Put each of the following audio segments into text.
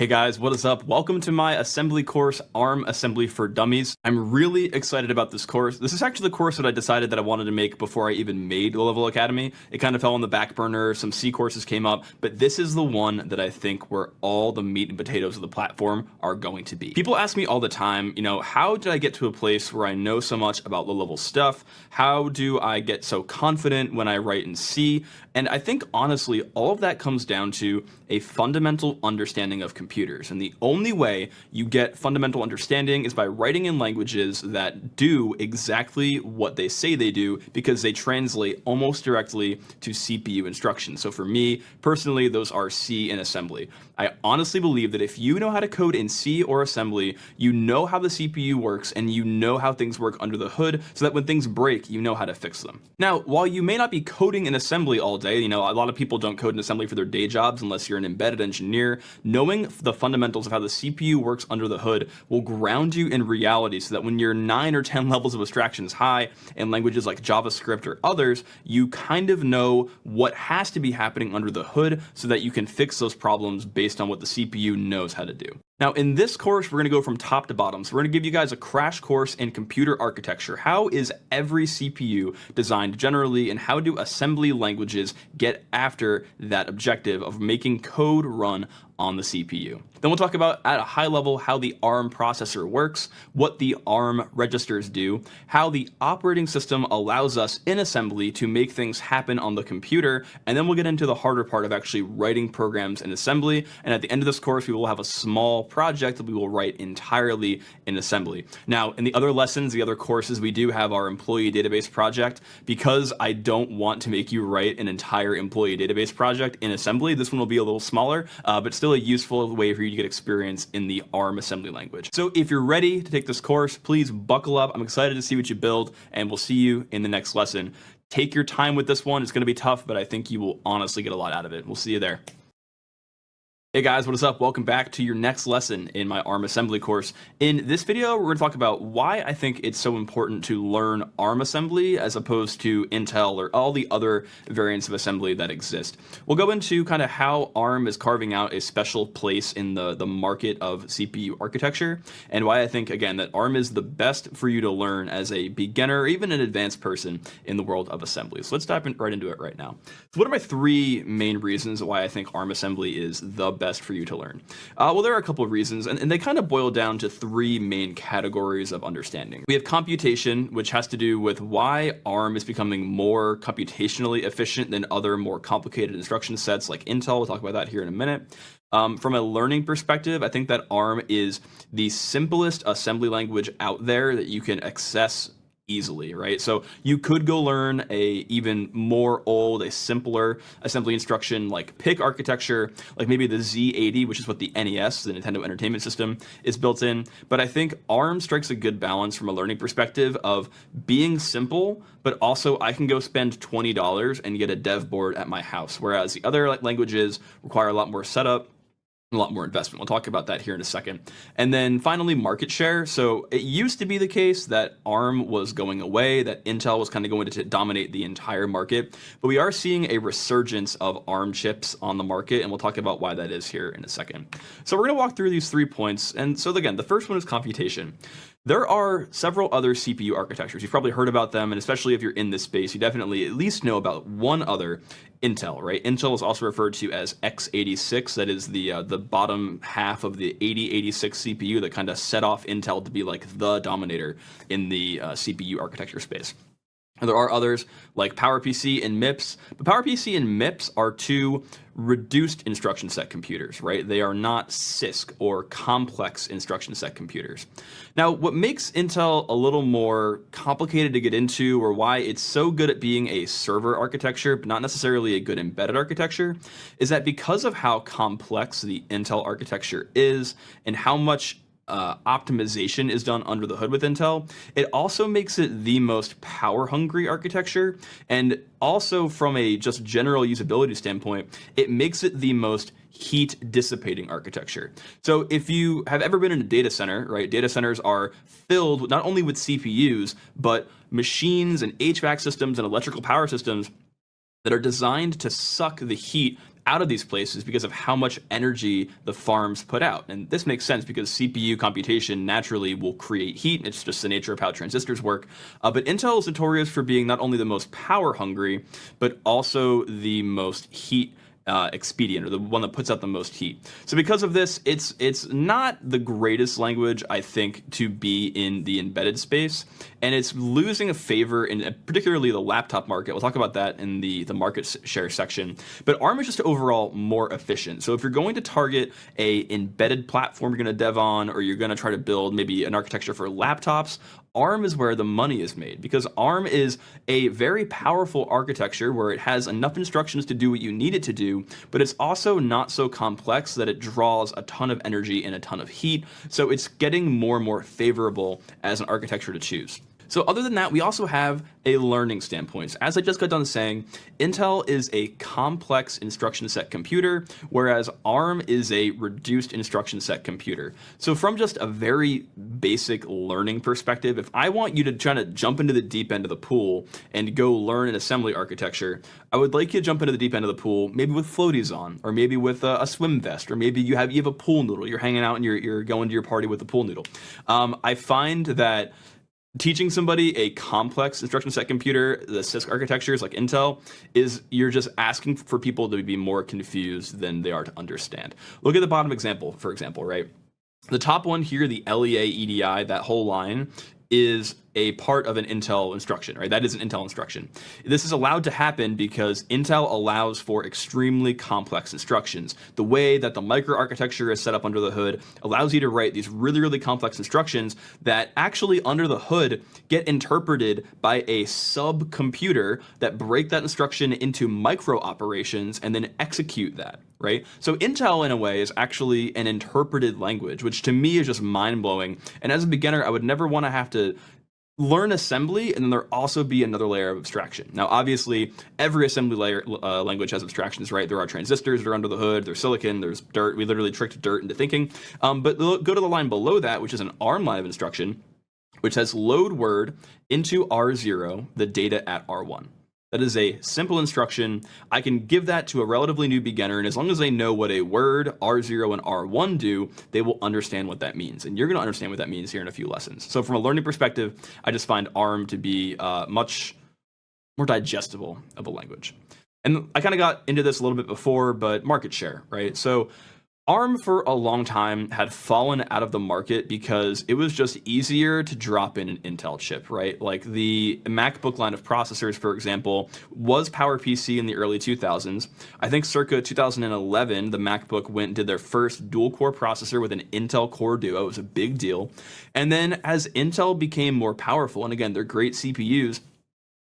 Hey guys, what is up? Welcome to my assembly course, ARM Assembly for Dummies. I'm really excited about this course. This is actually the course that I decided that I wanted to make before I even made LowLevel Academy. It kind of fell on the back burner, some C courses came up, but this is the one that I think where all the meat and potatoes of the platform are going to be. People ask me all the time, how did I get to a place where I know so much about low-level stuff? How do I get so confident when I write in C? And I think honestly, all of that comes down to a fundamental understanding of computers. And the only way you get fundamental understanding is by writing in languages that do exactly what they say they do, because they translate almost directly to CPU instructions. So for me, personally, those are C and assembly. I honestly believe that if you know how to code in C or assembly, you know how the CPU works and you know how things work under the hood, so that when things break, you know how to fix them. Now, while you may not be coding in assembly all day, a lot of people don't code in assembly for their day jobs unless you're an embedded engineer. Knowing the fundamentals of how the CPU works under the hood will ground you in reality, so that when you're 9 or 10 levels of abstractions high in languages like JavaScript or others, you kind of know what has to be happening under the hood so that you can fix those problems based on what the CPU knows how to do. Now, in this course, we're going to go from top to bottom. So we're going to give you guys a crash course in computer architecture. How is every CPU designed generally, and how do assembly languages get after that objective of making code run on the CPU? Then we'll talk about, at a high level, how the ARM processor works, what the ARM registers do, how the operating system allows us in assembly to make things happen on the computer, and then we'll get into the harder part of actually writing programs in assembly. And at the end of this course, we will have a small project that we will write entirely in assembly. Now, in the other lessons, the other courses, we do have our employee database project. Because I don't want to make you write an entire employee database project in assembly, this one will be a little smaller, but still a useful way for you to get experience in the ARM assembly language. So if you're ready to take this course, please buckle up. I'm excited to see what you build, and we'll see you in the next lesson. Take your time with this one. It's going to be tough, but I think you will honestly get a lot out of it. We'll see you there. Hey guys, what is up? Welcome back to your next lesson in my ARM assembly course. In this video, we're going to talk about why I think it's so important to learn ARM assembly as opposed to Intel or all the other variants of assembly that exist. We'll go into kind of how ARM is carving out a special place in the market of CPU architecture, and why I think, again, that ARM is the best for you to learn as a beginner or even an advanced person in the world of assembly. So let's dive right into it right now. So what are my three main reasons why I think ARM assembly is the best for you to learn? Well, there are a couple of reasons, and they kind of boil down to three main categories of understanding. We have computation, which has to do with why ARM is becoming more computationally efficient than other more complicated instruction sets like Intel. We'll talk about that here in a minute. From a learning perspective, I think that ARM is the simplest assembly language out there that you can access easily, right? So you could go learn a simpler assembly instruction like PIC architecture, like maybe the Z80, which is what the NES, the Nintendo Entertainment System, is built in. But I think ARM strikes a good balance from a learning perspective of being simple, but also I can go spend $20 and get a dev board at my house, whereas the other languages require a lot more setup, a lot more investment. We'll talk about that here in a second. And then finally, market share. So it used to be the case that ARM was going away, that Intel was kind of going to dominate the entire market, but we are seeing a resurgence of ARM chips on the market, and we'll talk about why that is here in a second. So we're going to walk through these 3 points. And so again, the first one is computation. There are several other CPU architectures. You've probably heard about them, and especially if you're in this space, you definitely at least know about one other, Intel, right? Intel is also referred to as x86. That is the bottom half of the 8086 CPU that kind of set off Intel to be like the dominator in the CPU architecture space. And there are others like PowerPC and MIPS, but PowerPC and MIPS are two reduced instruction set computers, right? They are not CISC or complex instruction set computers. Now, what makes Intel a little more complicated to get into, or why it's so good at being a server architecture, but not necessarily a good embedded architecture, is that because of how complex the Intel architecture is and how much optimization is done under the hood with Intel, it also makes it the most power hungry architecture. And also from a just general usability standpoint, it makes it the most heat dissipating architecture. So if you have ever been in a data center, right, data centers are filled not only with CPUs, but machines and HVAC systems and electrical power systems that are designed to suck the heat out of these places because of how much energy the farms put out. And this makes sense because CPU computation naturally will create heat. It's just the nature of how transistors work. But Intel is notorious for being not only the most power hungry, but also the most heat expedient, or the one that puts out the most heat. So because of this, it's not the greatest language, I think, to be in the embedded space, and it's losing a favor in particularly the laptop market. We'll talk about that in the market share section. But ARM is just overall more efficient. So if you're going to target a embedded platform you're going to dev on, or you're going to try to build maybe an architecture for laptops, ARM is where the money is made, because ARM is a very powerful architecture where it has enough instructions to do what you need it to do, but it's also not so complex that it draws a ton of energy and a ton of heat, so it's getting more and more favorable as an architecture to choose. So other than that, we also have a learning standpoint. As I just got done saying, Intel is a complex instruction set computer, whereas ARM is a reduced instruction set computer. So from just a very basic learning perspective, if I want you to try to jump into the deep end of the pool and go learn an assembly architecture, I would like you to jump into the deep end of the pool, maybe with floaties on, or maybe with a swim vest, or maybe you have a pool noodle. You're hanging out and you're going to your party with the pool noodle. I find that teaching somebody a complex instruction set computer, the CISC architectures like Intel, is you're just asking for people to be more confused than they are to understand. Look at the bottom example, for example, right? The top one here, the LEA EDI, that whole line is a part of an Intel instruction, right? That is an Intel instruction. This is allowed to happen because Intel allows for extremely complex instructions. The way that the microarchitecture is set up under the hood allows you to write these really, really complex instructions that actually under the hood get interpreted by a subcomputer that break that instruction into micro operations and then execute that, right? So Intel, in a way, is actually an interpreted language, which to me is just mind-blowing. And as a beginner, I would never want to have to learn assembly and then there also be another layer of abstraction. Now, obviously, every assembly layer language has abstractions, right? There are transistors that are under the hood, there's silicon, there's dirt. We literally tricked dirt into thinking. But go to the line below that, which is an ARM line of instruction, which has load word into R0, the data at R1. That is a simple instruction. I can give that to a relatively new beginner, and as long as they know what a word, R0 and R1 do, they will understand what that means. And you're going to understand what that means here in a few lessons. So from a learning perspective, I just find ARM to be much more digestible of a language. And I kind of got into this a little bit before, but market share, right? So ARM for a long time had fallen out of the market because it was just easier to drop in an Intel chip, right? Like the MacBook line of processors, for example, was PowerPC in the early 2000s. I think circa 2011, the MacBook went and did their first dual-core processor with an Intel Core Duo. It was a big deal. And then as Intel became more powerful, and again, they're great CPUs,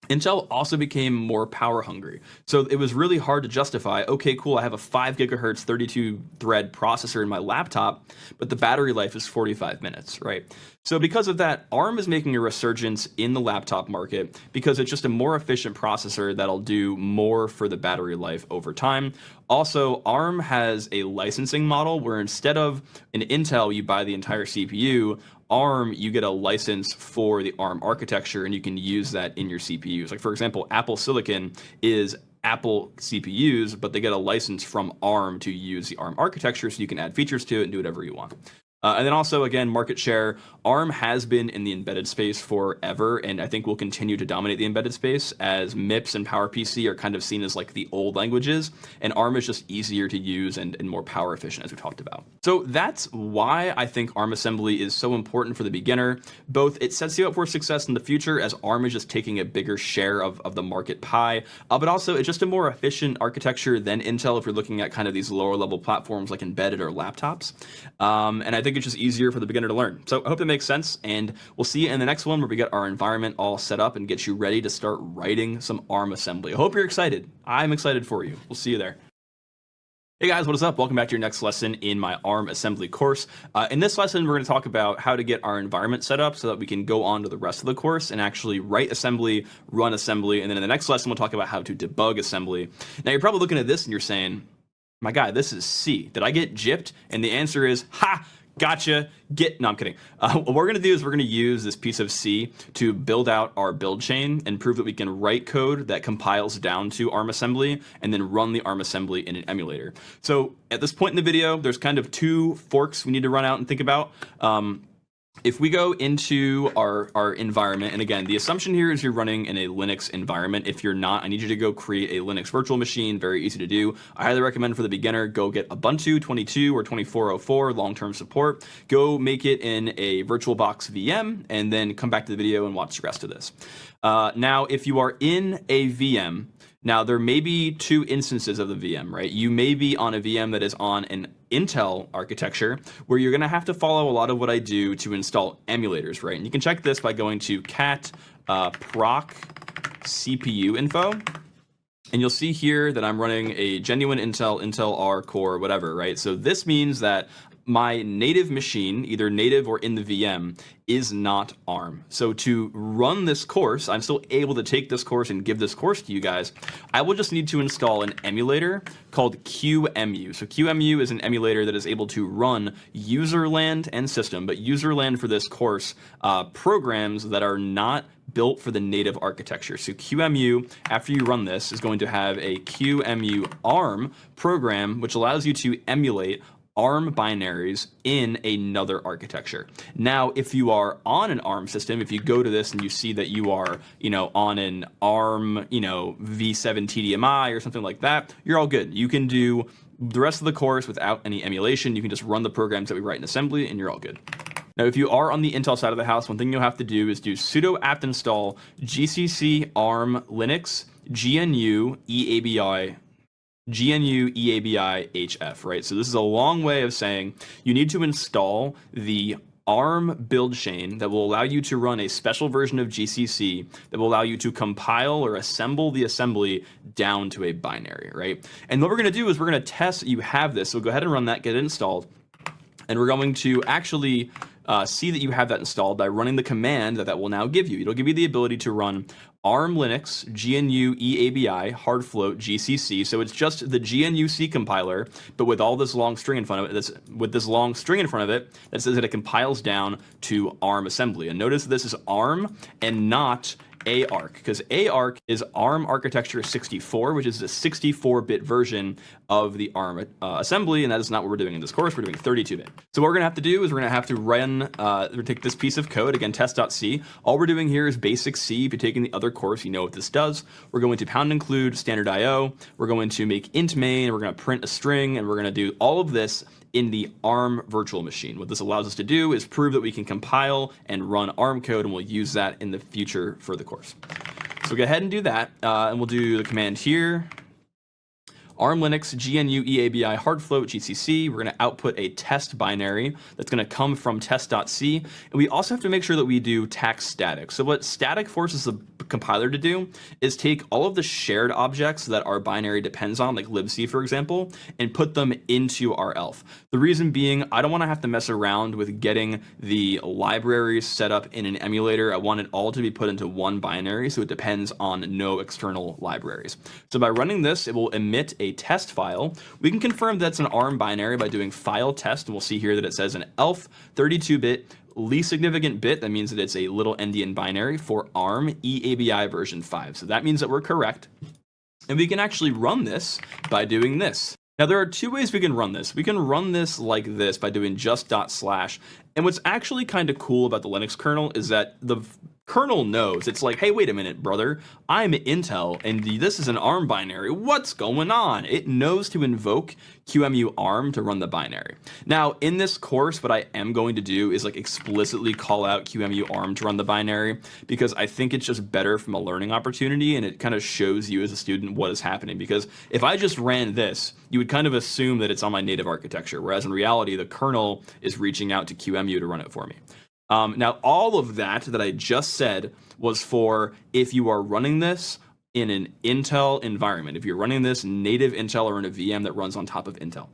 Intel also became more power hungry. So it was really hard to justify, okay, cool, I have a 5 gigahertz 32 thread processor in my laptop, but the battery life is 45 minutes, right? So because of that, ARM is making a resurgence in the laptop market because it's just a more efficient processor that'll do more for the battery life over time. Also, ARM has a licensing model where instead of an Intel, you buy the entire CPU, ARM, you get a license for the ARM architecture and you can use that in your CPUs. Like for example, Apple Silicon is Apple CPUs, but they get a license from ARM to use the ARM architecture so you can add features to it and do whatever you want. And then also, again, market share. ARM has been in the embedded space forever, and I think will continue to dominate the embedded space as MIPS and PowerPC are kind of seen as like the old languages, and ARM is just easier to use and more power efficient, as we talked about. So that's why I think ARM assembly is so important for the beginner. Both it sets you up for success in the future as ARM is just taking a bigger share of the market pie, but also it's just a more efficient architecture than Intel if you're looking at kind of these lower level platforms like embedded or laptops. And I think it's just easier for the beginner to learn. So I hope that makes sense, and we'll see you in the next one where we get our environment all set up and get you ready to start writing some ARM assembly. I hope you're excited. I'm excited for you. We'll see you there. Hey guys, what is up? Welcome back to your next lesson in my ARM assembly course. In this lesson, we're going to talk about how to get our environment set up so that we can go on to the rest of the course and actually write assembly, run assembly, and then in the next lesson, we'll talk about how to debug assembly. Now, you're probably looking at this and you're saying, my guy, this is C. Did I get gypped? And the answer is, ha! Gotcha. No, I'm kidding. What we're going to do is we're going to use this piece of C to build out our build chain and prove that we can write code that compiles down to ARM assembly and then run the ARM assembly in an emulator. So at this point in the video, there's kind of two forks we need to run out and think about. If we go into our environment, and again, the assumption here is you're running in a Linux environment. If you're not, I need you to go create a Linux virtual machine. Very easy to do. I highly recommend for the beginner, go get Ubuntu 22 or 2404 long-term support. Go make it in a VirtualBox VM, and then come back to the video and watch the rest of this. Now, if you are in a VM, now, there may be two instances of the VM, right? You may be on a VM that is on an Intel architecture where you're going to have to follow a lot of what I do to install emulators, right? And you can check this by going to cat proc CPU info. And you'll see here that I'm running a genuine Intel R core, whatever, right? So this means that my native machine, either native or in the VM, is not ARM. So to run this course, I'm still able to take this course and give this course to you guys. I will just need to install an emulator called QEMU. So QEMU is an emulator that is able to run userland and system, but userland for this course, programs that are not built for the native architecture. So QEMU, after you run this, is going to have a QEMU ARM program, which allows you to emulate ARM binaries in another architecture. Now, if you are on an ARM system, if you go to this and you see that you are, on an ARM, V7 TDMI or something like that, you're all good. You can do the rest of the course without any emulation. You can just run the programs that we write in assembly and you're all good. Now, if you are on the Intel side of the house, one thing you'll have to do is do sudo apt install gcc arm linux gnu eabi hf, right? So this is a long way of saying you need to install the ARM build chain that will allow you to run a special version of GCC that will allow you to compile or assemble the assembly down to a binary, right? And what we're going to do is we're going to test that you have this. So go ahead and run that, get it installed. And we're going to actually see that you have that installed by running the command that will now give you. It'll give you the ability to run ARM Linux GNU EABI hard float GCC. So it's just the GNU-C compiler, but with all this long string in front of it. With this long string in front of it that says that it compiles down to ARM assembly. And notice this is ARM and not ARC, because ARC is ARM architecture 64, which is a 64-bit version of the ARM assembly, and that is not what we're doing in this course. We're doing 32-bit. So what we're gonna have to do is we're gonna have to run, take this piece of code, again, test.c. All we're doing here is basic C. If you're taking the other course, you know what this does. We're going to pound include standard IO. We're going to make int main, we're gonna print a string, and we're gonna do all of this in the ARM virtual machine. What this allows us to do is prove that we can compile and run ARM code, and we'll use that in the future for the course. So go ahead and do that, and we'll do the command here. ARM Linux GNU EABI hard float GCC. We're going to output a test binary that's going to come from test.c. And we also have to make sure that we do tax static. So what static forces the compiler to do is take all of the shared objects that our binary depends on, like libc, for example, and put them into our elf. The reason being, I don't want to have to mess around with getting the libraries set up in an emulator. I want it all to be put into one binary, so it depends on no external libraries. So by running this, it will emit a test file. We can confirm that's an ARM binary by doing file test, and we'll see here that it says an ELF 32-bit least significant bit. That means that it's a little endian binary for ARM EABI version 5. So that means that we're correct. And we can actually run this by doing this. Now, there are two ways we can run this. We can run this like this by doing just // and what's actually kind of cool about the Linux kernel is that the kernel knows. It's like, hey, wait a minute, brother. I'm Intel, and this is an ARM binary. What's going on? It knows to invoke QEMU ARM to run the binary. Now, in this course, what I am going to do is like explicitly call out QEMU ARM to run the binary, because I think it's just better from a learning opportunity, and it kind of shows you as a student what is happening. Because if I just ran this, you would kind of assume that it's on my native architecture, whereas in reality, the kernel is reaching out to QEMU to run it for me. Now, all of that I just said was for if you are running this in an Intel environment, if you're running this native Intel or in a VM that runs on top of Intel.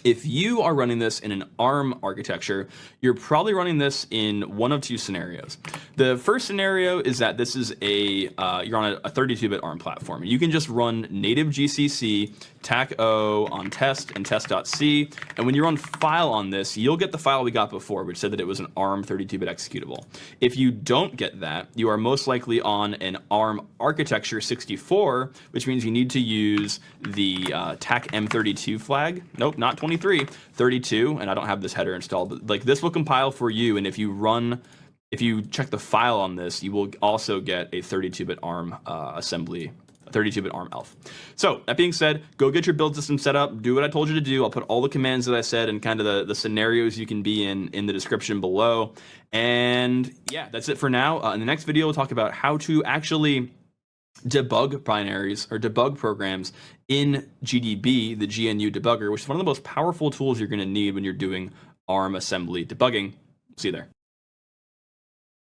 If you are running this in an ARM architecture, you're probably running this in one of two scenarios. The first scenario is that this is you're on a 32-bit ARM platform. You can just run native GCC, TAC-O on test and test.c, and when you run file on this, you'll get the file we got before, which said that it was an ARM 32-bit executable. If you don't get that, you are most likely on an ARM architecture 64, which means you need to use the TAC M32 flag. Nope, not 23, 32, and I don't have this header installed, but like this will compile for you, and if you check the file on this, you will also get a 32-bit ARM assembly, 32-bit ARM ELF. So that being said, go get your build system set up, do what I told you to do. I'll put all the commands that I said and kind of the scenarios you can be in the description below. And yeah, that's it for now. In the next video, we'll talk about how to actually debug binaries or debug programs in GDB, the GNU debugger, which is one of the most powerful tools you're going to need when you're doing ARM assembly debugging. See you there.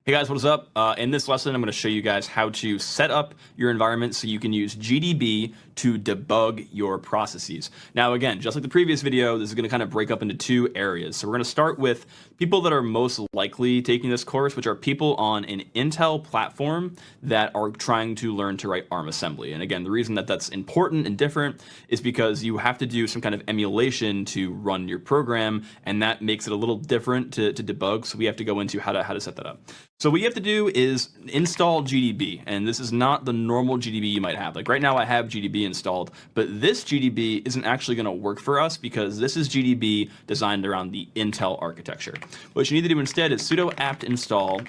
Hey guys, what is up? In this lesson, I'm going to show you guys how to set up your environment so you can use GDB to debug your processes. Now again, just like the previous video, this is going to kind of break up into two areas. So we're going to start with people that are most likely taking this course, which are people on an Intel platform that are trying to learn to write ARM assembly. And again, the reason that that's important and different is because you have to do some kind of emulation to run your program, and that makes it a little different to debug. So we have to go into how to set that up. So what you have to do is install GDB, and this is not the normal GDB you might have. Like right now I have GDB installed, but this GDB isn't actually going to work for us because this is GDB designed around the Intel architecture. What you need to do instead is sudo apt install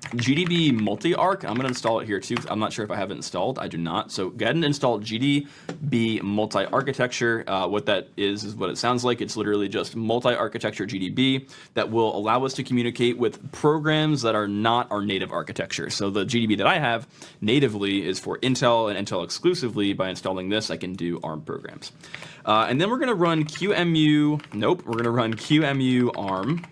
GDB multi-arch. I'm going to install it here too. I'm not sure if I have it installed. I do not. So go ahead and install GDB multi-architecture. What that is what it sounds like. It's literally just multi-architecture GDB that will allow us to communicate with programs that are not our native architecture. So the GDB that I have natively is for Intel and Intel exclusively. By installing this, I can do ARM programs. And then we're going to run QEMU. Nope, we're going to run QEMU ARM.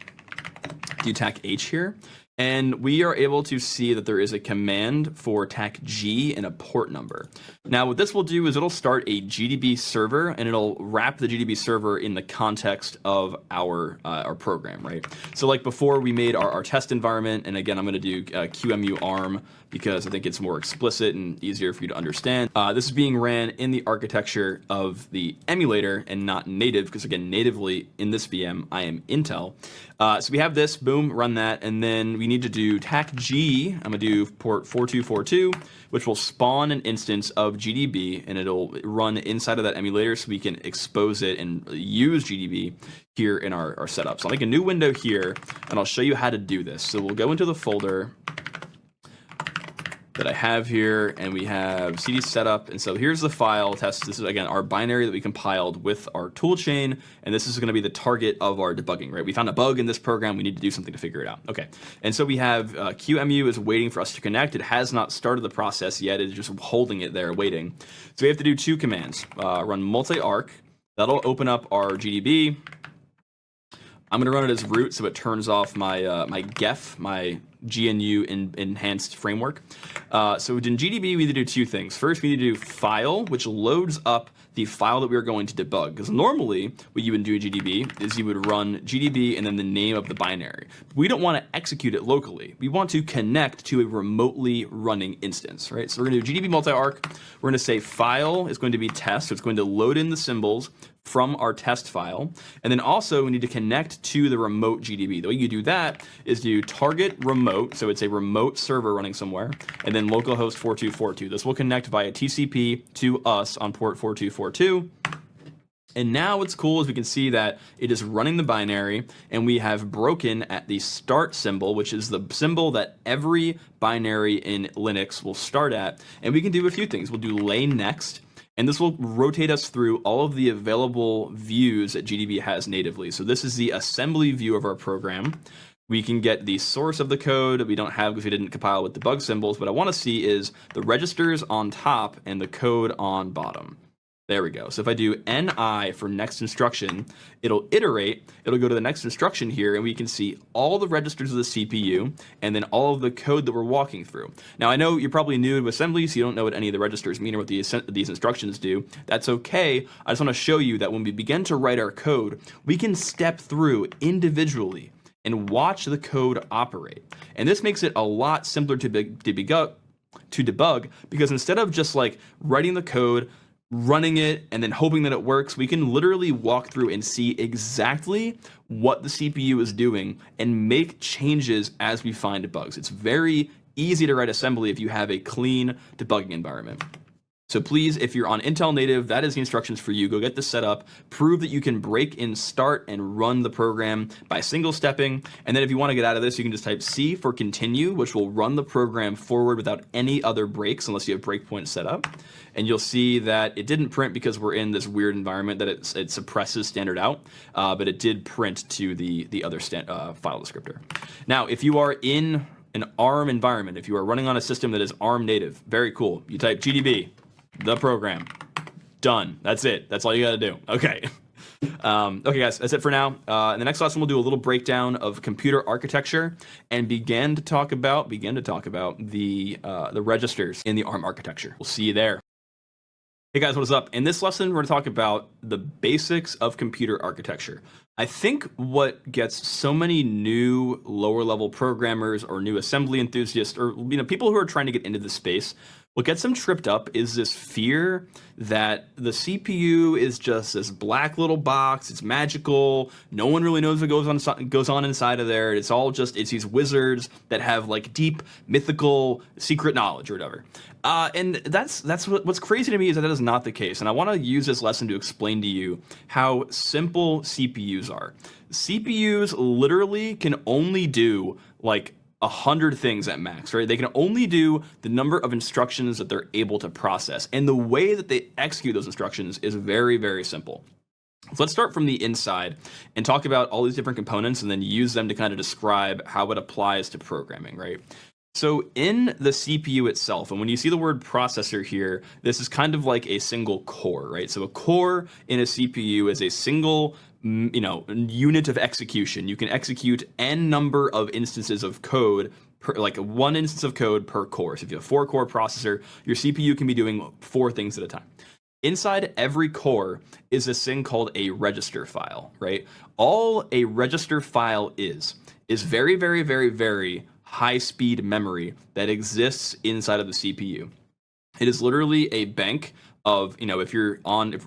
Do TAC H here. And we are able to see that there is a command for TAC G and a port number. Now what this will do is it'll start a GDB server, and it'll wrap the GDB server in the context of our program, right? So like before, we made our test environment, and again I'm going to do QEMU ARM because I think it's more explicit and easier for you to understand. This is being ran in the architecture of the emulator and not native, because again, natively in this VM, I am Intel. So we have this, boom, run that, and then we need to do TAC G. I'm going to do port 4242, which will spawn an instance of GDB, and it'll run inside of that emulator so we can expose it and use GDB here in our setup. So I'll make a new window here, and I'll show you how to do this. So we'll go into the folder that I have here, and we have CD setup, and so here's the file test. This is again our binary that we compiled with our toolchain, and this is going to be the target of our debugging, right? We found a bug in this program, we need to do something to figure it out. Okay, and so we have QEMU is waiting for us to connect. It has not started the process yet, it's just holding it there waiting. So we have to do two commands. Run multi-arch, that'll open up our GDB. I'm going to run it as root so it turns off my my GEF, my GNU enhanced framework. So in GDB, we need to do two things. First, we need to do file, which loads up the file that we are going to debug. Because normally, what you would do in GDB is you would run GDB and then the name of the binary. We don't want to execute it locally. We want to connect to a remotely running instance, right? So we're going to do GDB multi-arch. We're going to say file is going to be test, so it's going to load in the symbols from our test file. And then also we need to connect to the remote GDB. The way you do that is do target remote, so it's a remote server running somewhere, and then localhost 4242. This will connect via TCP to us on port 4242. And now what's cool is we can see that it is running the binary, and we have broken at the start symbol, which is the symbol that every binary in Linux will start at. And we can do a few things. We'll do lay next, and this will rotate us through all of the available views that GDB has natively. So this is the assembly view of our program. We can get the source of the code that we don't have because we didn't compile with debug symbols. What I want to see is the registers on top and the code on bottom. There we go. So if I do NI for next instruction, it'll iterate, it'll go to the next instruction here, and we can see all the registers of the CPU, and then all of the code that we're walking through. Now, I know you're probably new to assembly, so you don't know what any of the registers mean or what these instructions do. That's okay. I just want to show you that when we begin to write our code, we can step through individually and watch the code operate. And this makes it a lot simpler to debug, because instead of just like writing the code, running it, and then hoping that it works, we can literally walk through and see exactly what the CPU is doing and make changes as we find bugs. It's very easy to write assembly if you have a clean debugging environment. So please, if you're on Intel native, that is the instructions for you. Go get this set up, prove that you can break in start and run the program by single stepping. And then if you want to get out of this, you can just type C for continue, which will run the program forward without any other breaks unless you have breakpoints set up. And you'll see that it didn't print because we're in this weird environment that it suppresses standard out, but it did print to the other file descriptor. Now, if you are in an ARM environment, if you are running on a system that is ARM native, very cool. You type GDB, the program, done. That's it. That's all you got to do. Okay. Okay, guys, that's it for now. In the next lesson, we'll do a little breakdown of computer architecture and begin to talk about the registers in the ARM architecture. We'll see you there. Hey guys, what is up? In this lesson, we're going to talk about the basics of computer architecture. I think what gets so many new lower level programmers or new assembly enthusiasts, or people who are trying to get into this space, what gets them tripped up is this fear that the CPU is just this black little box. It's magical. No one really knows what goes on inside of there. It's these wizards that have like deep mythical secret knowledge or whatever. And that's what's crazy to me is that is not the case. And I want to use this lesson to explain to you how simple CPUs are. CPUs literally can only do like 100 things at max, right? They can only do the number of instructions that they're able to process. And the way that they execute those instructions is very, very simple. So let's start from the inside and talk about all these different components and then use them to kind of describe how it applies to programming, right? So in the CPU itself, and when you see the word processor here, this is kind of like a single core, right? So a core in a CPU is a single unit of execution. You can execute n number of instances of code, like one instance of code per core. So if you have a 4-core processor, your CPU can be doing 4 things at a time. Inside every core is this thing called a register file, right? All a register file is very, very, very, very high-speed memory that exists inside of the CPU. It is literally a bank of,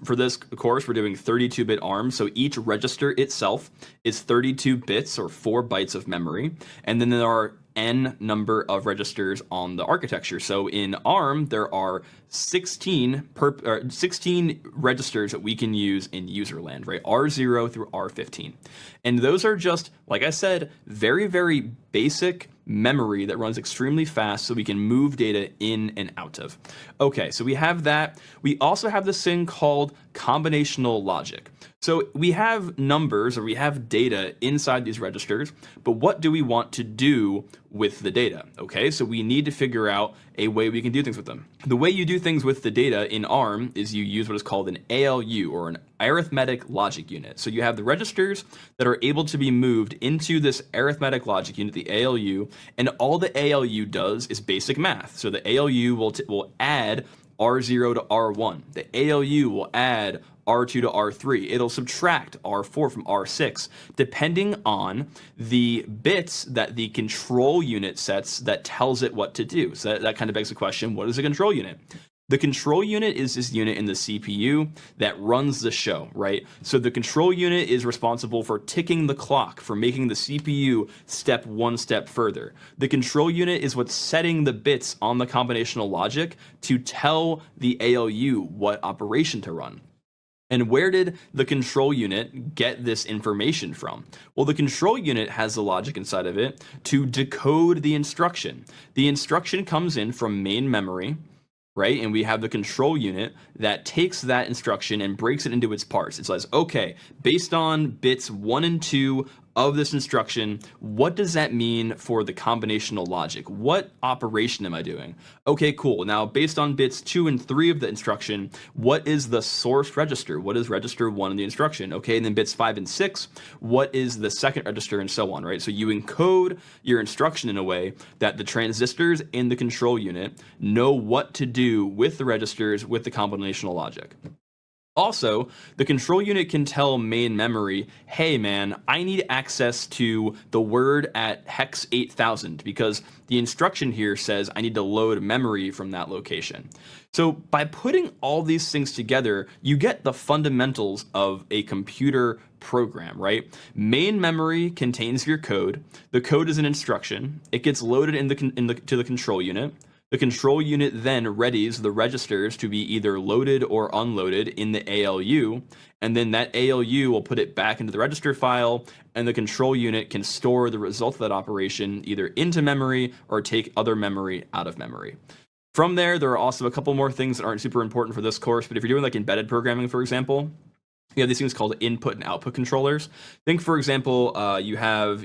for this course, we're doing 32-bit ARM, so each register itself is 32 bits or 4 bytes of memory, and then there are n number of registers on the architecture. So in ARM, there are 16 registers that we can use in userland, right? R0 through R15. And those are just, like I said, very, very basic memory that runs extremely fast so we can move data in and out of. Okay, so we have that. We also have this thing called combinational logic. So we have numbers or we have data inside these registers, but what do we want to do with the data? Okay, so we need to figure out a way we can do things with them. The way you do things with the data in ARM is you use what is called an ALU, or an arithmetic logic unit. So you have the registers that are able to be moved into this arithmetic logic unit, the ALU, and all the ALU does is basic math. So the ALU will add R0 to R1. The ALU will add R2 to R3. It'll subtract R4 from R6, depending on the bits that the control unit sets that tells it what to do. So that kind of begs the question, what is a control unit? The control unit is this unit in the CPU that runs the show, right? So the control unit is responsible for ticking the clock, for making the CPU step one step further. The control unit is what's setting the bits on the combinational logic to tell the ALU what operation to run. And where did the control unit get this information from? Well, the control unit has the logic inside of it to decode the instruction. The instruction comes in from main memory, right? And we have the control unit that takes that instruction and breaks it into its parts. It says, okay, based on bits 1 and 2 of this instruction, what does that mean for the combinational logic? What operation am I doing? Okay, cool. Now, based on bits 2 and 3 of the instruction, what is the source register? What is register 1 in the instruction? Okay, and then bits 5 and 6, what is the second register, and so on, right? So you encode your instruction in a way that the transistors in the control unit know what to do with the registers with the combinational logic. Also, the control unit can tell main memory, hey man, I need access to the word at hex 8000 because the instruction here says I need to load memory from that location. So by putting all these things together, you get the fundamentals of a computer program, right? Main memory contains your code. The code is an instruction. It gets loaded to the control unit. The control unit then readies the registers to be either loaded or unloaded in the ALU, and then that ALU will put it back into the register file, and the control unit can store the result of that operation either into memory or take other memory out of memory. From there are also a couple more things that aren't super important for this course, but if you're doing like embedded programming, for example, you have these things called input and output controllers. Think, for example, you have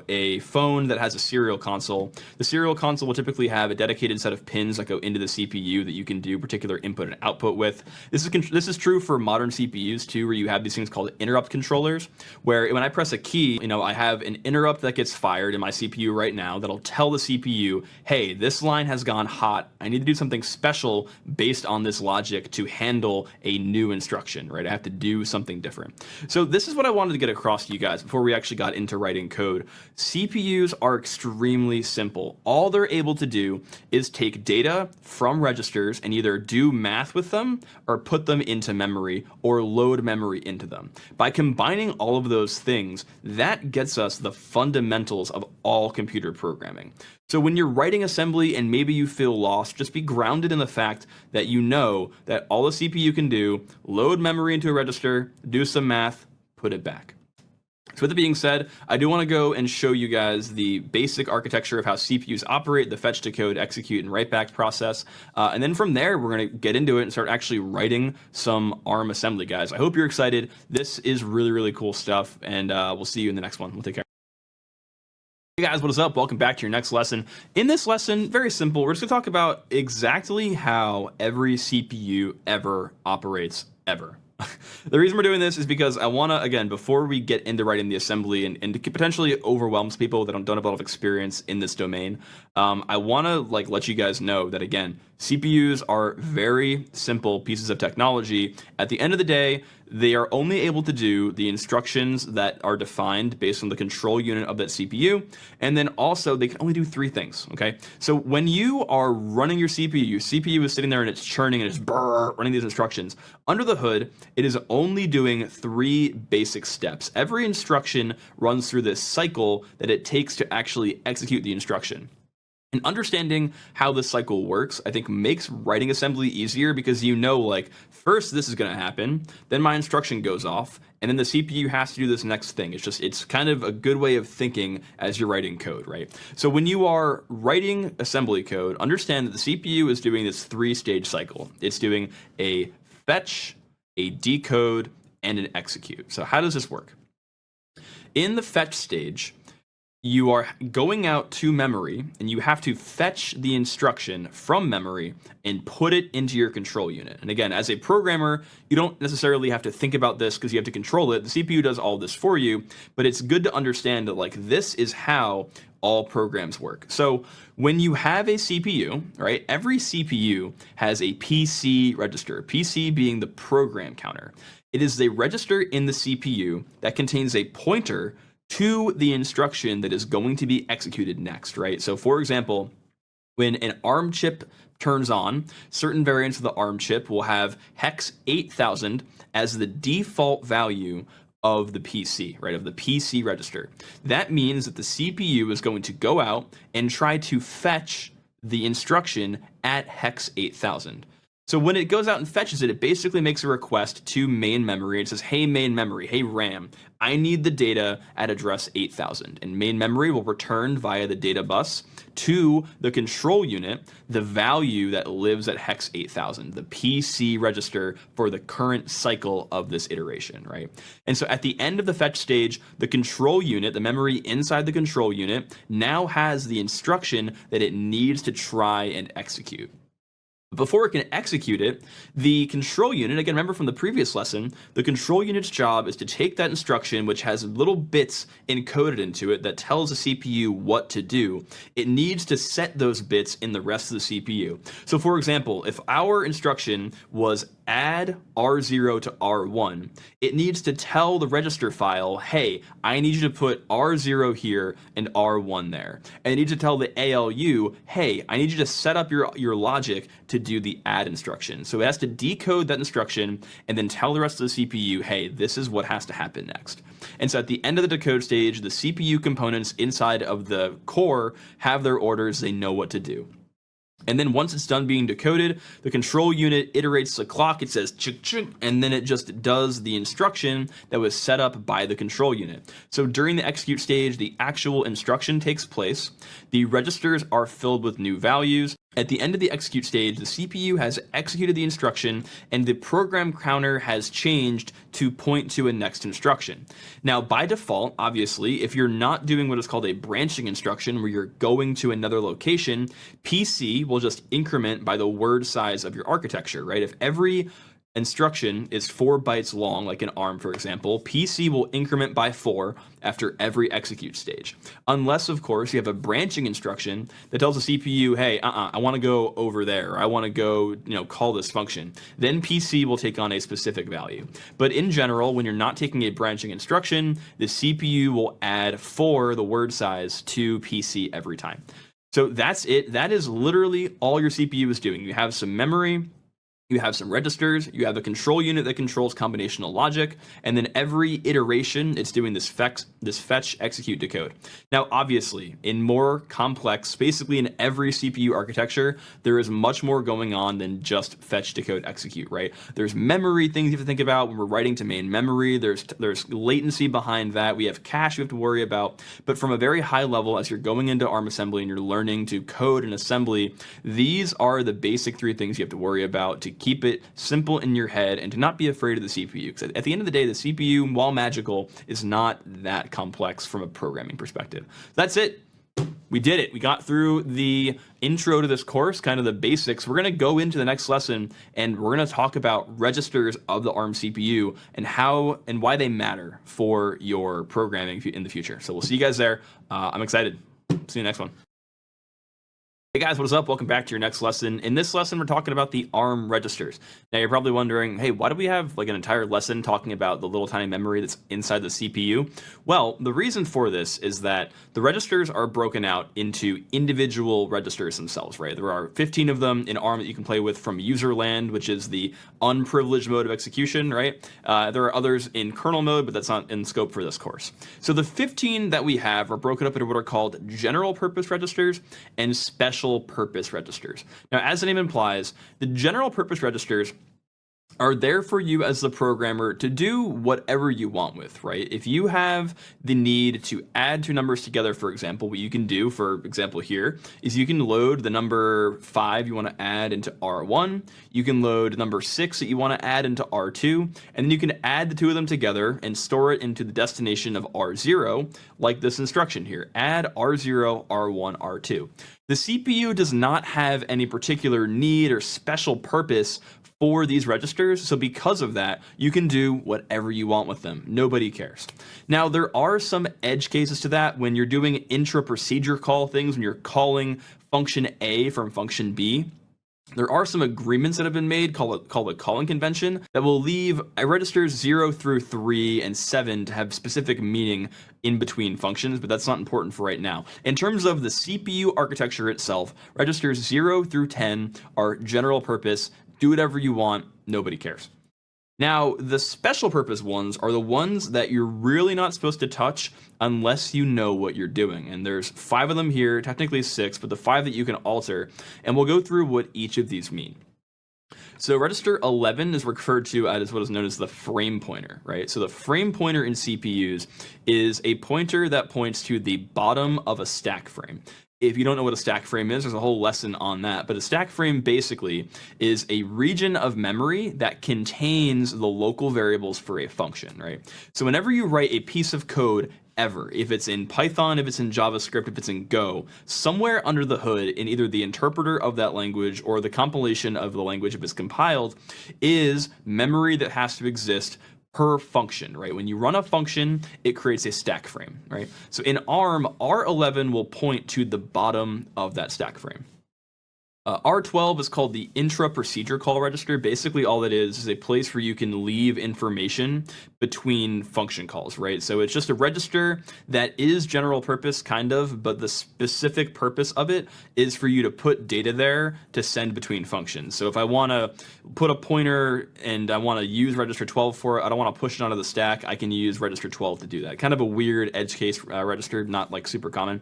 a phone that has a serial console. The serial console will typically have a dedicated set of pins that go into the CPU that you can do particular input and output with. This is true for modern CPUs too, where you have these things called interrupt controllers, where when I press a key, I have an interrupt that gets fired in my CPU right now that'll tell the CPU, hey, this line has gone hot. I need to do something special based on this logic to handle a new instruction, right? I have to do something different. So this is what I wanted to get across to you guys before we actually got into writing code. CPUs are extremely simple. All they're able to do is take data from registers and either do math with them or put them into memory or load memory into them. By combining all of those things, that gets us the fundamentals of all computer programming. So when you're writing assembly and maybe you feel lost, just be grounded in the fact that you know that all the CPU can do, load memory into a register, do some math, put it back. So with that being said, I do want to go and show you guys the basic architecture of how CPUs operate, the fetch, decode, execute, and write back process. And then from there, we're going to get into it and start actually writing some ARM assembly, guys. I hope you're excited. This is really, really cool stuff, and we'll see you in the next one. We'll take care. Hey guys, what is up? Welcome back to your next lesson. In this lesson, very simple, we're just going to talk about exactly how every CPU ever operates, ever. The reason we're doing this is because I want to, again, before we get into writing the assembly and it potentially overwhelms people that don't have a lot of experience in this domain, I want to let you guys know that, again, CPUs are very simple pieces of technology. At the end of the day, they are only able to do the instructions that are defined based on the control unit of that CPU, and then also they can only do 3 things, okay? So when you are running your CPU is sitting there and it's churning and it's running these instructions. Under the hood, it is only doing 3 basic steps. Every instruction runs through this cycle that it takes to actually execute the instruction. And understanding how this cycle works, I think, makes writing assembly easier because first this is going to happen, then my instruction goes off, and then the CPU has to do this next thing. It's kind of a good way of thinking as you're writing code, right? So when you are writing assembly code, understand that the CPU is doing this 3-stage cycle. It's doing a fetch, a decode, and an execute. So how does this work? In the fetch stage, you are going out to memory and you have to fetch the instruction from memory and put it into your control unit. And again, as a programmer, you don't necessarily have to think about this because you have to control it. The CPU does all this for you, but it's good to understand that this is how all programs work. So when you have a CPU, right, every CPU has a PC register, PC being the program counter. It is a register in the CPU that contains a pointer to the instruction that is going to be executed next, right? So for example, when an ARM chip turns on, certain variants of the ARM chip will have hex 8000 as the default value of the PC, right, of the PC register. That means that the CPU is going to go out and try to fetch the instruction at hex 8000. So when it goes out and fetches it, it basically makes a request to main memory. It says, hey, main memory, hey, RAM, I need the data at address 8000. And main memory will return via the data bus to the control unit the value that lives at hex 8000, the PC register for the current cycle of this iteration, right? And so at the end of the fetch stage, the control unit, the memory inside the control unit, now has the instruction that it needs to try and execute. Before it can execute it, the control unit, again, remember from the previous lesson, the control unit's job is to take that instruction, which has little bits encoded into it that tells the CPU what to do. It needs to set those bits in the rest of the CPU. So for example, if our instruction was add R0 to R1, it needs to tell the register file, hey, I need you to put R0 here and R1 there. And it needs to tell the ALU, hey, I need you to set up your logic to do the add instruction. So it has to decode that instruction and then tell the rest of the CPU, hey, this is what has to happen next. And so at the end of the decode stage, the CPU components inside of the core have their orders, they know what to do. And then once it's done being decoded, the control unit iterates the clock, it says chuk chuk, and then it just does the instruction that was set up by the control unit. So during the execute stage, the actual instruction takes place, the registers are filled with new values. At the end of the execute stage, the CPU has executed the instruction and the program counter has changed to point to a next instruction. Now, by default, obviously, if you're not doing what is called a branching instruction where you're going to another location, PC will just increment by the word size of your architecture, right? If every instruction is 4 bytes long, like in ARM, for example, PC will increment by 4 after every execute stage. Unless, of course, you have a branching instruction that tells the CPU, hey, I want to go over there, or I want to go, call this function. Then PC will take on a specific value. But in general, when you're not taking a branching instruction, the CPU will add 4, the word size, to PC every time. So that's it. That is literally all your CPU is doing. You have some memory, you have some registers, you have a control unit that controls combinational logic, and then every iteration it's doing this fetch, execute, decode. Now obviously, in more complex, basically in every CPU architecture, there is much more going on than just fetch, decode, execute, right? There's memory things you have to think about when we're writing to main memory, there's latency behind that, we have cache we have to worry about, but from a very high level, as you're going into ARM assembly and you're learning to code and assembly, these are the basic 3 things you have to worry about to keep it simple in your head and to not be afraid of the CPU. Because at the end of the day, the CPU, while magical, is not that complex from a programming perspective. That's it. We did it. We got through the intro to this course, kind of the basics. We're going to go into the next lesson and we're going to talk about registers of the ARM CPU and how and why they matter for your programming in the future. So we'll see you guys there. I'm excited. See you next one. Hey guys, what is up? Welcome back to your next lesson. In this lesson, we're talking about the ARM registers. Now you're probably wondering, hey, why do we have like an entire lesson talking about the little tiny memory that's inside the CPU? Well, the reason for this is that the registers are broken out into individual registers themselves, right? There are 15 of them in ARM that you can play with from user land, which is the unprivileged mode of execution, right? There are others in kernel mode, but that's not in scope for this course. So the 15 that we have are broken up into what are called general purpose registers and special purpose registers. Now, as the name implies, the general purpose registers are there for you as the programmer to do whatever you want with, right? If you have the need to add 2 numbers together, for example, what you can do, for example here, is you can load the number 5 you want to add into R1, you can load number 6 that you want to add into R2, and then you can add the 2 of them together and store it into the destination of R0, like this instruction here, add R0, R1, R2. The CPU does not have any particular need or special purpose for these registers, so because of that, you can do whatever you want with them. Nobody cares. Now, there are some edge cases to that when you're doing intra-procedure call things, when you're calling function A from function B. There are some agreements that have been made called a calling convention that will leave registers 0 through 3 and 7 to have specific meaning in between functions, but that's not important for right now. In terms of the CPU architecture itself, registers 0 through 10 are general purpose, do whatever you want, nobody cares. Now, the special purpose ones are the ones that you're really not supposed to touch unless you know what you're doing. And there's 5 of them here, technically 6, but the 5 that you can alter, and we'll go through what each of these mean. So register 11 is referred to as what is known as the frame pointer, right? So the frame pointer in CPUs is a pointer that points to the bottom of a stack frame. If you don't know what a stack frame is, there's a whole lesson on that. But a stack frame basically is a region of memory that contains the local variables for a function, right? So whenever you write a piece of code ever, if it's in Python, if it's in JavaScript, if it's in Go, somewhere under the hood in either the interpreter of that language or the compilation of the language if it's compiled, is memory that has to exist per function, right? When you run a function, it creates a stack frame, right? So in ARM, R11 will point to the bottom of that stack frame. R12 is called the intra procedure call register. Basically, all it is a place where you can leave information between function calls, right? So it's just a register that is general purpose, kind of, but the specific purpose of it is for you to put data there to send between functions. So if I want to put a pointer and I want to use register 12 for it, I don't want to push it onto the stack, I can use register 12 to do that. Kind of a weird edge case register, not like super common.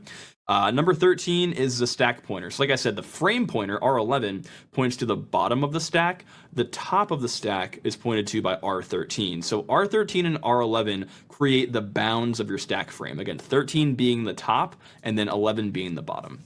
Number 13 is the stack pointer. So like I said, the frame pointer, R11, points to the bottom of the stack. The top of the stack is pointed to by R13. So R13 and R11 create the bounds of your stack frame. Again, 13 being the top and then 11 being the bottom.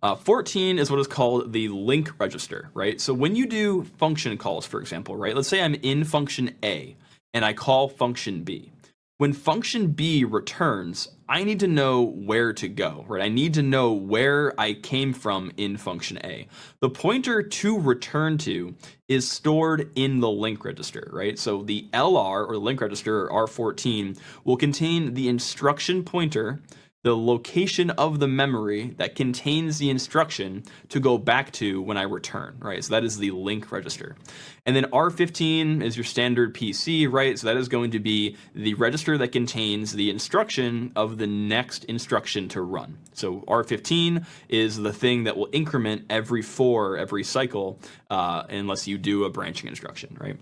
14 is what is called the link register, right? So when you do function calls, for example, right? Let's say I'm in function A and I call function B. When function B returns, I need to know where to go, right? I need to know where I came from in function A. The pointer to return to is stored in the link register, right? So the LR, or link register, or R14, will contain the instruction pointer, the location of the memory that contains the instruction to go back to when I return, right? So that is the link register. And then R15 is your standard PC, right? So that is going to be the register that contains the instruction of the next instruction to run. So R15 is the thing that will increment every cycle, unless you do a branching instruction, right?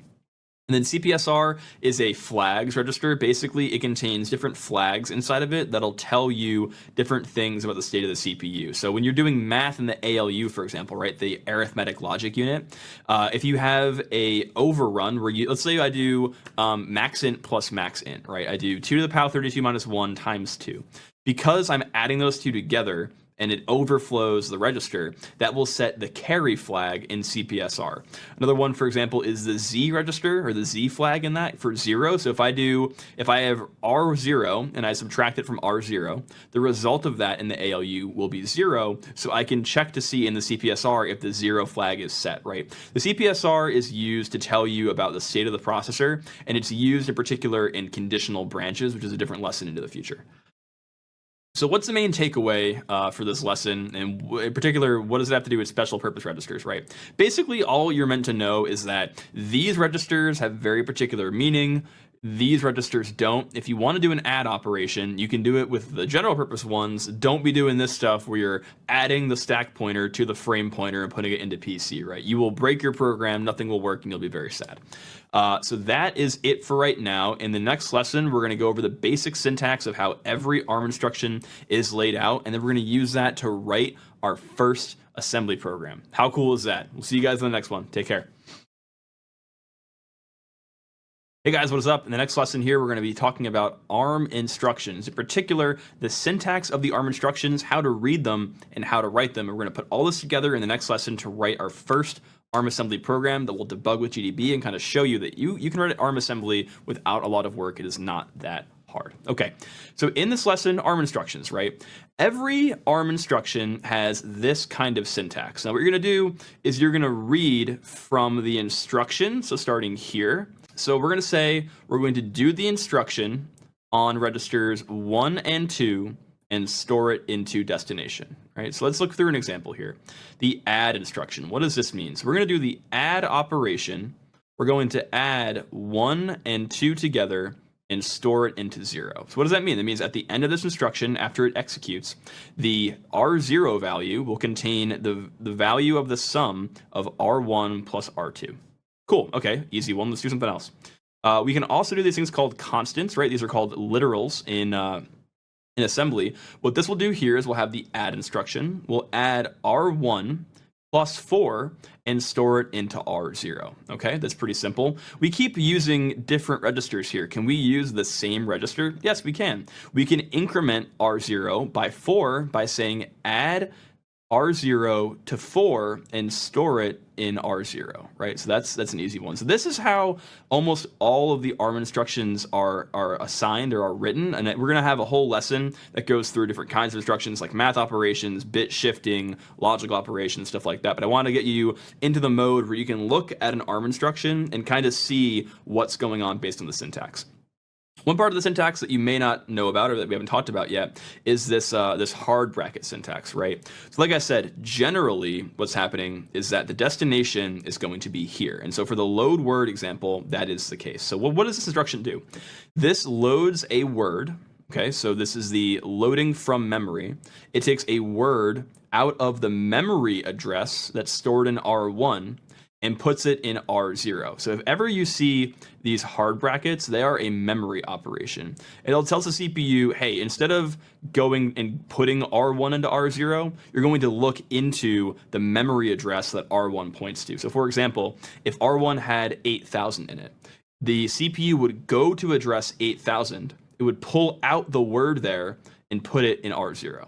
And then CPSR is a flags register. Basically, it contains different flags inside of it that'll tell you different things about the state of the CPU. So when you're doing math in the ALU, for example, right, the arithmetic logic unit, if you have a overrun where let's say I do maxint plus maxint, right? I do 2 to the power 32 minus 1 times 2. Because I'm adding those two together, and it overflows the register, that will set the carry flag in CPSR. Another one, for example, is the Z register, or the Z flag in that for 0. So if I have R0 and I subtract it from R0, the result of that in the ALU will be 0, so I can check to see in the CPSR if the 0 flag is set, right? The CPSR is used to tell you about the state of the processor, and it's used in particular in conditional branches, which is a different lesson into the future. So what's the main takeaway for this lesson, and in particular, what does it have to do with special purpose registers, right? Basically, all you're meant to know is that these registers have very particular meaning. These registers don't. If you want to do an add operation, you can do it with the general purpose ones. Don't be doing this stuff where you're adding the stack pointer to the frame pointer and putting it into PC, right? You will break your program, nothing will work, and you'll be very sad. So that is it for right now. In the next lesson, we're going to go over the basic syntax of how every ARM instruction is laid out, and then we're going to use that to write our first assembly program. How cool is that? We'll see you guys in the next one. Take care. Hey guys, what is up? In the next lesson here, we're going to be talking about ARM instructions, in particular, the syntax of the ARM instructions, how to read them, and how to write them. And we're going to put all this together in the next lesson to write our first ARM assembly program that will debug with GDB and kind of show you that you can write an ARM assembly without a lot of work. It is not that hard. Okay, so in this lesson, ARM instructions, right? Every ARM instruction has this kind of syntax. Now what you're going to do is you're going to read from the instruction, so starting here. So we're going to say we're going to do the instruction on registers 1 and 2 and store it into destination, right? So let's look through an example here. The add instruction, what does this mean? So we're going to do the add operation. We're going to add 1 and 2 together and store it into 0. So what does that mean? That means at the end of this instruction, after it executes, the R0 value will contain the value of the sum of R1 plus R2. Cool, okay, easy one. Let's do something else. We can also do these things called constants, right? These are called literals in assembly. What this will do here is we'll have the add instruction. We'll add R1 plus 4 and store it into R0. Okay, that's pretty simple. We keep using different registers here. Can we use the same register? Yes, we can. We can increment R0 by 4 by saying add R0 to 4 and store it in R0, right? So that's an easy one. So this is how almost all of the ARM instructions are assigned or are written, and we're going to have a whole lesson that goes through different kinds of instructions like math operations, bit shifting, logical operations, stuff like that. But I want to get you into the mode where you can look at an ARM instruction and kind of see what's going on based on the syntax. One part of the syntax that you may not know about or that we haven't talked about yet is this hard bracket syntax, right? So like I said, generally what's happening is that the destination is going to be here. And so for the load word example, that is the case. So what does this instruction do? This loads a word, okay? So this is the loading from memory. It takes a word out of the memory address that's stored in R1 and puts it in R0. So if ever you see these hard brackets, they are a memory operation. It'll tell the CPU, hey, instead of going and putting R1 into R0, you're going to look into the memory address that R1 points to. So for example, if R1 had 8,000 in it, the CPU would go to address 8,000, it would pull out the word there and put it in R0.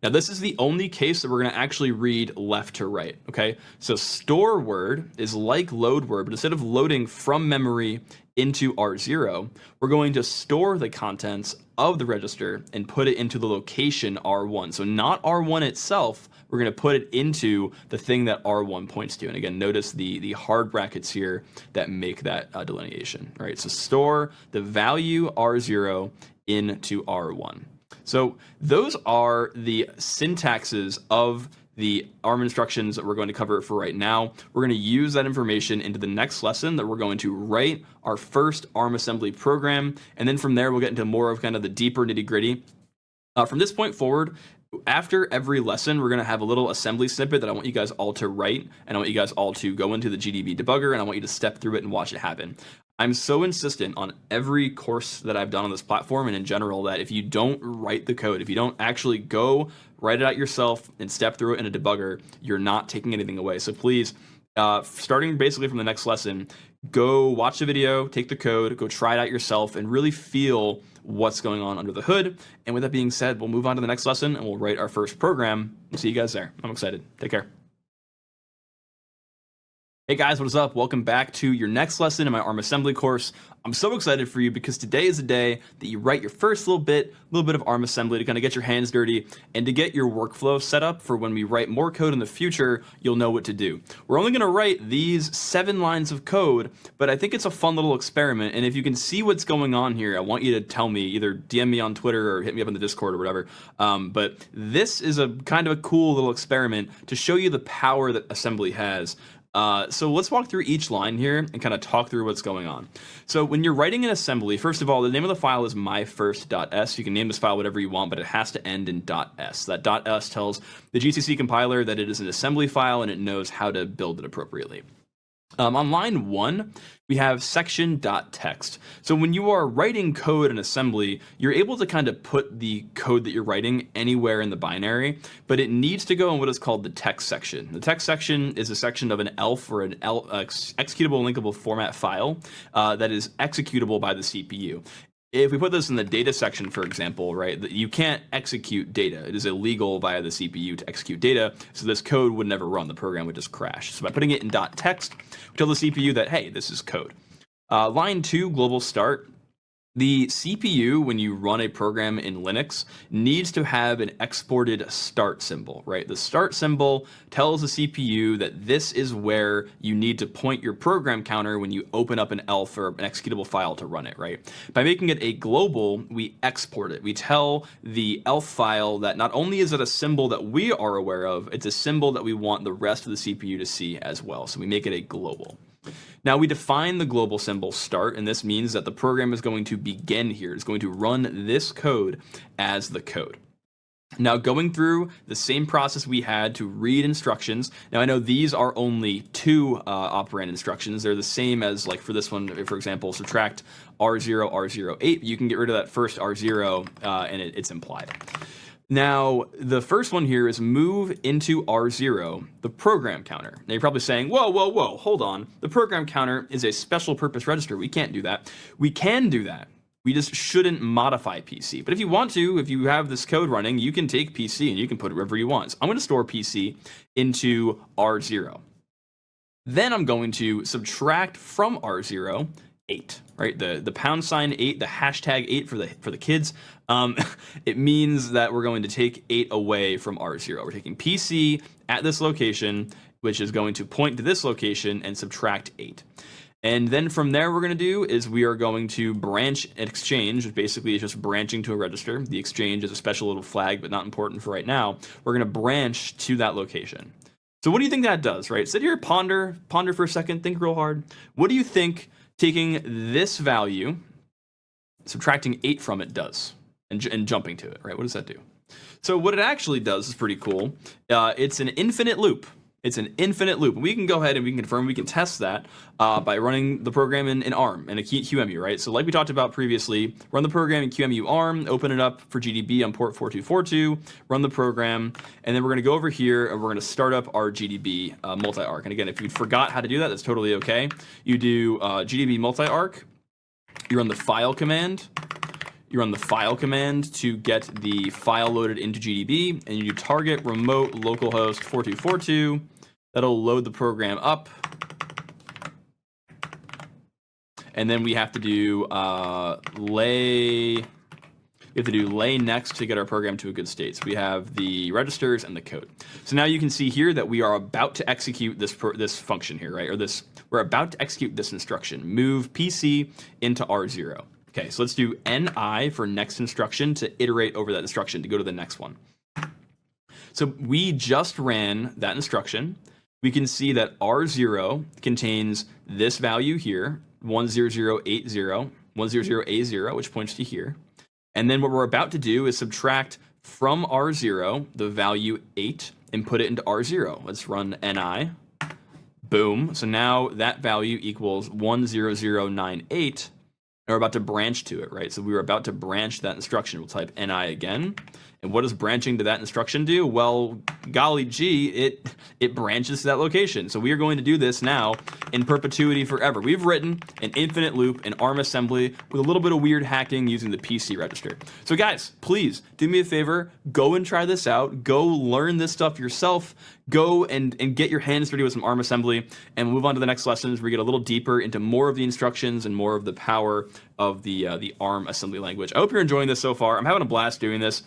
Now, this is the only case that we're going to actually read left to right, okay? So store word is like load word, but instead of loading from memory into R0, we're going to store the contents of the register and put it into the location R1. So not R1 itself, we're going to put it into the thing that R1 points to. And again, notice the hard brackets here that make that delineation, right? So store the value R0 into R1. So those are the syntaxes of the ARM instructions that we're going to cover for right now. We're going to use that information into the next lesson that we're going to write our first ARM assembly program. And then from there, we'll get into more of kind of the deeper nitty gritty. From this point forward, after every lesson, we're going to have a little assembly snippet that I want you guys all to write, and I want you guys all to go into the GDB debugger, and I want you to step through it and watch it happen. I'm so insistent on every course that I've done on this platform and in general that if you don't write the code, if you don't actually go write it out yourself and step through it in a debugger, you're not taking anything away. So please, starting basically from the next lesson, go watch the video, take the code, go try it out yourself, and really feel what's going on under the hood. And with that being said, we'll move on to the next lesson and we'll write our first program. We'll see you guys there. I'm excited. Take care. Hey guys, what is up? Welcome back to your next lesson in my ARM assembly course. I'm so excited for you because today is the day that you write your first little bit of ARM assembly to kind of get your hands dirty and to get your workflow set up for when we write more code in the future, you'll know what to do. We're only going to write these 7 lines of code, but I think it's a fun little experiment. And if you can see what's going on here, I want you to tell me, either DM me on Twitter or hit me up in the Discord or whatever. But this is a kind of a cool little experiment to show you the power that assembly has. So let's walk through each line here and kind of talk through what's going on. So when you're writing an assembly, first of all, the name of the file is myfirst.s. You can name this file whatever you want, but it has to end in .s. That .s tells the GCC compiler that it is an assembly file and it knows how to build it appropriately. On line 1, we have section.txt. So when you are writing code in assembly, you're able to kind of put the code that you're writing anywhere in the binary, but it needs to go in what is called the text section. The text section is a section of an ELF or an executable linkable format file that is executable by the CPU. If we put this in the data section, for example, right, you can't execute data. It is illegal via the CPU to execute data, so this code would never run. The program would just crash. So by putting it in .text, we tell the CPU that, hey, this is code. Line 2, global start. The CPU, when you run a program in Linux, needs to have an exported start symbol, right? The start symbol tells the CPU that this is where you need to point your program counter when you open up an ELF or an executable file to run it, right? By making it a global, we export it. We tell the ELF file that not only is it a symbol that we are aware of, it's a symbol that we want the rest of the CPU to see as well. So we make it a global. Now we define the global symbol start, and this means that the program is going to begin here. It's going to run this code as the code. Now going through the same process we had to read instructions. Now I know these are only 2 operand instructions. They're the same as, like for this one, for example, subtract R0, R08. You can get rid of that first R0 and it's implied. Now, the first one here is move into R0, the program counter. Now you're probably saying, whoa, whoa, whoa, hold on. The program counter is a special purpose register. We can't do that. We can do that. We just shouldn't modify PC. But if you want to, if you have this code running, you can take PC and you can put it wherever you want. So I'm going to store PC into R0. Then I'm going to subtract from R0 8, right? The #8, the hashtag 8 for the kids. It means that we're going to take 8 away from R0. We're taking PC at this location, which is going to point to this location and subtract 8. And then from there, we're going to do is we are going to branch an exchange, which basically is just branching to a register. The exchange is a special little flag, but not important for right now. We're going to branch to that location. So what do you think that does, right? Sit here, ponder for a second, think real hard. What do you think taking this value, subtracting 8 from it does, and jumping to it, right? What does that do? So what it actually does is pretty cool. It's an infinite loop. It's an infinite loop. We can go ahead and we can confirm, we can test that by running the program in ARM and a QEMU, right? So like we talked about previously, run the program in QEMU ARM, open it up for GDB on port 4242, run the program, and then we're going to go over here and we're going to start up our GDB multi-arc. And again, if you forgot how to do that, that's totally okay. You do GDB multi-arc, you run the file command, to get the file loaded into GDB, and you do target remote localhost 4242. That'll load the program up. And then we have to do lay next to get our program to a good state. So we have the registers and the code. So now you can see here that we are about to execute this function here, right? We're about to execute this instruction. Move PC into R0. Okay, so let's do NI for next instruction to iterate over that instruction to go to the next one. So we just ran that instruction. We can see that R0 contains this value here, 10080, 100A0, which points to here. And then what we're about to do is subtract from R0 the value 8 and put it into R0. Let's run NI. Boom. So now that value equals 10098. And we're about to branch to it, right? So we were about to branch that instruction. We'll type NI again. And what does branching to that instruction do? Well, golly gee, it branches to that location. So we are going to do this now in perpetuity forever. We've written an infinite loop in ARM assembly with a little bit of weird hacking using the PC register. So guys, please do me a favor, go and try this out. Go learn this stuff yourself. Go and get your hands dirty with some ARM assembly, and we'll move on to the next lessons where we get a little deeper into more of the instructions and more of the power of the ARM assembly language. I hope you're enjoying this so far. I'm having a blast doing this.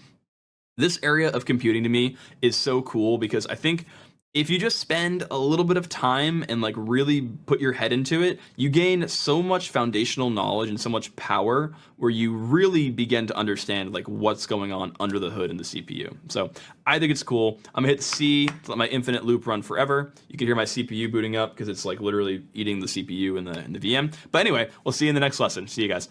This area of computing to me is so cool because I think if you just spend a little bit of time and like really put your head into it, you gain so much foundational knowledge and so much power where you really begin to understand like what's going on under the hood in the CPU. So I think it's cool. I'm gonna hit C to let my infinite loop run forever. You can hear my CPU booting up because it's like literally eating the CPU in the VM. But anyway, we'll see you in the next lesson. See you guys.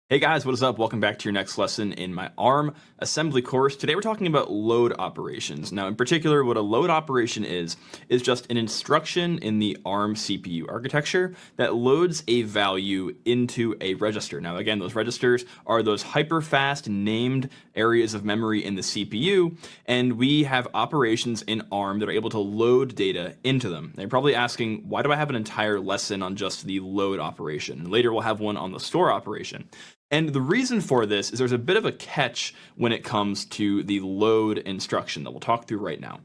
Hey guys, what is up? Welcome back to your next lesson in my ARM assembly course. Today we're talking about load operations. Now in particular, what a load operation is just an instruction in the ARM CPU architecture that loads a value into a register. Now again, those registers are those hyper-fast named areas of memory in the CPU, and we have operations in ARM that are able to load data into them. Now you're probably asking, why do I have an entire lesson on just the load operation? Later we'll have one on the store operation. And the reason for this is there's a bit of a catch when it comes to the load instruction that we'll talk through right now.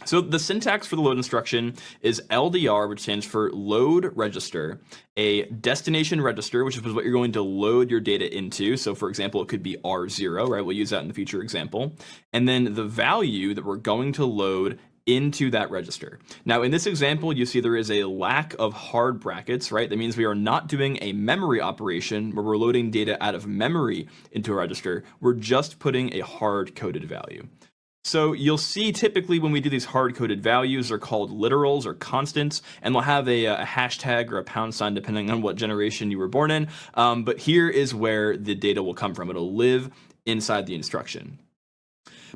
So the syntax for the load instruction is LDR, which stands for load register, a destination register, which is what you're going to load your data into. So for example, it could be R0, right? We'll use that in the future example. And then the value that we're going to load into that register. Now in this example, you see there is a lack of hard brackets, right? That means we are not doing a memory operation where we're loading data out of memory into a register. We're just putting a hard-coded value. So you'll see typically when we do these hard-coded values, they're called literals or constants, and they'll have a hashtag or a pound sign depending on what generation you were born in. But here is where the data will come from. It'll live inside the instruction.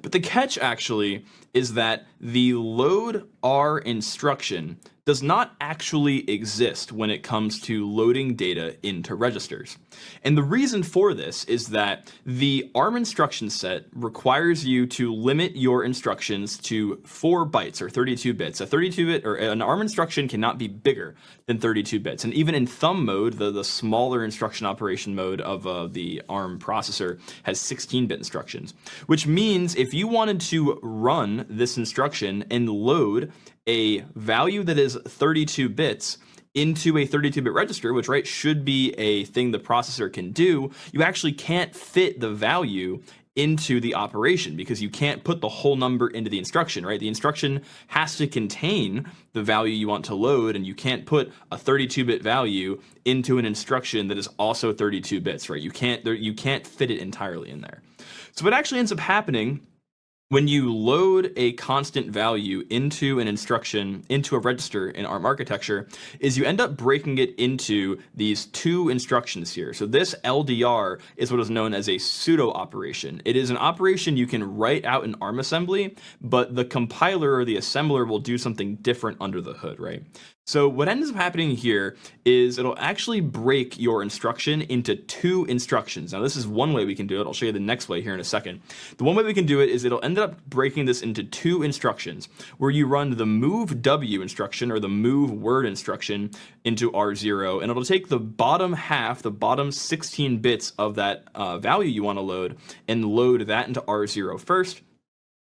But the catch actually is that the load R instruction does not actually exist when it comes to loading data into registers. And the reason for this is that the ARM instruction set requires you to limit your instructions to 4 bytes or 32 bits. A 32-bit or an ARM instruction cannot be bigger than 32 bits. And even in thumb mode, the smaller instruction operation mode of the ARM processor has 16-bit instructions, which means if you wanted to run this instruction and load a value that is 32 bits into a 32-bit register, which should be a thing the processor can do, you actually can't fit the value into the operation because you can't put the whole number into the instruction, right? The instruction has to contain the value you want to load, and you can't put a 32-bit value into an instruction that is also 32 bits, right? You can't fit it entirely in there. So what actually ends up happening when you load a constant value into an instruction, into a register in ARM architecture, is you end up breaking it into these 2 instructions here. So this LDR is what is known as a pseudo operation. It is an operation you can write out in ARM assembly, but the compiler or the assembler will do something different under the hood, right? So what ends up happening here is it'll actually break your instruction into 2 instructions. Now this is one way we can do it. I'll show you the next way here in a second. The one way we can do it is it'll end up breaking this into 2 instructions where you run the move W instruction or the move word instruction into R0, and it'll take the bottom half, the bottom 16 bits of that value you want to load, and load that into R0 first.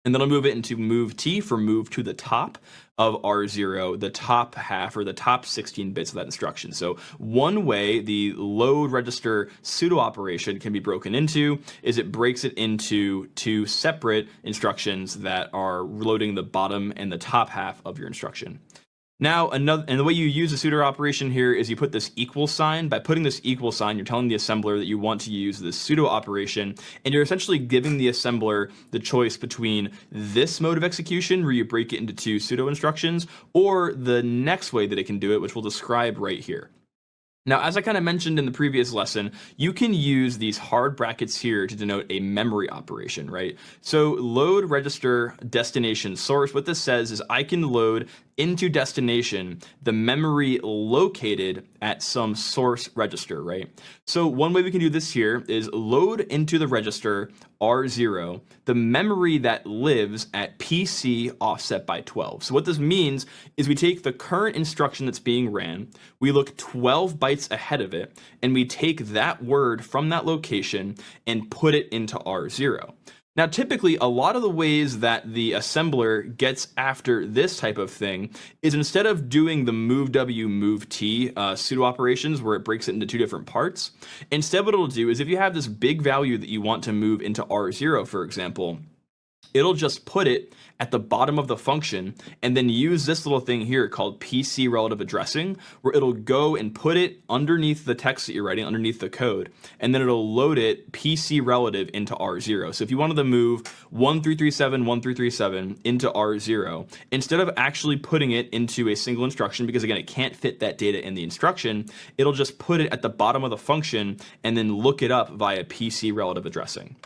And then I'll move it into move T for move to the top of R0, the top half or the top 16 bits of that instruction. So one way the load register pseudo operation can be broken into is it breaks it into 2 separate instructions that are loading the bottom and the top half of your instruction. Now, and the way you use the pseudo operation here is you put this equal sign. By putting this equal sign, you're telling the assembler that you want to use this pseudo operation, and you're essentially giving the assembler the choice between this mode of execution, where you break it into 2 pseudo instructions, or the next way that it can do it, which we'll describe right here. Now, as I kind of mentioned in the previous lesson, you can use these hard brackets here to denote a memory operation, right? So load register destination source, what this says is I can load into destination the memory located at some source register, right? So one way we can do this here is load into the register R0 the memory that lives at PC offset by 12. So what this means is we take the current instruction that's being ran, we look 12 bytes ahead of it, and we take that word from that location and put it into R0. Now, typically, a lot of the ways that the assembler gets after this type of thing is instead of doing the move W, move T pseudo operations where it breaks it into 2 different parts, instead what it'll do is if you have this big value that you want to move into R0, for example, it'll just put it at the bottom of the function and then use this little thing here called PC relative addressing, where it'll go and put it underneath the text that you're writing, underneath the code, and then it'll load it PC relative into R0. So if you wanted to move 1337, 1337 into R0, instead of actually putting it into a single instruction, because again, it can't fit that data in the instruction, it'll just put it at the bottom of the function and then look it up via PC relative addressing.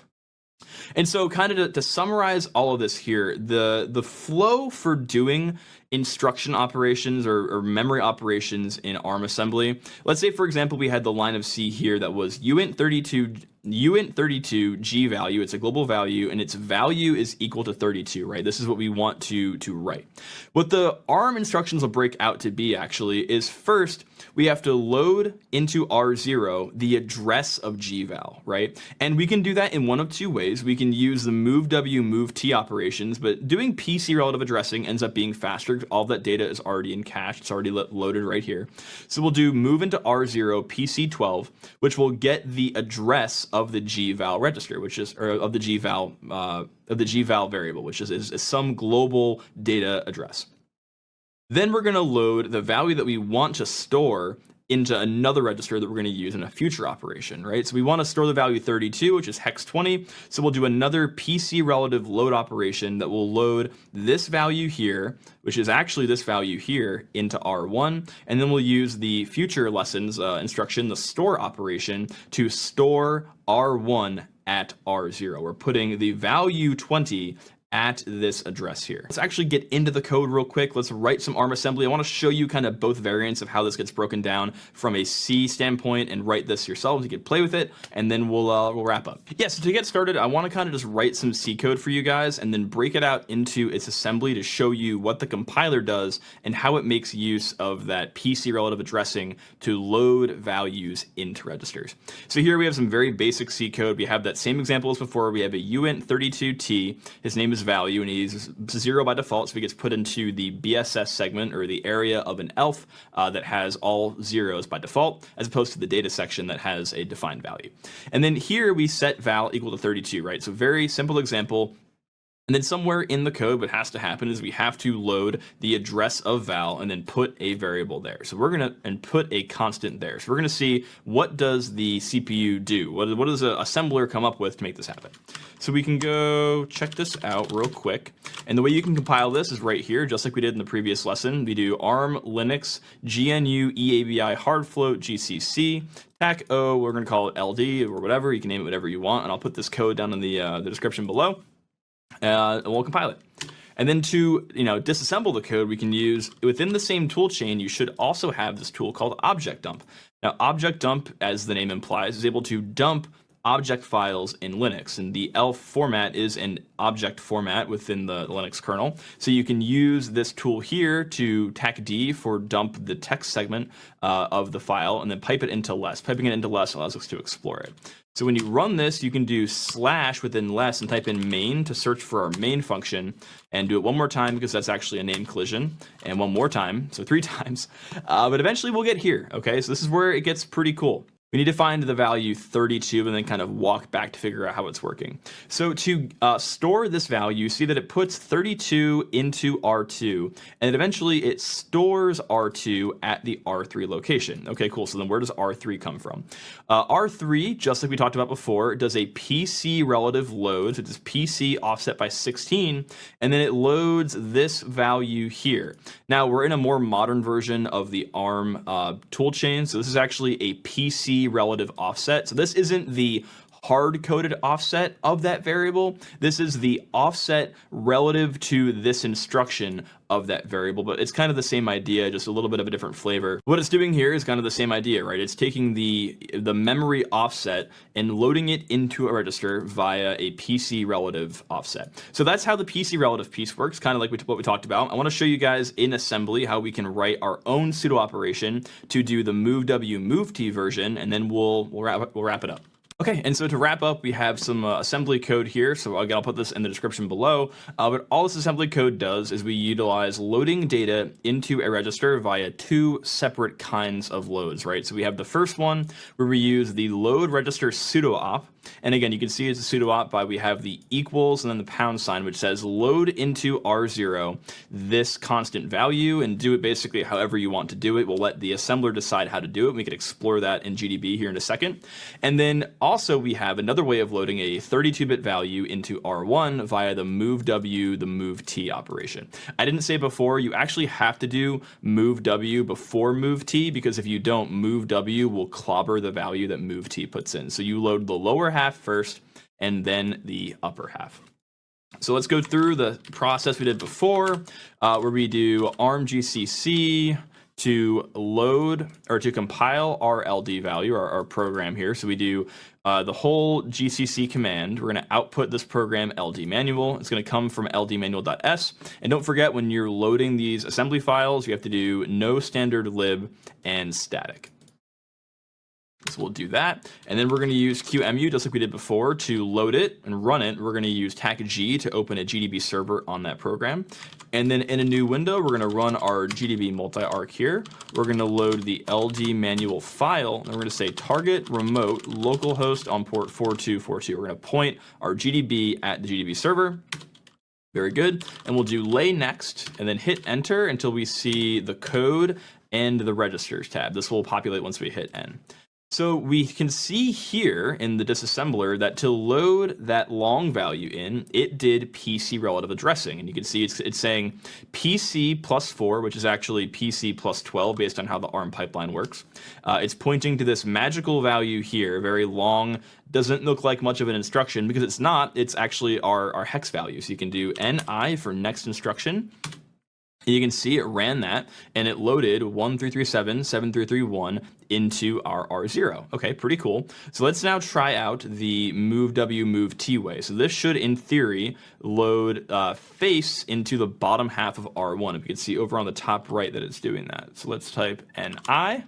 And so kind of to summarize all of this here, the flow for doing instruction operations or memory operations in ARM assembly, let's say, for example, we had the line of C here that was uint32 G value, it's a global value, and its value is equal to 32, right? This is what we want to write. What the ARM instructions will break out to be actually is first, we have to load into R0 the address of gval, right? And we can do that in one of 2 ways. We can use the move W, move T operations, but doing PC relative addressing ends up being faster. All that data is already in cache. It's already loaded right here. So we'll do move into R0 PC12, which will get the address of the gval register, which is, or of the gval variable, which is some global data address. Then we're going to load the value that we want to store into another register that we're going to use in a future operation, right? So we want to store the value 32, which is hex 20. So we'll do another PC relative load operation that will load this value here, which is actually this value here, into R1. And then we'll use the future lessons instruction, the store operation, to store R1 at R0. We're putting the value 20 at this address here. Let's actually get into the code real quick. Let's write some ARM assembly. I want to show you kind of both variants of how this gets broken down from a C standpoint and write this yourselves. You can play with it, and then we'll wrap up. Yeah, so to get started, I want to kind of just write some C code for you guys and then break it out into its assembly to show you what the compiler does and how it makes use of that PC relative addressing to load values into registers. So here we have some very basic C code. We have that same example as before. We have a uint32t. His name is value, and he's 0 by default, so he gets put into the BSS segment, or the area of an ELF that has all zeros by default, as opposed to the data section that has a defined value. And then here we set val equal to 32, right? So very simple example. And then somewhere in the code, what has to happen is we have to load the address of val and then put a variable there. So we're going to put a constant there. So we're going to see, what does the CPU do? What does an assembler come up with to make this happen? So we can go check this out real quick. And the way you can compile this is right here, just like we did in the previous lesson. We do ARM Linux GNU EABI hard float GCC TAC O. We're going to call it LD or whatever. You can name it whatever you want. And I'll put this code down in the description below. And we'll compile it. And then to disassemble the code, we can use, within the same tool chain, you should also have this tool called object dump. Now, object dump, as the name implies, is able to dump object files in Linux, and the ELF format is an object format within the Linux kernel. So you can use this tool here to TAC-D for dump the text segment of the file, and then pipe it into less. Piping it into less allows us to explore it. So when you run this, you can do / within less and type in main to search for our main function, and do it one more time because that's actually a name collision, and one more time, so 3 times. But eventually we'll get here, okay? So this is where it gets pretty cool. We need to find the value 32 and then kind of walk back to figure out how it's working. So to store this value, you see that it puts 32 into R2, and eventually it stores R2 at the R3 location. Okay, cool. So then where does R3 come from? R3, just like we talked about before, does a PC relative load. So it does PC offset by 16, and then it loads this value here. Now we're in a more modern version of the ARM toolchain, so this is actually a PC relative offset. So this isn't the hard-coded offset of that variable. This is the offset relative to this instruction of that variable, but it's kind of the same idea, just a little bit of a different flavor. What it's doing here is kind of the same idea, right? It's taking the memory offset and loading it into a register via a PC relative offset. So that's how the PC relative piece works, kind of like what we talked about. I want to show you guys in assembly how we can write our own pseudo operation to do the move W move T version, and then we'll wrap it up. Okay, and so to wrap up, we have some assembly code here. So again, I'll put this in the description below. But all this assembly code does is we utilize loading data into a register via 2 separate kinds of loads, right? So we have the first one where we use the load register pseudo op. And again, you can see it's a pseudo op by we have the equals and then the pound sign, which says load into R0 this constant value, and do it basically however you want to do it. We'll let the assembler decide how to do it. We can explore that in GDB here in a second. And then also we have another way of loading a 32-bit value into R1 via the move W, the move T operation. I didn't say before, you actually have to do move W before move T, because if you don't, move W will clobber the value that move T puts in. So you load the lower half first and then the upper half. So let's go through the process we did before, where we do ARM GCC to load or to compile our LD value, our program here. So we do the whole GCC command. We're going to output this program LD manual. It's going to come from ldmanual.s. And don't forget, when you're loading these assembly files, you have to do no standard lib and static. So we'll do that, and then we're going to use QEMU just like we did before to load it and run it. We're going to use TAC-G to open a GDB server on that program, and then in a new window we're going to run our GDB multi-arc here. We're going to load the LD manual file, and we're going to say target remote localhost on port 4242. We're going to point our GDB at the GDB server. Very good, and we'll do lay next and then hit enter until we see the code and the registers tab. This will populate once we hit N. So we can see here in the disassembler that to load that long value in, it did PC relative addressing. And you can see it's saying PC plus 4, which is actually PC plus 12 based on how the ARM pipeline works. It's pointing to this magical value here, very long, doesn't look like much of an instruction because it's not. It's actually our hex value. So you can do NI for next instruction. You can see it ran that, and it loaded 1337 7331 into our R0. Okay, pretty cool. So let's now try out the move W move T way. So this should, in theory, load face into the bottom half of R1. If you can see over on the top right that it's doing that. So let's type NI.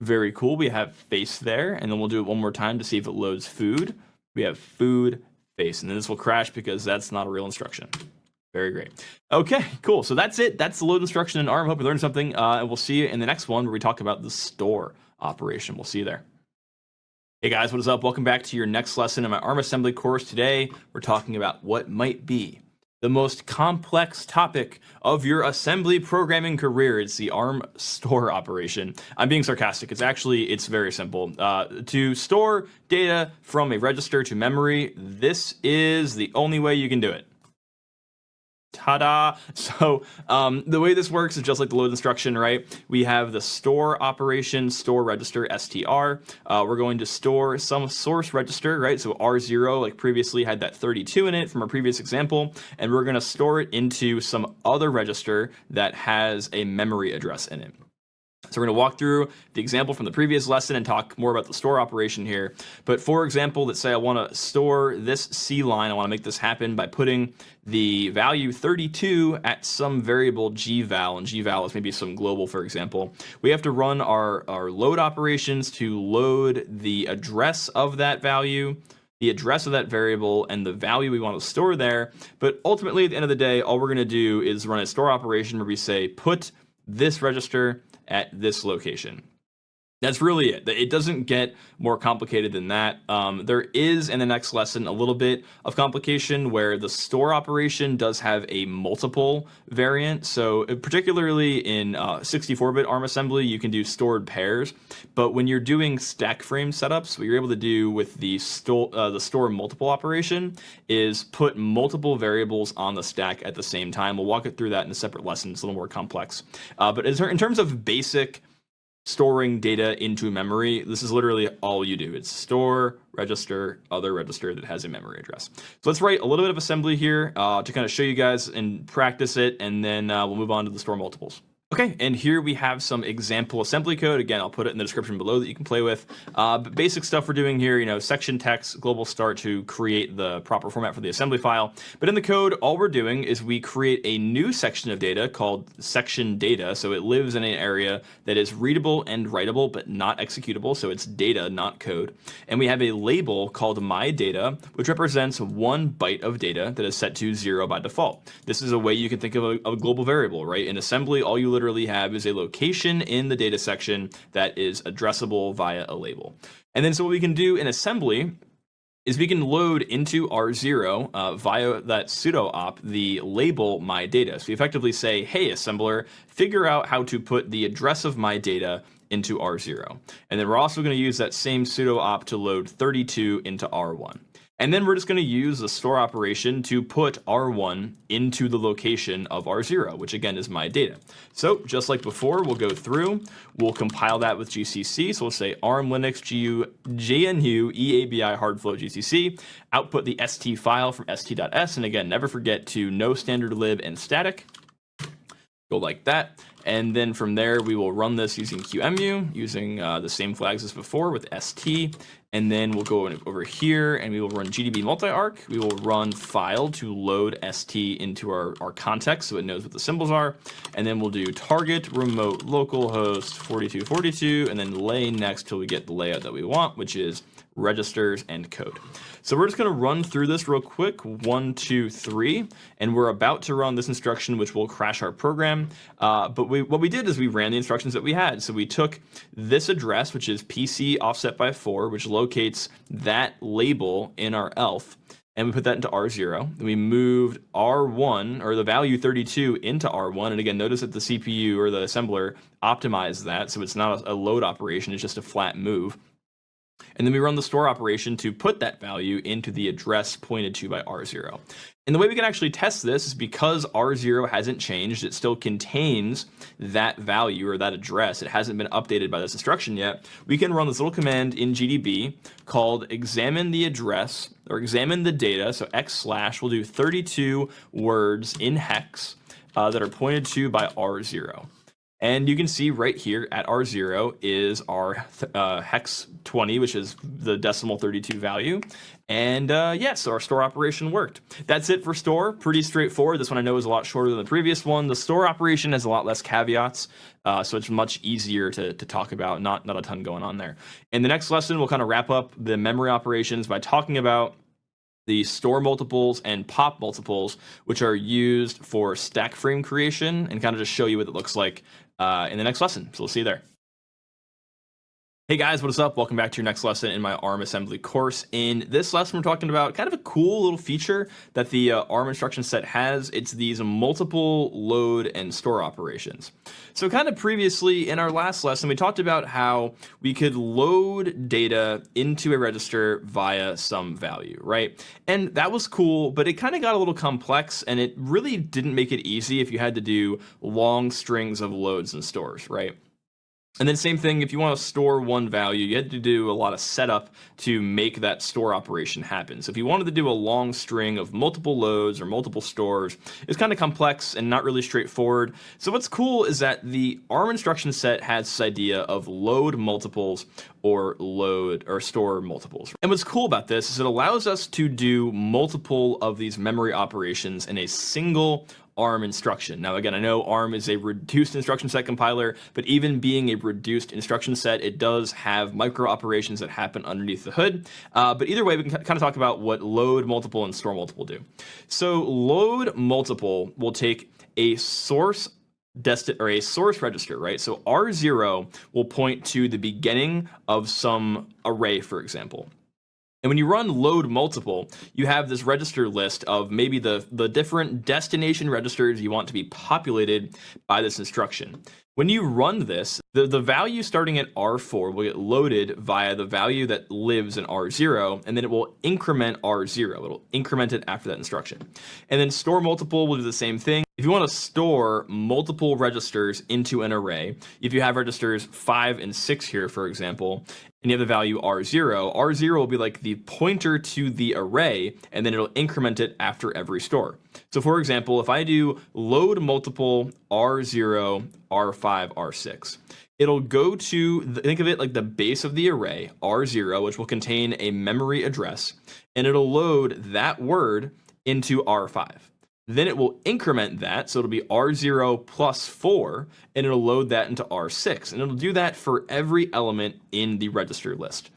Very cool. We have face there, and then we'll do it one more time to see if it loads food. We have food face, and then this will crash because that's not a real instruction. Very great. Okay, cool. So that's it. That's the load instruction in ARM. Hope you learned something. And we'll see you in the next one where we talk about the store operation. We'll see you there. Hey guys, what is up? Welcome back to your next lesson in my ARM assembly course. Today, we're talking about what might be the most complex topic of your assembly programming career. It's the ARM store operation. I'm being sarcastic. It's very simple. To store data from a register to memory, this is the only way you can do it. Ta-da! So the way this works is just like the load instruction, right? We have the store operation, store register, str. We're going to store some source register, right? So R0, like previously, had that 32 in it from our previous example, and we're going to store it into some other register that has a memory address in it. So we're going to walk through the example from the previous lesson and talk more about the store operation here. But for example, let's say I want to store this C line. I want to make this happen by putting the value 32 at some variable gval, and gval is maybe some global, for example. We have to run our load operations to load the address of that value, the address of that variable, and the value we want to store there. But ultimately, at the end of the day, all we're going to do is run a store operation where we say put this register at this location. That's really it. It doesn't get more complicated than that. There is, in the next lesson, a little bit of complication where the store operation does have a multiple variant. So particularly in 64-bit ARM assembly, you can do stored pairs. But when you're doing stack frame setups, what you're able to do with the store multiple operation is put multiple variables on the stack at the same time. We'll walk it through that in a separate lesson. It's a little more complex. But in terms of basic storing data into memory, this is literally all you do. It's store, register, other register that has a memory address. So let's write a little bit of assembly here to kind of show you guys and practice it, and then we'll move on to the store multiples. Okay, and here we have some example assembly code. Again, I'll put it in the description below that you can play with. But basic stuff we're doing here, section text, global start to create the proper format for the assembly file. But in the code, all we're doing is we create a new section of data called section data. So it lives in an area that is readable and writable, but not executable. So it's data, not code. And we have a label called my data, which represents 1 byte of data that is set to 0 by default. This is a way you can think of a global variable, right? In assembly, all you literally have is a location in the data section that is addressable via a label. And then so what we can do in assembly is we can load into R0 via that sudo op the label my data. So we effectively say, hey assembler, figure out how to put the address of my data into R0. And then we're also going to use that same sudo op to load 32 into R1. And then we're just going to use the store operation to put R1 into the location of R0, which again is my data. So just like before, we'll go through, we'll compile that with GCC. So we'll say ARM Linux GNU EABI hardflow GCC, output the st file from st.s. And again, never forget to no standard lib and static. Go like that. And then from there, we will run this using QEMU, using the same flags as before with st. And then we'll go over here and we will run gdb multi-arc. We will run file to load st into our context so it knows what the symbols are. And then we'll do target remote localhost 4242 and then lay next till we get the layout that we want, which is registers and code. So we're just going to run through this real quick, 1, 2, 3, and we're about to run this instruction, which will crash our program. But what we did is we ran the instructions that we had. So we took this address, which is PC offset by 4, which locates that label in our ELF. and we put that into R0. Then we moved R1, or the value 32, into R1. And again, notice that the CPU or the assembler optimized that, so it's not a load operation, it's just a flat move. And then we run the store operation to put that value into the address pointed to by R0. And the way we can actually test this is because R0 hasn't changed, it still contains that value or that address. It hasn't been updated by this instruction yet. We can run this little command in GDB called examine the address, or examine the data. So x/ will do 32 words in hex that are pointed to by R0. And you can see right here at R0 is our hex 20, which is the decimal 32 value. And yeah, so our store operation worked. That's it for store. Pretty straightforward. This one I know is a lot shorter than the previous one. The store operation has a lot less caveats, so it's much easier to talk about. Not a ton going on there. In the next lesson, we'll kind of wrap up the memory operations by talking about the store multiples and pop multiples, which are used for stack frame creation, and kind of just show you what it looks like in the next lesson. So we'll see you there. Hey guys, what is up? Welcome back to your next lesson in my ARM assembly course. In this lesson, we're talking about kind of a cool little feature that the ARM instruction set has. It's these multiple load and store operations. So kind of previously in our last lesson, we talked about how we could load data into a register via some value, right? And that was cool, but it kind of got a little complex, and it really didn't make it easy if you had to do long strings of loads and stores, right? And then same thing, if you want to store one value, you had to do a lot of setup to make that store operation happen. So if you wanted to do a long string of multiple loads or multiple stores, it's kind of complex and not really straightforward. So what's cool is that the ARM instruction set has this idea of load multiples or load or store multiples. And what's cool about this is it allows us to do multiple of these memory operations in a single ARM instruction. Now again, I know ARM is a reduced instruction set compiler, but even being a reduced instruction set, it does have micro operations that happen underneath the hood. But either way, we can kind of talk about what load multiple and store multiple do. So load multiple will take a source register, right? So R0 will point to the beginning of some array, for example. And when you run load multiple, you have this register list of maybe the different destination registers you want to be populated by this instruction. When you run this, the value starting at R4 will get loaded via the value that lives in R0, and then it will increment R0. It'll increment it after that instruction. And then store multiple will do the same thing. If you want to store multiple registers into an array, if you have registers 5 and 6 here, for example, and you have the value R0, R0 will be like the pointer to the array, and then it'll increment it after every store. So for example, if I do load multiple R0, R5, R6, it'll go to, think of it like the base of the array, R0, which will contain a memory address, and it'll load that word into R5. Then it will increment that, so it'll be R0 plus 4, and it'll load that into R6. And it'll do that for every element in the register list.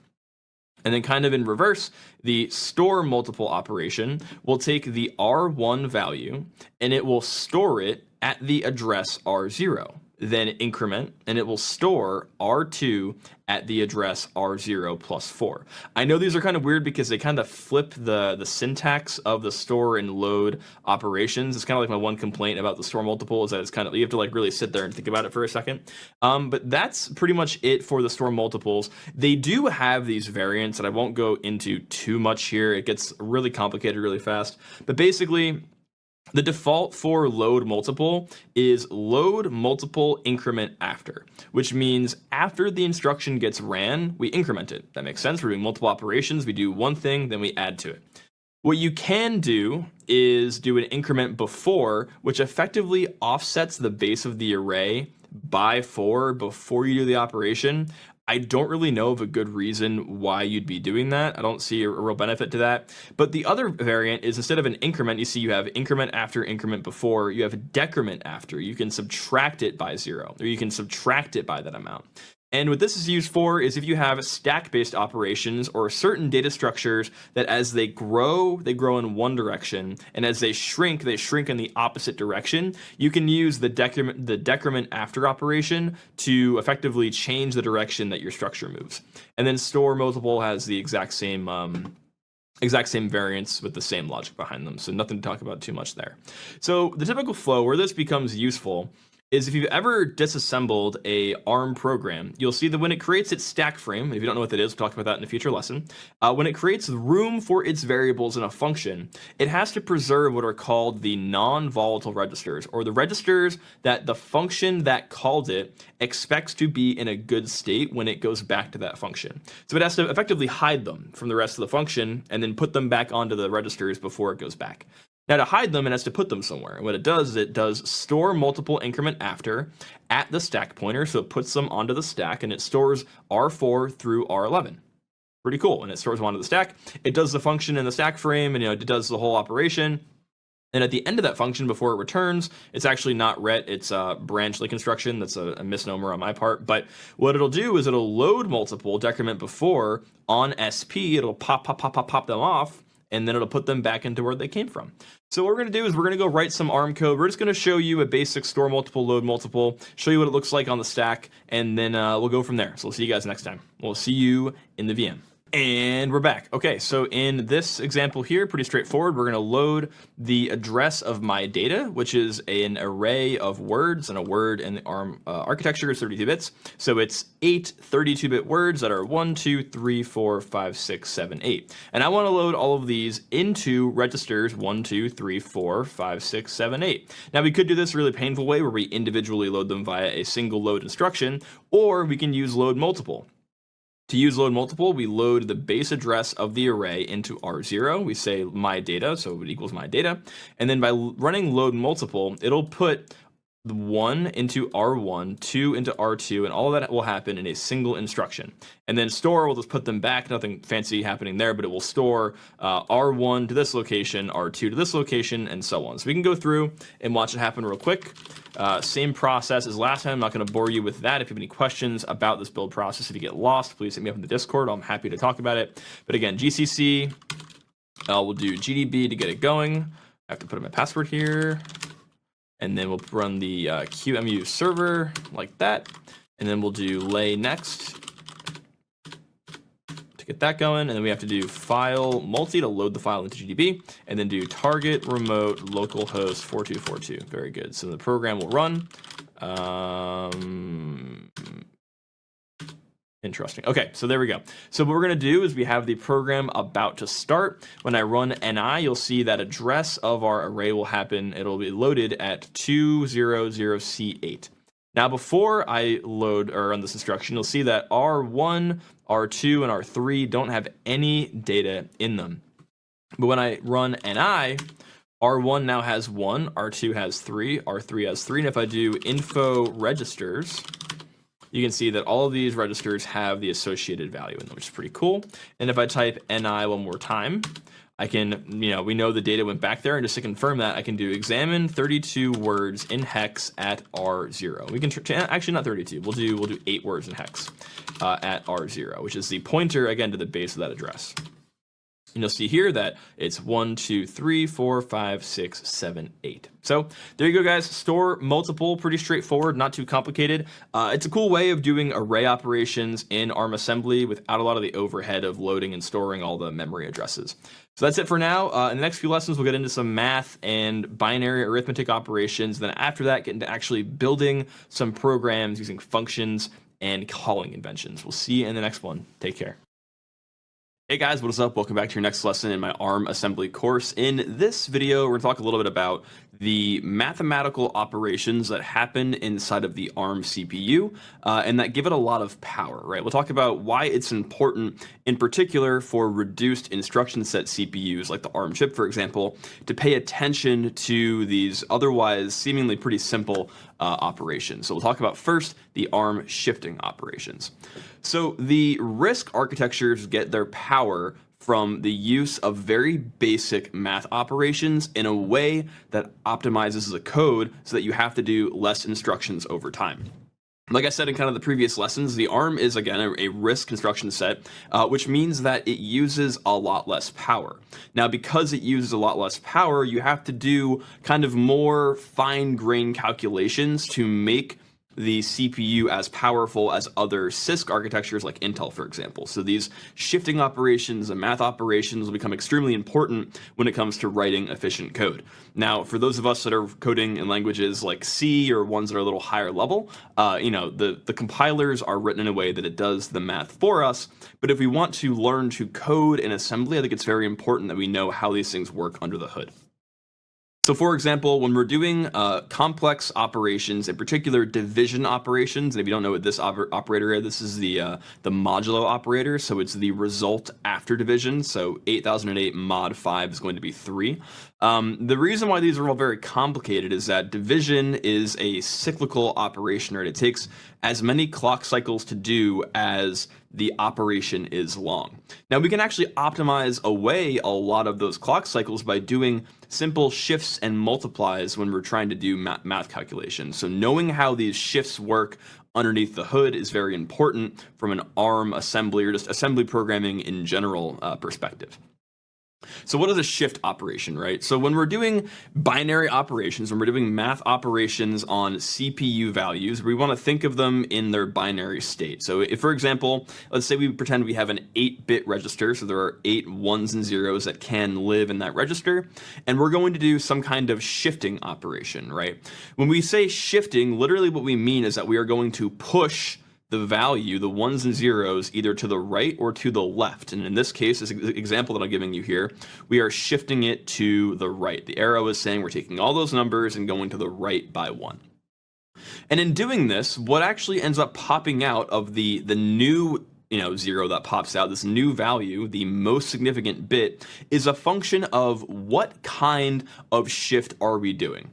And then kind of in reverse, the store multiple operation will take the R1 value, and it will store it at the address R0. Then increment, and it will store R2 at the address R0 plus 4. I know these are kind of weird because they kind of flip the syntax of the store and load operations. It's kind of like my one complaint about the store multiple is that it's kind of, you have to like really sit there and think about it for a second. But that's pretty much it for the store multiples. They do have these variants that I won't go into too much here. It gets really complicated really fast. But basically, the default for load multiple is load multiple increment after, which means after the instruction gets ran, we increment it. That makes sense. We're doing multiple operations. We do one thing, then we add to it. What you can do is do an increment before, which effectively offsets the base of the array by 4 before you do the operation. I don't really know of a good reason why you'd be doing that. I don't see a real benefit to that. But the other variant is instead of an increment, you see you have increment after, increment before, you have decrement after. You can subtract it by 0, or you can subtract it by that amount. And what this is used for is if you have stack-based operations or certain data structures that as they grow in one direction, and as they shrink in the opposite direction, you can use the decrement after operation to effectively change the direction that your structure moves. And then store multiple has the exact same exact same variants with the same logic behind them. So nothing to talk about too much there. So the typical flow where this becomes useful is if you've ever disassembled a ARM program, you'll see that when it creates its stack frame, if you don't know what that is, we'll talk about that in a future lesson. When it creates room for its variables in a function, it has to preserve what are called the non-volatile registers, or the registers that the function that called it expects to be in a good state when it goes back to that function. So it has to effectively hide them from the rest of the function and then put them back onto the registers before it goes back. Now to hide them, it has to put them somewhere. And what it does is it does store multiple increment after at the stack pointer. So it puts them onto the stack and it stores R4 through R11. Pretty cool. And it stores them onto the stack. It does the function in the stack frame and it does the whole operation. And at the end of that function, before it returns, it's actually not ret, it's branch link instruction. That's a misnomer on my part. But what it'll do is it'll load multiple decrement before on SP. It'll pop them off, and then it'll put them back into where they came from. So what we're going to do is we're going to go write some ARM code. We're just going to show you a basic store multiple, load multiple, show you what it looks like on the stack, and then we'll go from there. So we'll see you guys next time. We'll see you in the VM. And we're back. Okay, so in this example here, pretty straightforward. We're going to load the address of my data, which is an array of words, and a word in the ARM architecture is 32 bits. So it's 8 32-bit words that are 1, 2, 3, 4, 5, 6, 7, 8. And I want to load all of these into registers 1, 2, 3, 4, 5, 6, 7, 8. Now we could do this a really painful way where we individually load them via a single load instruction, or we can use load multiple. To use load multiple, we load the base address of the array into R0. We say my data, so it equals my data. And then by running load multiple, it'll put the 1 into R1, 2 into R2, and all of that will happen in a single instruction. And then store will just put them back, nothing fancy happening there, but it will store R1 to this location, R2 to this location, and so on. So we can go through and watch it happen real quick. Same process as last time. I'm not going to bore you with that. If you have any questions about this build process, if you get lost, please hit me up in the Discord. I'm happy to talk about it. But again, GCC, we'll do GDB to get it going. I have to put in my password here. And then we'll run the QEMU server like that. And then we'll do lay next to get that going. And then we have to do file multi to load the file into GDB. And then do target remote localhost 4242. Very good. So the program will run. Interesting. Okay, so there we go. So what we're going to do is we have the program about to start. When I run ni, you'll see that address of our array will happen. It'll be loaded at 200C8. Now before I load or run this instruction, you'll see that R1, R2, and R3 don't have any data in them. But when I run ni, R1 now has 1, R2 has 3, R3 has 3, and if I do info registers, you can see that all of these registers have the associated value in them, which is pretty cool. And if I type ni one more time, I can, we know the data went back there, and just to confirm that, I can do examine 32 words in hex at R0. We can actually not 32. We'll do 8 words in hex at R0, which is the pointer again to the base of that address. And you'll see here that it's 1, 2, 3, 4, 5, 6, 7, 8. So there you go, guys. Store multiple, pretty straightforward, not too complicated. It's a cool way of doing array operations in ARM assembly without a lot of the overhead of loading and storing all the memory addresses. So that's it for now. In the next few lessons, we'll get into some math and binary arithmetic operations. Then after that, get into actually building some programs using functions and calling conventions. We'll see you in the next one. Take care. Hey guys, what is up? Welcome back to your next lesson in my ARM assembly course. In this video, we're going to talk a little bit about the mathematical operations that happen inside of the ARM CPU and that give it a lot of power, right? We'll talk about why it's important, in particular for reduced instruction set CPUs, like the ARM chip, for example, to pay attention to these otherwise seemingly pretty simple operations. So we'll talk about first the ARM shifting operations. So the RISC architectures get their power from the use of very basic math operations in a way that optimizes the code so that you have to do less instructions over time. Like I said in kind of the previous lessons, the ARM is, again, a RISC instruction set, which means that it uses a lot less power. Now, because it uses a lot less power, you have to do kind of more fine-grained calculations to make the CPU as powerful as other CISC architectures like Intel, for example. So these shifting operations and math operations will become extremely important when it comes to writing efficient code. Now, for those of us that are coding in languages like C or ones that are a little higher level, the compilers are written in a way that it does the math for us. But if we want to learn to code in assembly, I think it's very important that we know how these things work under the hood. So for example, when we're doing complex operations, in particular division operations, and if you don't know what this operator is, this is the modulo operator, so it's the result after division, so 8008 mod 5 is going to be 3. The reason why these are all very complicated is that division is a cyclical operation, right? It takes as many clock cycles to do as the operation is long. Now we can actually optimize away a lot of those clock cycles by doing simple shifts and multiplies when we're trying to do math calculations. So knowing how these shifts work underneath the hood is very important from an ARM assembly or just assembly programming in general perspective. So what is a shift operation, right? So when we're doing binary operations, when we're doing math operations on CPU values, we want to think of them in their binary state. So if, for example, let's say we pretend we have an 8-bit register, so there are 8 ones and zeros that can live in that register, and we're going to do some kind of shifting operation, right? When we say shifting, literally what we mean is that we are going to push the value, the ones and zeros, either to the right or to the left. And in this case, this example that I'm giving you here, we are shifting it to the right. The arrow is saying we're taking all those numbers and going to the right by 1. And in doing this, what actually ends up popping out of the new zero that pops out, this new value, the most significant bit, is a function of what kind of shift are we doing.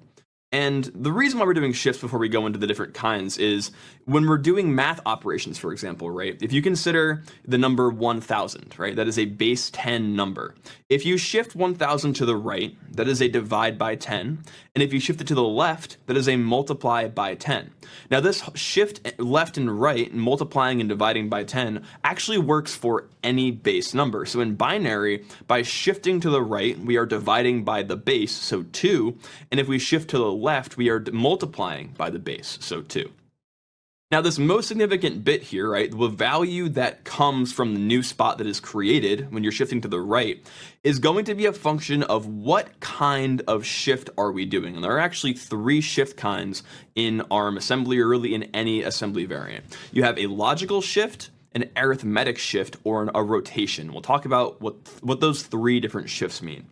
And the reason why we're doing shifts before we go into the different kinds is when we're doing math operations, for example, right? If you consider the number 1000, right? That is a base 10 number. If you shift 1000 to the right, that is a divide by 10. And if you shift it to the left, that is a multiply by 10. Now this shift left and right, multiplying and dividing by 10, actually works for any base number. So in binary, by shifting to the right, we are dividing by the base, so 2. And if we shift to the left, we are multiplying by the base, so 2. Now this most significant bit here, right, the value that comes from the new spot that is created when you're shifting to the right is going to be a function of what kind of shift are we doing. And there are actually 3 shift kinds in ARM assembly, or really in any assembly variant. You have a logical shift, an arithmetic shift, or a rotation. We'll talk about what those 3 different shifts mean.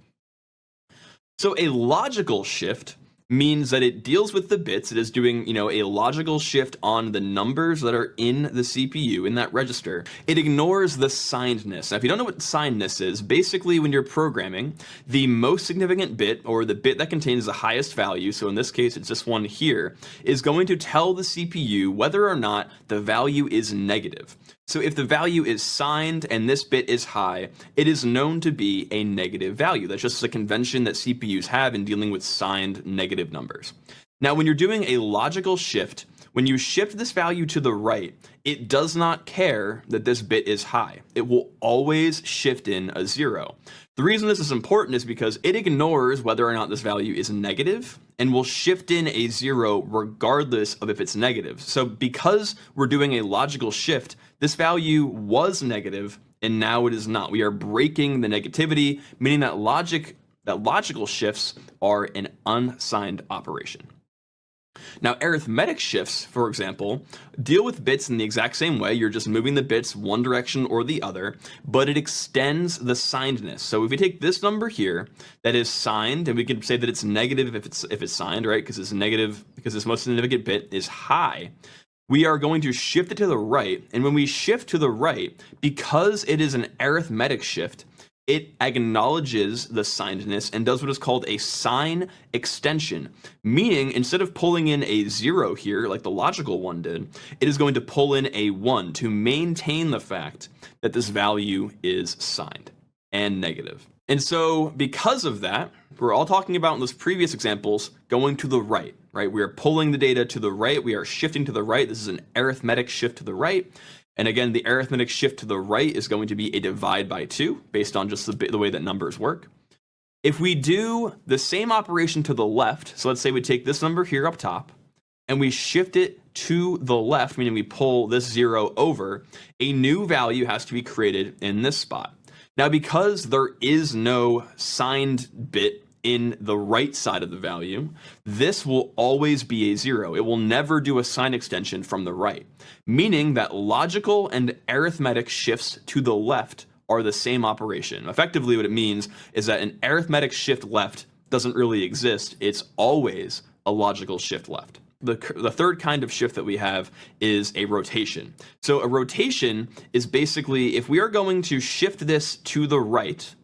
So a logical shift means that it deals with the bits. It is doing, a logical shift on the numbers that are in the CPU, in that register. It ignores the signedness. Now, if you don't know what signedness is, basically when you're programming, the most significant bit, or the bit that contains the highest value, so in this case it's this one here, is going to tell the CPU whether or not the value is negative. So if the value is signed and this bit is high, it is known to be a negative value. That's just a convention that CPUs have in dealing with signed negative numbers. Now, when you're doing a logical shift, when you shift this value to the right, it does not care that this bit is high. It will always shift in a 0. The reason this is important is because it ignores whether or not this value is negative and will shift in a 0 regardless of if it's negative. So because we're doing a logical shift, this value was negative and now it is not. We are breaking the negativity, meaning that logical shifts are an unsigned operation. Now, arithmetic shifts, for example, deal with bits in the exact same way. You're just moving the bits one direction or the other, but it extends the signedness. So if we take this number here that is signed, and we can say that it's negative if it's signed, right? Because it's negative because this most significant bit is high. We are going to shift it to the right, and when we shift to the right, because it is an arithmetic shift, it acknowledges the signedness and does what is called a sign extension, meaning instead of pulling in a 0 here like the logical one did, it is going to pull in a 1 to maintain the fact that this value is signed and negative. And so because of that, we're all talking about in those previous examples going to the right, right? We are pulling the data to the right. We are shifting to the right. This is an arithmetic shift to the right. And again, the arithmetic shift to the right is going to be a divide by 2 based on just the way that numbers work. If we do the same operation to the left, so let's say we take this number here up top, and we shift it to the left, meaning we pull this 0 over, a new value has to be created in this spot. Now, because there is no signed bit in the right side of the value, this will always be a 0. It will never do a sign extension from the right, meaning that logical and arithmetic shifts to the left are the same operation. Effectively, what it means is that an arithmetic shift left doesn't really exist. It's always a logical shift left. The third kind of shift that we have is a rotation. So a rotation is basically, if we are going to shift this to the right,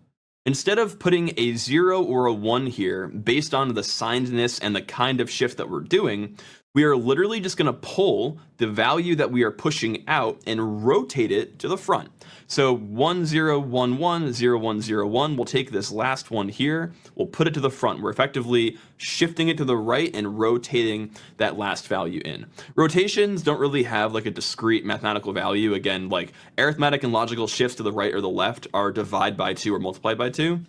instead of putting a 0 or a 1 here based on the signedness and the kind of shift that we're doing, we are literally just going to pull the value that we are pushing out and rotate it to the front. So 1 0 1 1 0 1 0 1, we'll take this last one here, we'll put it to the front. We're effectively shifting it to the right and rotating that last value in. Rotations don't really have like a discrete mathematical value. Again, like arithmetic and logical shifts to the right or the left are divide by 2 or multiply by 2.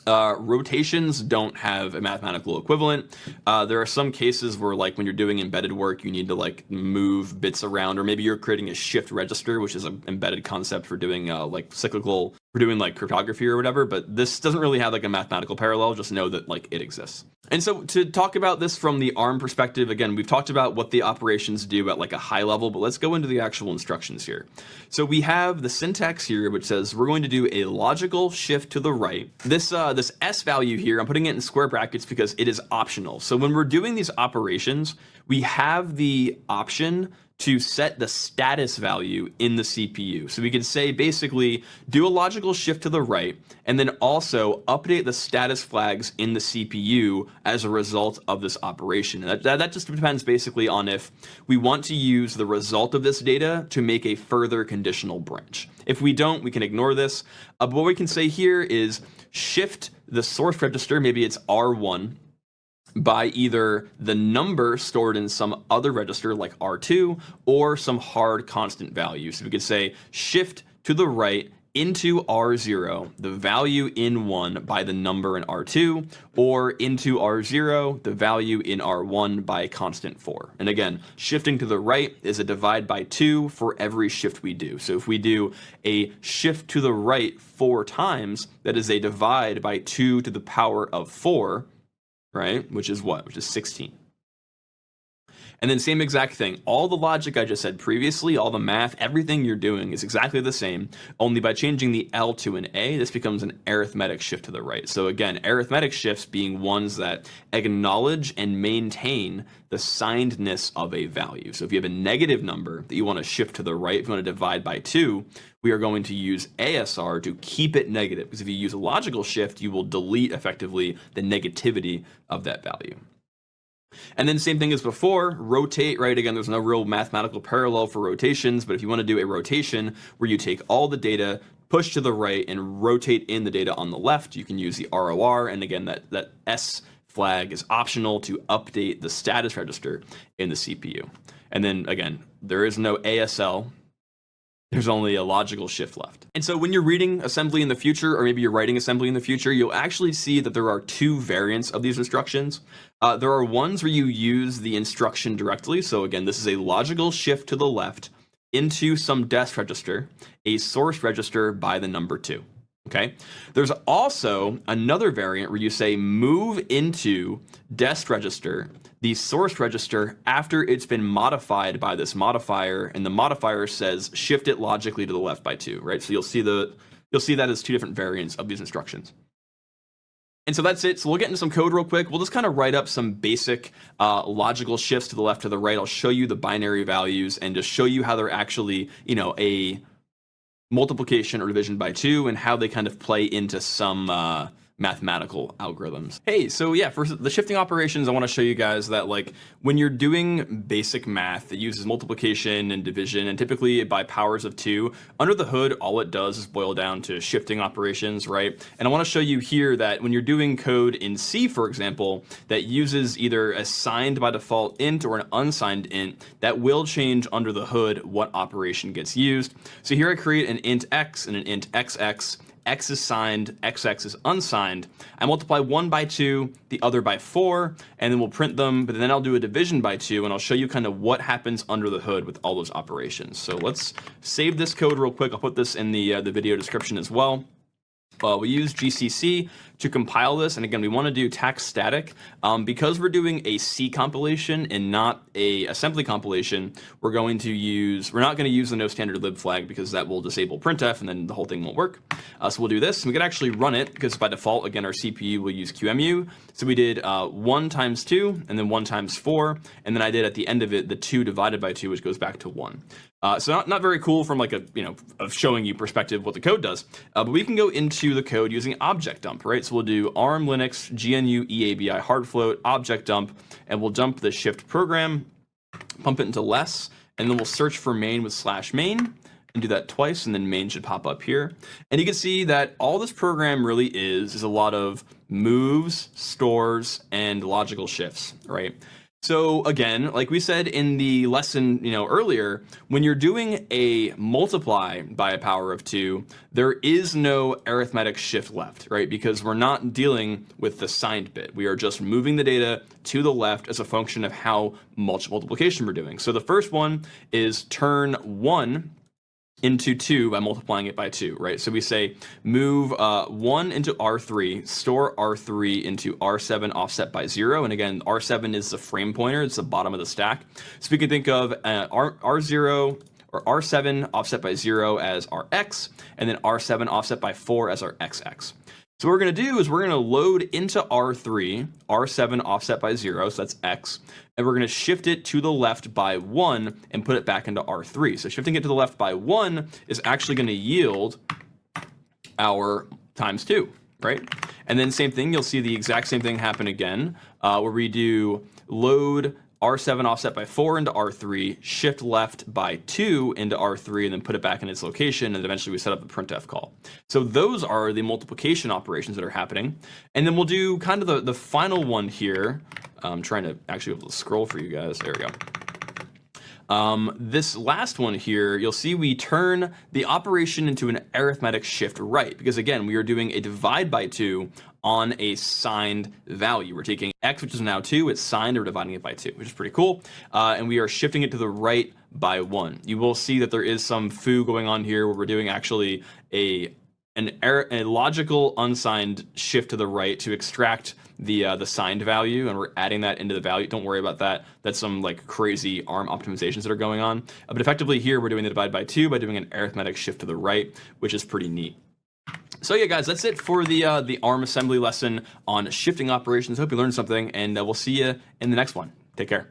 Rotations don't have a mathematical equivalent. There are some cases where, like, when you're doing embedded work, you need to like move bits around, or maybe you're creating a shift register, which is an embedded concept for doing like cyclical, for doing like cryptography or whatever. But this doesn't really have like a mathematical parallel. Just know that like it exists. And so to talk about this from the ARM perspective, again, we've talked about what the operations do at like a high level, but let's go into the actual instructions here. So we have the syntax here, which says we're going to do a logical shift to the right. This S value here, I'm putting it in square brackets because it is optional. So when we're doing these operations, we have the option to set the status value in the CPU. So we could say basically do a logical shift to the right and then also update the status flags in the CPU as a result of this operation. And that just depends basically on if we want to use the result of this data to make a further conditional branch. If we don't, we can ignore this. But what we can say here is shift the source register, maybe it's R1, by either the number stored in some other register like R2 or some hard constant value. So we could say shift to the right into R0, the value in 1 by the number in R2, or into R0, the value in R1 by constant 4. And again, shifting to the right is a divide by 2 for every shift we do. So if we do a shift to the right 4 times, that is a divide by 2 to the power of 4, right? Which is what? Which is 16. And then same exact thing. All the logic I just said previously, all the math, everything you're doing is exactly the same, only by changing the L to an A, this becomes an arithmetic shift to the right. So again, arithmetic shifts being ones that acknowledge and maintain the signedness of a value. So if you have a negative number that you want to shift to the right, if you want to divide by 2, we are going to use ASR to keep it negative, because if you use a logical shift, you will delete effectively the negativity of that value. And then same thing as before, rotate, right? Again, there's no real mathematical parallel for rotations, but if you want to do a rotation where you take all the data, push to the right, and rotate in the data on the left, you can use the ROR. And again, that S flag is optional to update the status register in the CPU. And then again, there is no ASL. There's only a logical shift left. And so when you're reading assembly in the future, or maybe you're writing assembly in the future, you'll actually see that there are 2 variants of these instructions. There are ones where you use the instruction directly. So again, this is a logical shift to the left into some desk register, a source register by the number 2. Okay. There's also another variant where you say move into desk register, the source register, after it's been modified by this modifier, and the modifier says shift it logically to the left by 2, right? So you'll see that as 2 different variants of these instructions. And so that's it. So we'll get into some code real quick. We'll just kind of write up some basic logical shifts to the left or the right. I'll show you the binary values and just show you how they're actually, a multiplication or division by 2 and how they kind of play into some mathematical algorithms. Hey, so yeah, for the shifting operations, I want to show you guys that like when you're doing basic math that uses multiplication and division, and typically by powers of 2, under the hood, all it does is boil down to shifting operations, right? And I want to show you here that when you're doing code in C, for example, that uses either a signed by default int or an unsigned int, that will change under the hood what operation gets used. So here I create an int x and an int xx, x is signed, xx is unsigned. I multiply one by 2, the other by 4, and then we'll print them, but then I'll do a division by 2, and I'll show you kind of what happens under the hood with all those operations. So let's save this code real quick. I'll put this in the video description as well. We use GCC to compile this, and again, we want to do tax static. Because we're doing a C compilation and not a assembly compilation, we're not going to use the no standard lib flag because that will disable printf and then the whole thing won't work. So we'll do this, and we can actually run it because by default, again, our CPU will use QEMU. So we did 1 times 2 and then 1 times 4, and then I did at the end of it the 2 divided by 2, which goes back to 1. So not very cool from like of showing you perspective what the code does, but we can go into the code using object dump, right? So we'll do ARM Linux GNU EABI hard float object dump, and we'll dump the shift program, pump it into less, and then we'll search for main with /main and do that twice, and then main should pop up here. And you can see that all this program really is a lot of moves, stores, and logical shifts, right? So again, like we said in the lesson, earlier, when you're doing a multiply by a power of 2, there is no arithmetic shift left, right? Because we're not dealing with the signed bit. We are just moving the data to the left as a function of how much multiplication we're doing. So the first one is turn 1 into 2 by multiplying it by 2, right? So we say move 1 into R3, store R3 into R7 offset by 0. And again, R7 is the frame pointer. It's the bottom of the stack. So we can think of R0 or R7 offset by 0 as Rx, and then R7 offset by 4 as our XX. So what we're going to do is we're going to load into R3, R7 offset by 0, so that's X, and we're going to shift it to the left by 1 and put it back into R3. So shifting it to the left by 1 is actually going to yield our times 2, right? And then same thing, you'll see the exact same thing happen again, where we do load R7 offset by 4 into R3, shift left by 2 into R3, and then put it back in its location, and eventually we set up the printf call. So those are the multiplication operations that are happening. And then we'll do kind of the final one here. I'm trying to actually be able to scroll for you guys. There we go. This last one here, you'll see we turn the operation into an arithmetic shift right, because again, we are doing a divide by 2 on a signed value. We're taking x, which is now 2, it's signed, and we're dividing it by 2, which is pretty cool. And we are shifting it to the right by 1. You will see that there is some foo going on here where we're doing actually a logical unsigned shift to the right to extract the signed value, and we're adding that into the value. Don't worry about that. That's some like crazy ARM optimizations that are going on. But effectively here, we're doing the divide by 2 by doing an arithmetic shift to the right, which is pretty neat. So yeah, guys, that's it for the ARM assembly lesson on shifting operations. Hope you learned something, and we'll see you in the next one. Take care.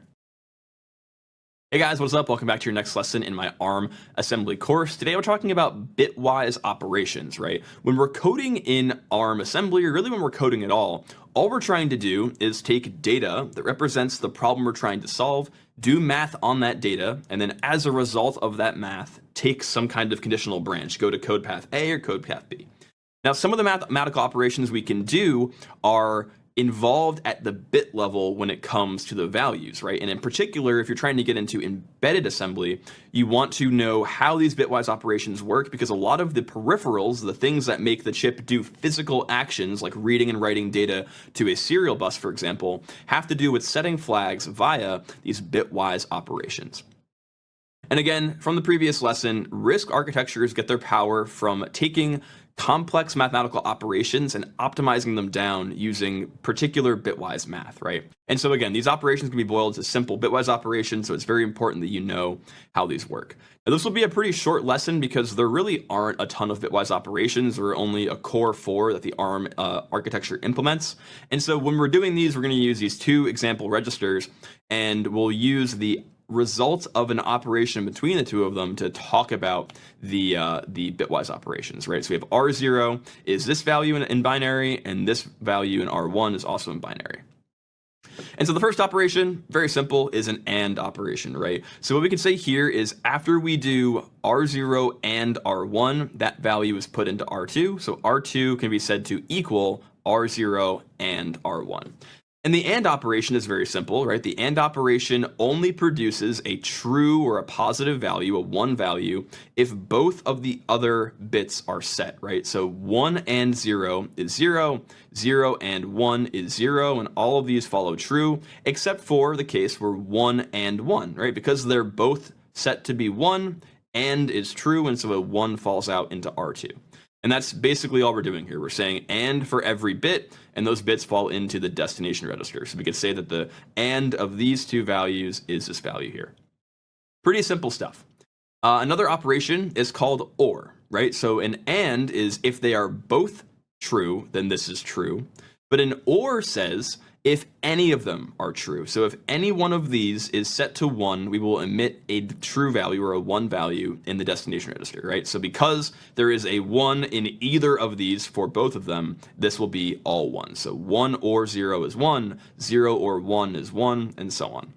Hey guys, what's up? Welcome back to your next lesson in my ARM assembly course. Today we're talking about bitwise operations, right? When we're coding in ARM assembly, or really when we're coding at all we're trying to do is take data that represents the problem we're trying to solve, do math on that data, and then as a result of that math, take some kind of conditional branch, go to code path A or code path B. Now, some of the mathematical operations we can do are involved at the bit level when it comes to the values, right? And in particular, if you're trying to get into embedded assembly, you want to know how these bitwise operations work, because a lot of the peripherals, the things that make the chip do physical actions like reading and writing data to a serial bus, for example, have to do with setting flags via these bitwise operations. And again, from the previous lesson, RISC architectures get their power from taking complex mathematical operations and optimizing them down using particular bitwise math, right? And so again, these operations can be boiled to simple bitwise operations, so it's very important that you know how these work. Now, this will be a pretty short lesson because there really aren't a ton of bitwise operations. There are only a core 4 that the ARM architecture implements. And so when we're doing these, we're going to use these 2 example registers, and we'll use the result of an operation between the 2 of them to talk about the bitwise operations, right? So we have R0 is this value in binary, and this value in R1 is also in binary. And so the first operation, very simple, is an AND operation, right? So what we can say here is after we do R0 and R1, that value is put into R2. So R2 can be said to equal R0 and R1. And the AND operation is very simple, right? The AND operation only produces a true or a positive value, a 1 value, if both of the other bits are set, right? So 1 and 0 is 0, 0 and 1 is 0, and all of these follow true, except for the case where 1 and 1, right? Because they're both set to be 1, AND is true, and so a 1 falls out into R2. And that's basically all we're doing here. We're saying AND for every bit, and those bits fall into the destination register. So we could say that the AND of these two values is this value here. Pretty simple stuff. Another operation is called OR, right? So an AND is if they are both true, then this is true. But an OR says if any of them are true. So if any one of these is set to 1, we will emit a true value or a 1 value in the destination register, right? So because there is a 1 in either of these for both of them, this will be all 1. So 1 or 0 is 1, 0 or 1 is 1, and so on.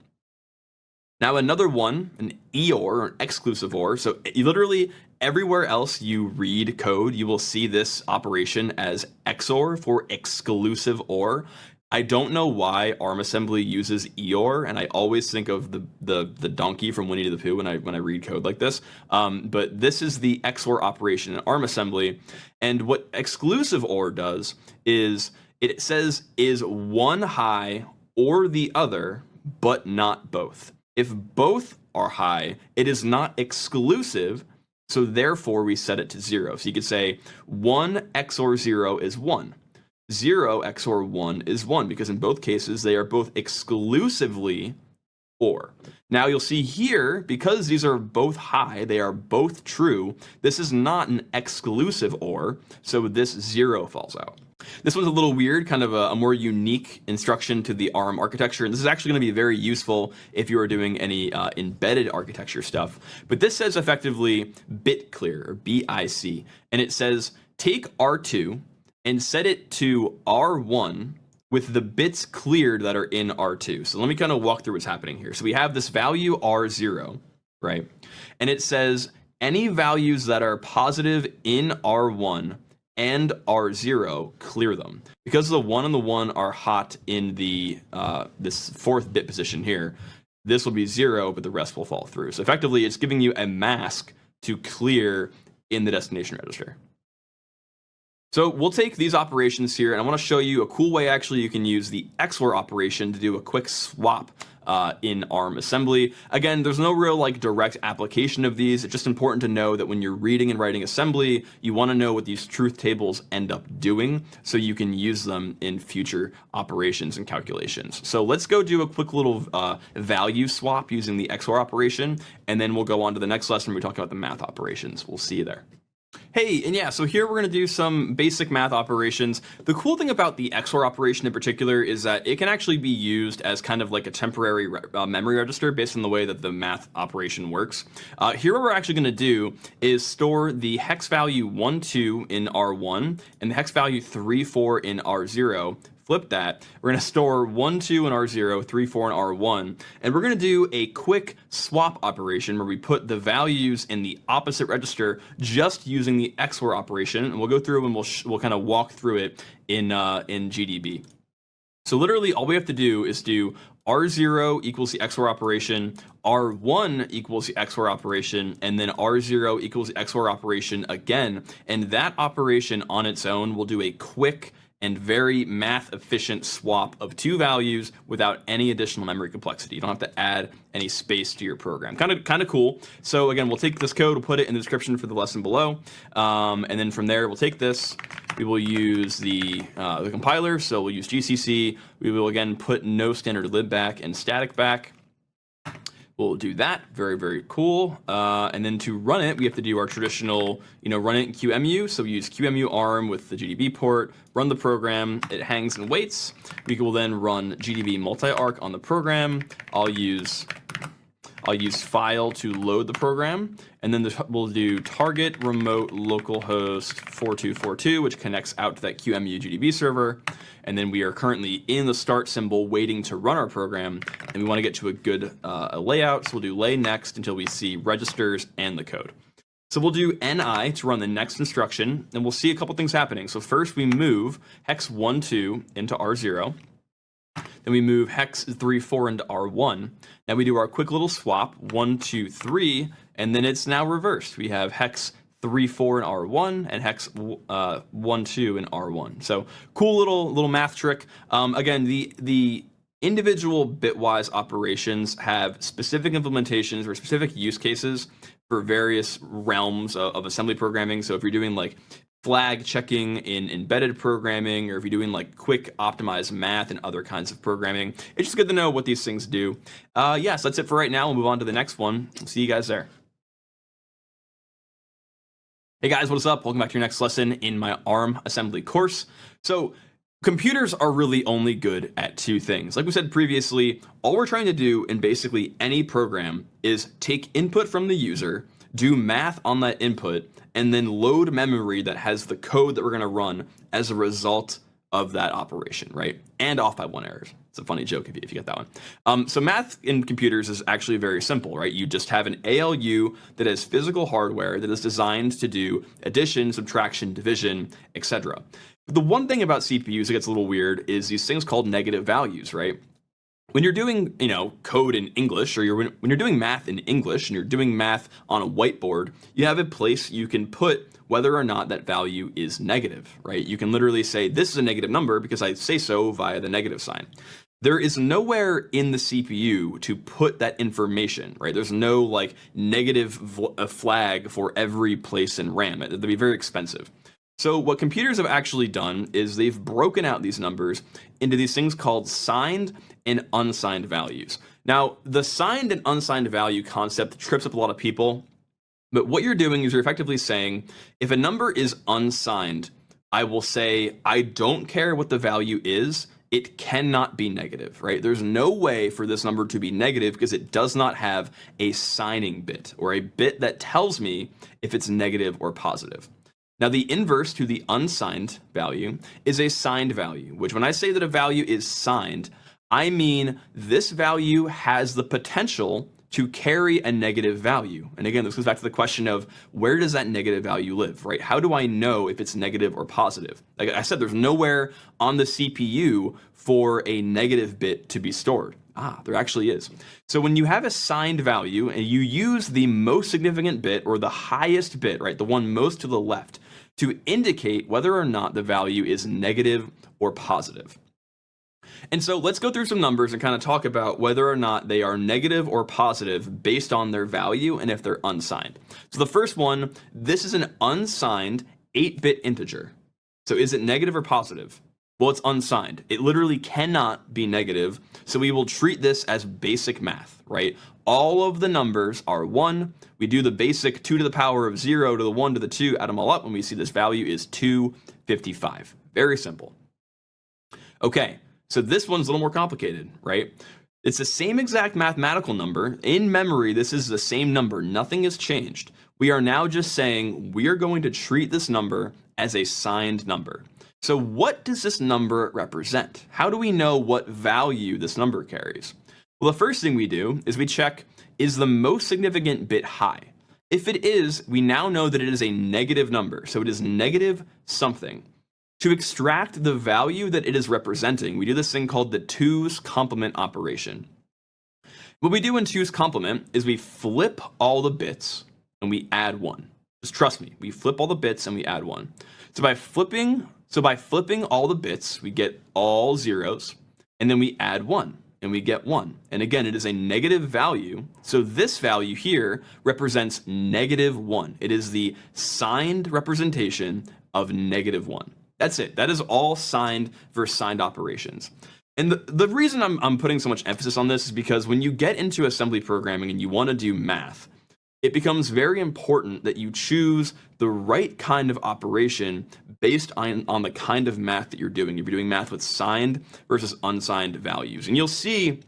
Now another one, an EOR, or an exclusive OR. So literally everywhere else you read code, you will see this operation as XOR for exclusive OR. I don't know why ARM assembly uses EOR, and I always think of the donkey from Winnie the Pooh when I read code like this. But this is the XOR operation in ARM assembly, and what exclusive OR does is it says is one high or the other, but not both. If both are high, it is not exclusive, so therefore we set it to 0. So you could say 1 XOR 0 is 1. 0 XOR 1 is 1, because in both cases they are both exclusively OR. Now you'll see here, because these are both high, they are both true, this is not an exclusive OR, so this 0 falls out. This one's a little weird, kind of a more unique instruction to the ARM architecture, and this is actually going to be very useful if you are doing any embedded architecture stuff. But this says effectively bit clear, or BIC, and it says take R2 and set it to R1 with the bits cleared that are in R2. So let me kind of walk through what's happening here. So we have this value R0, right? And it says any values that are positive in R1 and R0, clear them. Because the 1 and the 1 are hot in the this 4th bit position here, this will be 0, but the rest will fall through. So effectively, it's giving you a mask to clear in the destination register. So we'll take these operations here, and I want to show you a cool way actually you can use the XOR operation to do a quick swap in ARM assembly. Again, there's no real direct application of these. It's just important to know that when you're reading and writing assembly, you want to know what these truth tables end up doing so you can use them in future operations and calculations. So let's go do a quick little value swap using the XOR operation, and then we'll go on to the next lesson where we talk about the math operations. We'll see you there. Hey, and yeah, so here we're going to do some basic math operations. The cool thing about the XOR operation in particular is that it can actually be used as kind of like a temporary memory register based on the way that the math operation works. Here what we're actually going to do is store the hex value 1, 2 in R1 and the hex value 3, 4 in R0. Flip that. We're going to store 1, 2 in R0, 3, 4 in R1, and we're going to do a quick swap operation where we put the values in the opposite register just using the XOR operation, and we'll go through and we'll kind of walk through it in GDB. So literally all we have to do is do R0 equals the XOR operation, R1 equals the XOR operation, and then R0 equals the XOR operation again, and that operation on its own will do a quick and very math efficient swap of two values without any additional memory complexity. You don't have to add any space to your program. Kind of cool. So again, we'll take this code, we'll put it in the description for the lesson below, and then from there we'll take this. We will use the compiler, so we'll use GCC. We will again put no standard libback and static back. We'll do that. Very, very cool. And then to run it, we have to do our traditional, run it in QEMU. So we use QEMU ARM with the GDB port, run the program. It hangs and waits. We will then run GDB multi-arc on the program. I'll use file to load the program, and then we'll do target remote localhost 4242, which connects out to that QEMU GDB server. And then we are currently in the start symbol waiting to run our program, and we want to get to a good layout, so we'll do lay next until we see registers and the code. So we'll do NI to run the next instruction, and we'll see a couple things happening. So first we move hex 1, 2 into R0. then we move hex 3, 4 into R1. Now we do our quick little swap, 1, 2, 3, and then it's now reversed. We have hex 3, 4 in R1 and hex 1, 2 in R1. So cool little math trick. Again, the individual bitwise operations have specific implementations or specific use cases for various realms of assembly programming. So if you're doing like flag checking in embedded programming, or if you're doing like quick optimized math and other kinds of programming, it's just good to know what these things do. So that's it for right now. We'll move on to the next one. See you guys there. Hey guys, what is up? Welcome back to your next lesson in my ARM assembly course. So computers are really only good at two things. Like we said previously, all we're trying to do in basically any program is take input from the user, do math on that input, and then load memory that has the code that we're going to run as a result of that operation, right? And off by 1 error. It's a funny joke if you get that one. So math in computers is actually very simple, right? You just have an ALU that has physical hardware that is designed to do addition, subtraction, division, etc. But the one thing about CPUs that gets a little weird is these things called negative values, right? When you're doing, code in English, or when you're doing math in English and you're doing math on a whiteboard, you have a place you can put whether or not that value is negative, right? You can literally say, this is a negative number because I say so via the negative sign. There is nowhere in the CPU to put that information, right? There's no like negative flag for every place in RAM. It'd be very expensive. So what computers have actually done is they've broken out these numbers into these things called signed and unsigned values. Now, the signed and unsigned value concept trips up a lot of people, but what you're doing is you're effectively saying, if a number is unsigned, I will say, I don't care what the value is, it cannot be negative, right? There's no way for this number to be negative because it does not have a signing bit, or a bit that tells me if it's negative or positive. Now, the inverse to the unsigned value is a signed value, which when I say that a value is signed, I mean this value has the potential to carry a negative value. And again, this goes back to the question of where does that negative value live, right? How do I know if it's negative or positive? Like I said, there's nowhere on the CPU for a negative bit to be stored. There actually is. So when you have a signed value and you use the most significant bit or the highest bit, right, the one most to the left, to indicate whether or not the value is negative or positive. And so let's go through some numbers and kind of talk about whether or not they are negative or positive based on their value and if they're unsigned. So the first one, this is an unsigned 8-bit integer. So is it negative or positive? Well, it's unsigned. It literally cannot be negative. So we will treat this as basic math, right? All of the numbers are 1. We do the basic 2 to the power of 0 to the 1 to the 2, add them all up, and we see this value is 255. Very simple. Okay, so this one's a little more complicated, right? It's the same exact mathematical number. In memory, this is the same number. Nothing has changed. We are now just saying we are going to treat this number as a signed number. So what does this number represent? How do we know what value this number carries? Well, the first thing we do is we check, is the most significant bit high? If it is, we now know that it is a negative number. So it is negative something. To extract the value that it is representing, we do this thing called the 2's complement operation. What we do in 2's complement is we flip all the bits and we add 1. Just trust me, we flip all the bits and we add 1. So by flipping all the bits, we get all zeros, and then we add 1, and we get 1. And again, it is a negative value, so this value here represents negative 1. It is the signed representation of negative 1. That's it. That is all signed versus signed operations. And the reason I'm putting so much emphasis on this is because when you get into assembly programming and you want to do math, it becomes very important that you choose the right kind of operation based on the kind of math that you're doing. If you're doing math with signed versus unsigned values. And you'll see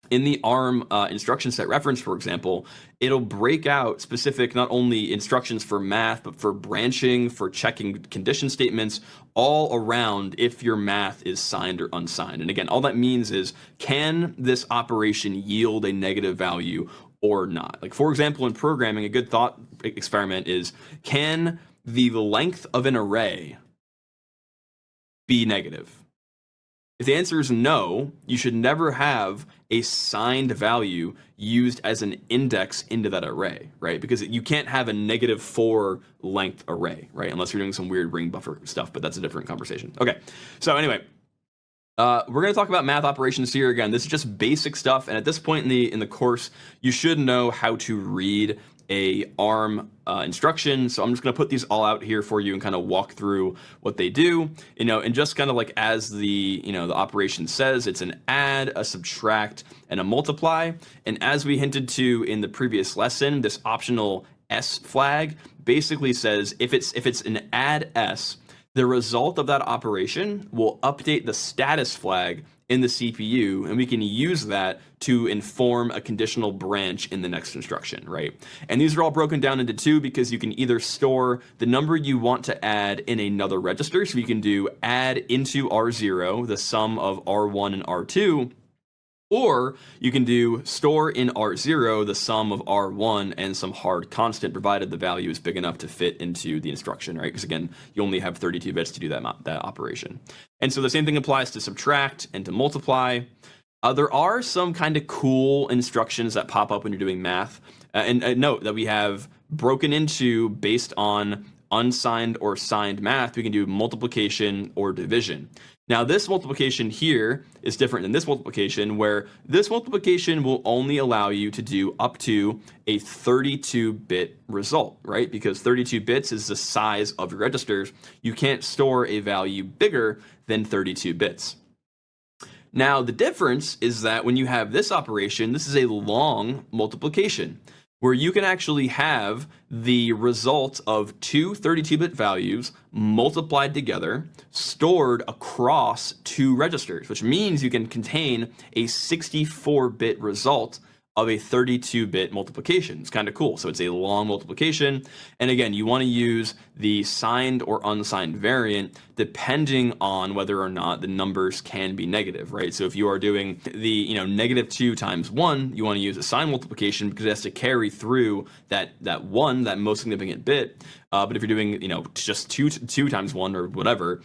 in the ARM instruction set reference, for example, it'll break out specific not only instructions for math, but for branching, for checking condition statements, all around if your math is signed or unsigned. And again, all that means is, can this operation yield a negative value or not? Like, for example, in programming, a good thought experiment is, can the length of an array be negative? If the answer is no, you should never have a signed value used as an index into that array, right? Because you can't have a -4 length array, right? Unless you're doing some weird ring buffer stuff, but that's a different conversation. Okay, so anyway, we're going to talk about math operations here. Again, this is just basic stuff, and at this point in the course, you should know how to read a ARM instruction. So I'm just going to put these all out here for you and kind of walk through what they do, and just kind of like as the operation says, it's an add, a subtract, and a multiply. And as we hinted to in the previous lesson, this optional S flag basically says if it's an add S, the result of that operation will update the status flag in the CPU, and we can use that to inform a conditional branch in the next instruction, right? And these are all broken down into two because you can either store the number you want to add in another register, so you can do add into R0 the sum of R1 and R2, or you can do store in R0 the sum of R1 and some hard constant, provided the value is big enough to fit into the instruction, right? Because again, you only have 32 bits to do that operation. And so the same thing applies to subtract and to multiply. There are some kind of cool instructions that pop up when you're doing math. And note that we have broken into, based on unsigned or signed math, we can do multiplication or division. Now, this multiplication here is different than this multiplication, where this multiplication will only allow you to do up to a 32-bit result, right? Because 32 bits is the size of your registers. You can't store a value bigger than 32 bits. Now, the difference is that when you have this operation, this is a long multiplication, where you can actually have the result of two 32-bit values multiplied together, stored across two registers, which means you can contain a 64-bit result of a 32-bit multiplication. It's kind of cool. So it's a long multiplication. And again, you want to use the signed or unsigned variant depending on whether or not the numbers can be negative, right? So if you are doing the -2 times 1, you want to use a signed multiplication because it has to carry through that 1, that most significant bit. But if you're doing just 2 times 1 or whatever,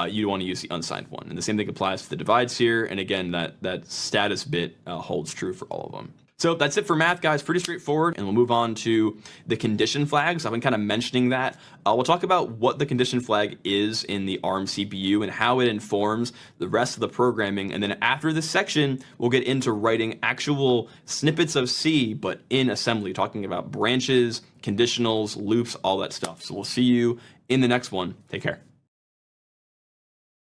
you want to use the unsigned one. And the same thing applies to the divides here. And again, that status bit holds true for all of them. So that's it for math, guys. Pretty straightforward. And we'll move on to the condition flags. I've been kind of mentioning that. We'll talk about what the condition flag is in the ARM CPU and how it informs the rest of the programming. And then after this section, we'll get into writing actual snippets of C, but in assembly, talking about branches, conditionals, loops, all that stuff. So we'll see you in the next one. Take care.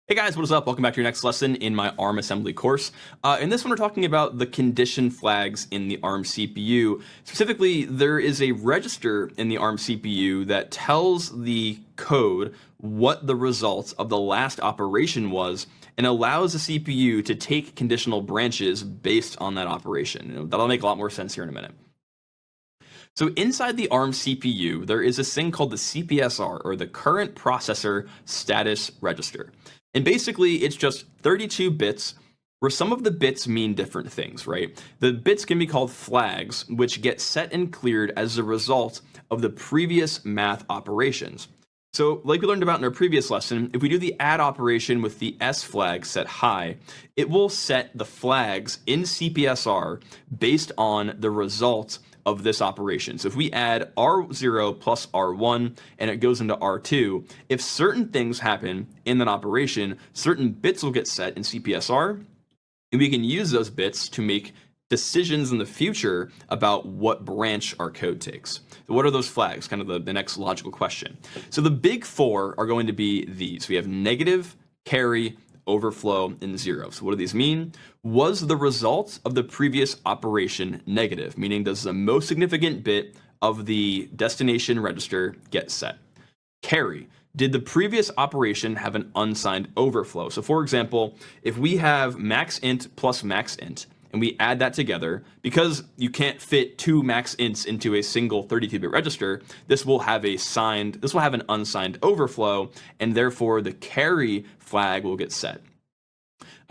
Hey guys, what is up? Welcome back to your next lesson in my ARM assembly course. In this one, we're talking about the condition flags in the ARM CPU. Specifically, there is a register in the ARM CPU that tells the code what the result of the last operation was and allows the CPU to take conditional branches based on that operation. That'll make a lot more sense here in a minute. So inside the ARM CPU, there is this thing called the CPSR, or the current processor status register. And basically, it's just 32 bits where some of the bits mean different things, right? The bits can be called flags, which get set and cleared as a result of the previous math operations. So like we learned about in our previous lesson, if we do the add operation with the S flag set high, it will set the flags in CPSR based on the result of this operation. So if we add R0 plus R1 and it goes into R2, if certain things happen in that operation, certain bits will get set in CPSR, and we can use those bits to make decisions in the future about what branch our code takes. So what are those flags? Kind of the next logical question. So the big four are going to be these. We have negative, carry, overflow, and zero. So what do these mean? Was the result of the previous operation negative? Meaning, does the most significant bit of the destination register get set? Carry. Did the previous operation have an unsigned overflow? So for example, if we have max int plus max int, and we add that together, because you can't fit two max ints into a single 32-bit register, this will have an unsigned overflow, and therefore the carry flag will get set.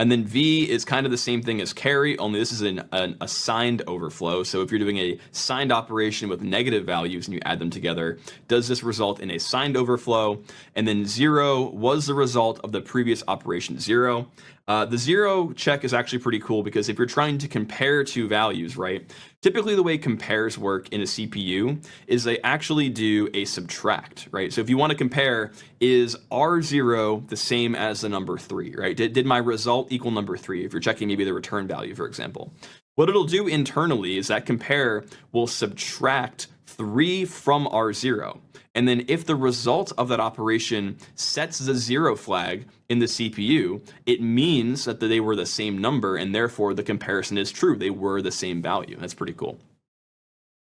And then V is kind of the same thing as carry, only this is an assigned overflow. So if you're doing a signed operation with negative values and you add them together, does this result in a signed overflow? And then 0 was the result of the previous operation 0. The 0 check is actually pretty cool because if you're trying to compare two values, right? Typically the way compares work in a CPU is they actually do a subtract, right? So if you want to compare, is R0 the same as the number 3, right? Did my result equal number 3? If you're checking maybe the return value, for example. What it'll do internally is that compare will subtract 3 from R0. And then if the result of that operation sets the 0 flag in the CPU, it means that they were the same number, and therefore the comparison is true. They were the same value. That's pretty cool.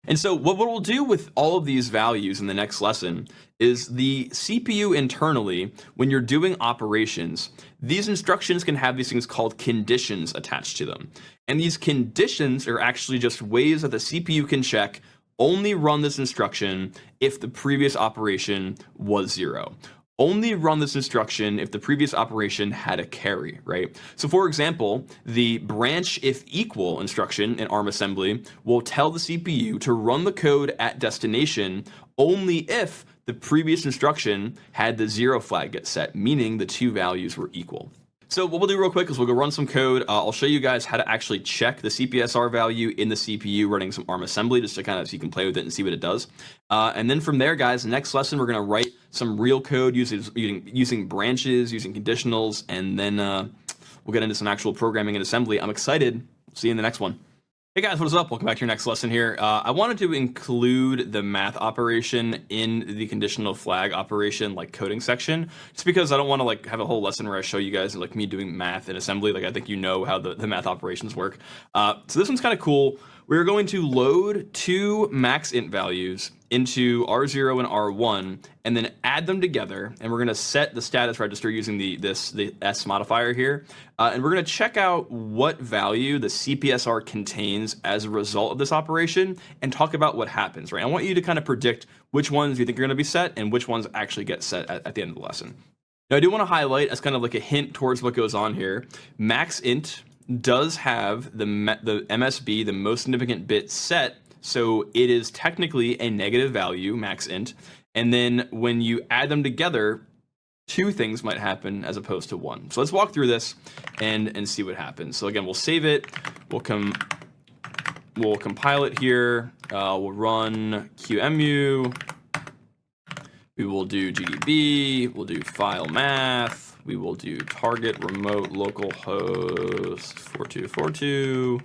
And so what we'll do with all of these values in the next lesson is the CPU internally, when you're doing operations, these instructions can have these things called conditions attached to them. And these conditions are actually just ways that the CPU can check only run this instruction if the previous operation was 0. Only run this instruction if the previous operation had a carry, right? So for example, the branch if equal instruction in ARM assembly will tell the CPU to run the code at destination only if the previous instruction had the 0 flag get set, meaning the two values were equal. So what we'll do real quick is we'll go run some code. I'll show you guys how to actually check the CPSR value in the CPU running some ARM assembly just to kind of so you can play with it and see what it does. And then from there, guys, next lesson, we're going to write some real code using branches, using conditionals, and then we'll get into some actual programming and assembly. I'm excited. See you in the next one. Hey guys, what is up? Welcome back to your next lesson here. I wanted to include the math operation in the conditional flag operation like coding section, just because I don't want to like have a whole lesson where I show you guys like me doing math in assembly. Like I think you know how the math operations work. So this one's kind of cool. We're going to load two max int values into R0 and R1 and then add them together, and we're going to set the status register using the S modifier here, and we're going to check out what value the CPSR contains as a result of this operation and talk about what happens, right? I want you to kind of predict which ones you think are going to be set and which ones actually get set at the end of the lesson. Now I do want to highlight as kind of like a hint towards what goes on here, max int does have the MSB, the most significant bit, set, so it is technically a negative value, max int, and then when you add them together, two things might happen as opposed to one. So let's walk through this and see what happens. So again, we'll save it, we'll compile it here, we'll run QEMU, we will do GDB, we'll do file math, we will do target remote localhost 4242,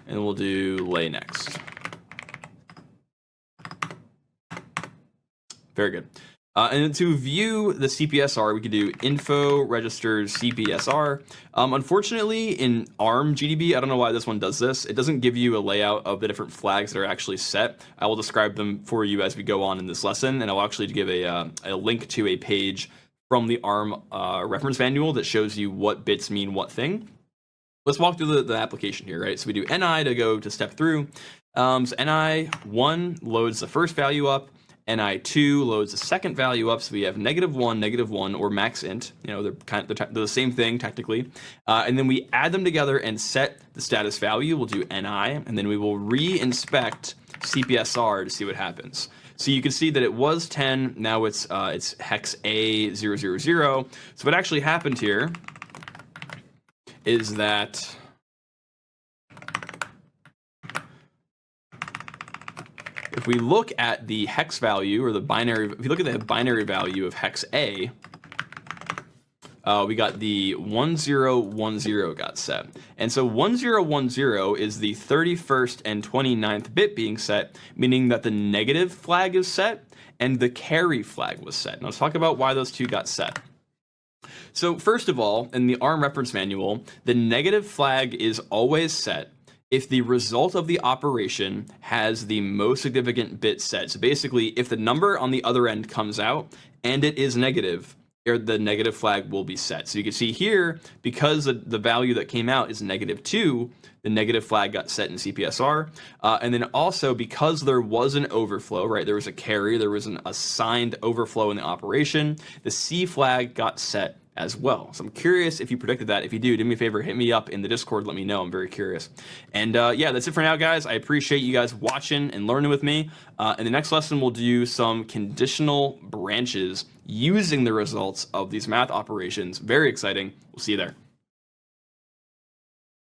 and we'll do lay next. Very good. And to view the CPSR, we could do info registers CPSR. Unfortunately, in ARM GDB, I don't know why this one does this. It doesn't give you a layout of the different flags that are actually set. I will describe them for you as we go on in this lesson, and I'll actually give a link to a page from the ARM reference manual that shows you what bits mean what thing. Let's walk through the application here, right? So we do NI to go to step through. So NI1 loads the first value up. NI2 loads the second value up, so we have -1, or max int. You know, they're the same thing technically. And then we add them together and set the status value. We'll do NI, and then we will re-inspect CPSR to see what happens. So you can see that it was 10. Now it's hex A000. So what actually happened here is that if we look at the hex value or the binary, if you look at the binary value of hex A, we got the 1010 got set. And so 1010 is the 31st and 29th bit being set, meaning that the negative flag is set and the carry flag was set. Now let's talk about why those two got set. So first of all, in the ARM reference manual, the negative flag is always set if the result of the operation has the most significant bit set. So basically, if the number on the other end comes out and it is negative, the negative flag will be set. So you can see here, because the value that came out is -2, the negative flag got set in CPSR. And then also because there was an overflow, right? There was a carry, there was an assigned overflow in the operation, the C flag got set as well. So I'm curious if you predicted that. If you do me a favor, hit me up in the Discord, let me know. I'm very curious. And yeah, that's it for now, guys. I appreciate you guys watching and learning with me. In the next lesson, we'll do some conditional branches using the results of these math operations. Very exciting. We'll see you there.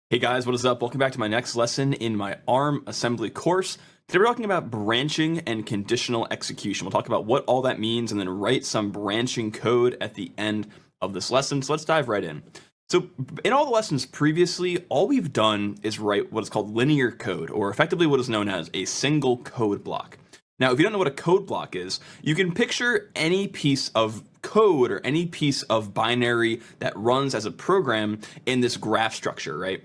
Hey guys, what is up? Welcome back to my next lesson in my ARM assembly course. Today we're talking about branching and conditional execution. We'll talk about what all that means and then write some branching code at the end of this lesson. So let's dive right in. So in all the lessons previously, all we've done is write what is called linear code, or effectively what is known as a single code block. Now, if you don't know what a code block is, you can picture any piece of code or any piece of binary that runs as a program in this graph structure, right?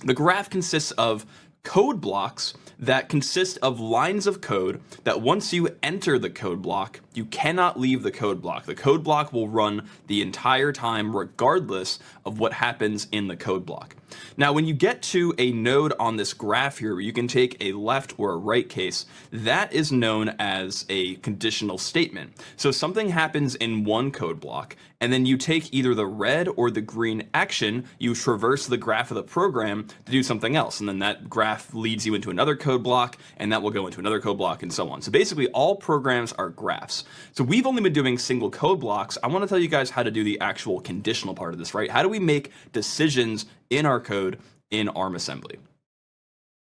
The graph consists of code blocks that consist of lines of code that once you enter the code block, you cannot leave the code block. The code block will run the entire time regardless of what happens in the code block. Now, when you get to a node on this graph here, where you can take a left or a right case, that is known as a conditional statement. So something happens in one code block, and then you take either the red or the green action, you traverse the graph of the program to do something else, and then that graph leads you into another code block, and that will go into another code block, and so on. So basically, all programs are graphs. So we've only been doing single code blocks. I want to tell you guys how to do the actual conditional part of this, right? How do we make decisions in our code in ARM assembly?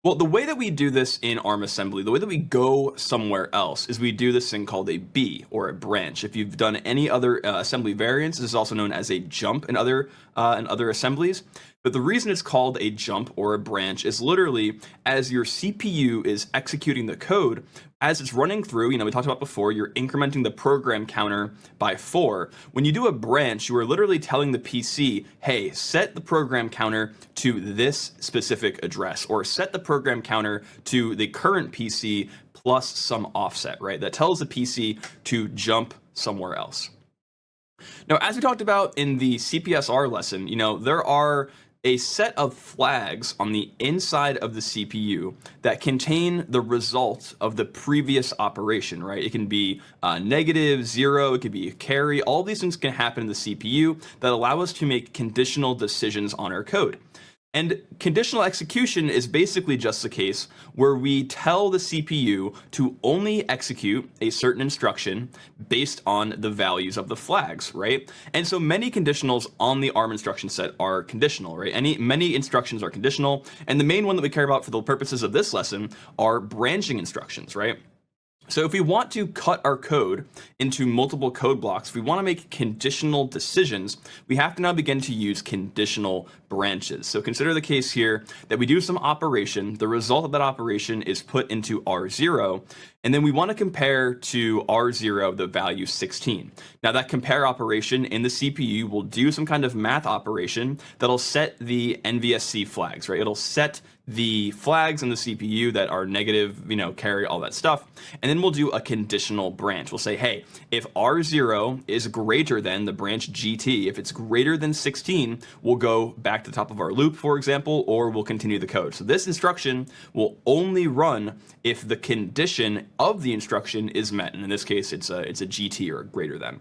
Well, the way that we do this in ARM assembly, the way that we go somewhere else, is we do this thing called a B, or a branch. If you've done any other assembly variants, this is also known as a jump in other assemblies. But the reason it's called a jump or a branch is literally as your CPU is executing the code, as it's running through, we talked about before, you're incrementing the program counter by 4. When you do a branch, you are literally telling the PC, hey, set the program counter to this specific address, or set the program counter to the current PC plus some offset, right? That tells the PC to jump somewhere else. Now, as we talked about in the CPSR lesson, there are a set of flags on the inside of the CPU that contain the result of the previous operation, right? It can be negative, 0, it could be a carry. All these things can happen in the CPU that allow us to make conditional decisions on our code. And conditional execution is basically just the case where we tell the CPU to only execute a certain instruction based on the values of the flags, right? And so many conditionals on the ARM instruction set are conditional, right? Many instructions are conditional, and the main one that we care about for the purposes of this lesson are branching instructions, right? So if we want to cut our code into multiple code blocks, if we want to make conditional decisions, we have to now begin to use conditional branches. So consider the case here that we do some operation, the result of that operation is put into R0, and then we want to compare to R0 the value 16. Now that compare operation in the CPU will do some kind of math operation that'll set the NVSC flags, right? It'll set the flags in the CPU that are negative, carry, all that stuff. And then we'll do a conditional branch. We'll say, hey, if R0 is greater than the branch GT, if it's greater than 16, we'll go back to the top of our loop, for example, or we'll continue the code. So this instruction will only run if the condition of the instruction is met. And in this case, it's a GT or greater than.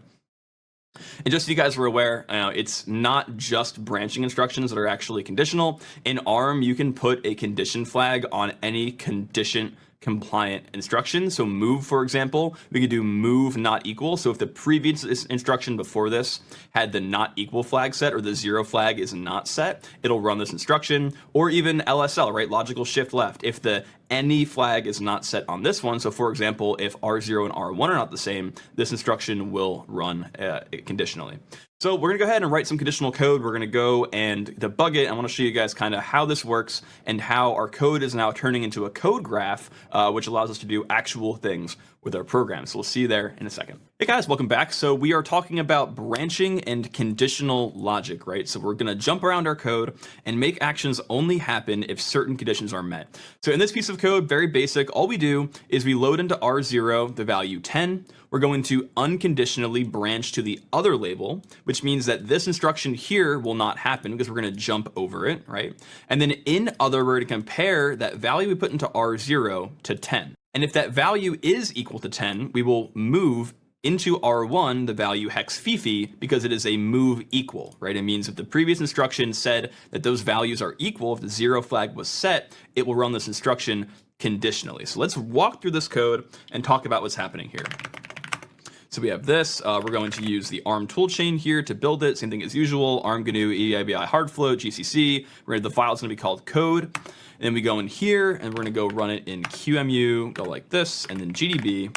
And just so you guys were aware, it's not just branching instructions that are actually conditional. In ARM, you can put a condition flag on any condition compliant instruction. So move, for example, we could do move not equal. So if the previous instruction before this had the not equal flag set, or the 0 flag is not set, it'll run this instruction. Or even LSL, right? Logical shift left. If the any flag is not set on this one, so for example, if R0 and R1 are not the same, this instruction will run conditionally. So we're gonna go ahead and write some conditional code. We're gonna go and debug it. I wanna show you guys kind of how this works and how our code is now turning into a code graph, which allows us to do actual things with our program. So we'll see you there in a second. Hey guys, welcome back. So we are talking about branching and conditional logic, right? So we're gonna jump around our code and make actions only happen if certain conditions are met. So in this piece of code, very basic, all we do is we load into R0 the value 10. We're going to unconditionally branch to the other label, which means that this instruction here will not happen because we're going to jump over it, right? And then in other, we're going to compare that value we put into R0 to 10. And if that value is equal to 10, we will move into R1 the value hex fifi because it is a move equal, right? It means if the previous instruction said that those values are equal, if the 0 flag was set, it will run this instruction conditionally. So let's walk through this code and talk about what's happening here. So we have this, we're going to use the ARM toolchain here to build it. Same thing as usual, ARM GNU EDIBI hardfloat, GCC. The file is going to be called code. And then we go in here and we're going to go run it in QEMU, go like this, and then GDB.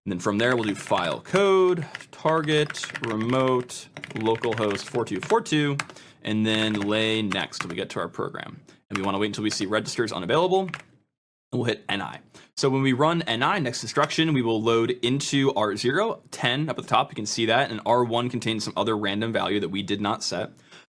And then from there, we'll do file code, target, remote, localhost 4242, and then lay next till we get to our program. And we want to wait until we see registers unavailable, and we'll hit NI. So when we run NI, next instruction, we will load into R0, 10 up at the top, you can see that, and R1 contains some other random value that we did not set.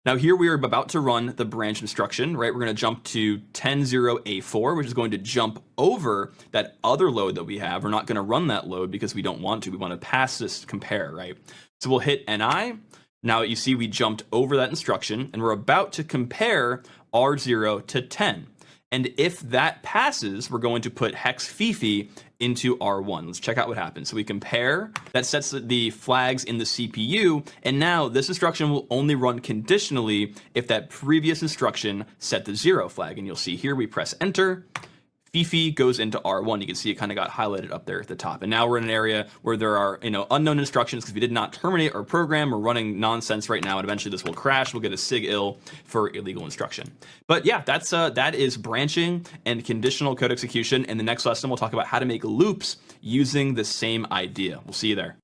Now here we are about to run the branch instruction, right? We're going to jump to 10.0A4, which is going to jump over that other load that we have. We're not going to run that load because we don't want to. We want to pass this compare, right? So we'll hit NI. Now you see we jumped over that instruction, and we're about to compare R0 to 10. And if that passes, we're going to put hex fifi into R1. Let's check out what happens. So we compare, that sets the flags in the CPU, and now this instruction will only run conditionally if that previous instruction set the 0 flag. And you'll see here we press enter, fifi goes into R1. You can see it kind of got highlighted up there at the top. And now we're in an area where there are, unknown instructions because we did not terminate our program. We're running nonsense right now, and eventually this will crash. We'll get a SIG-IL for illegal instruction. But yeah, that is branching and conditional code execution. In the next lesson, we'll talk about how to make loops using the same idea. We'll see you there.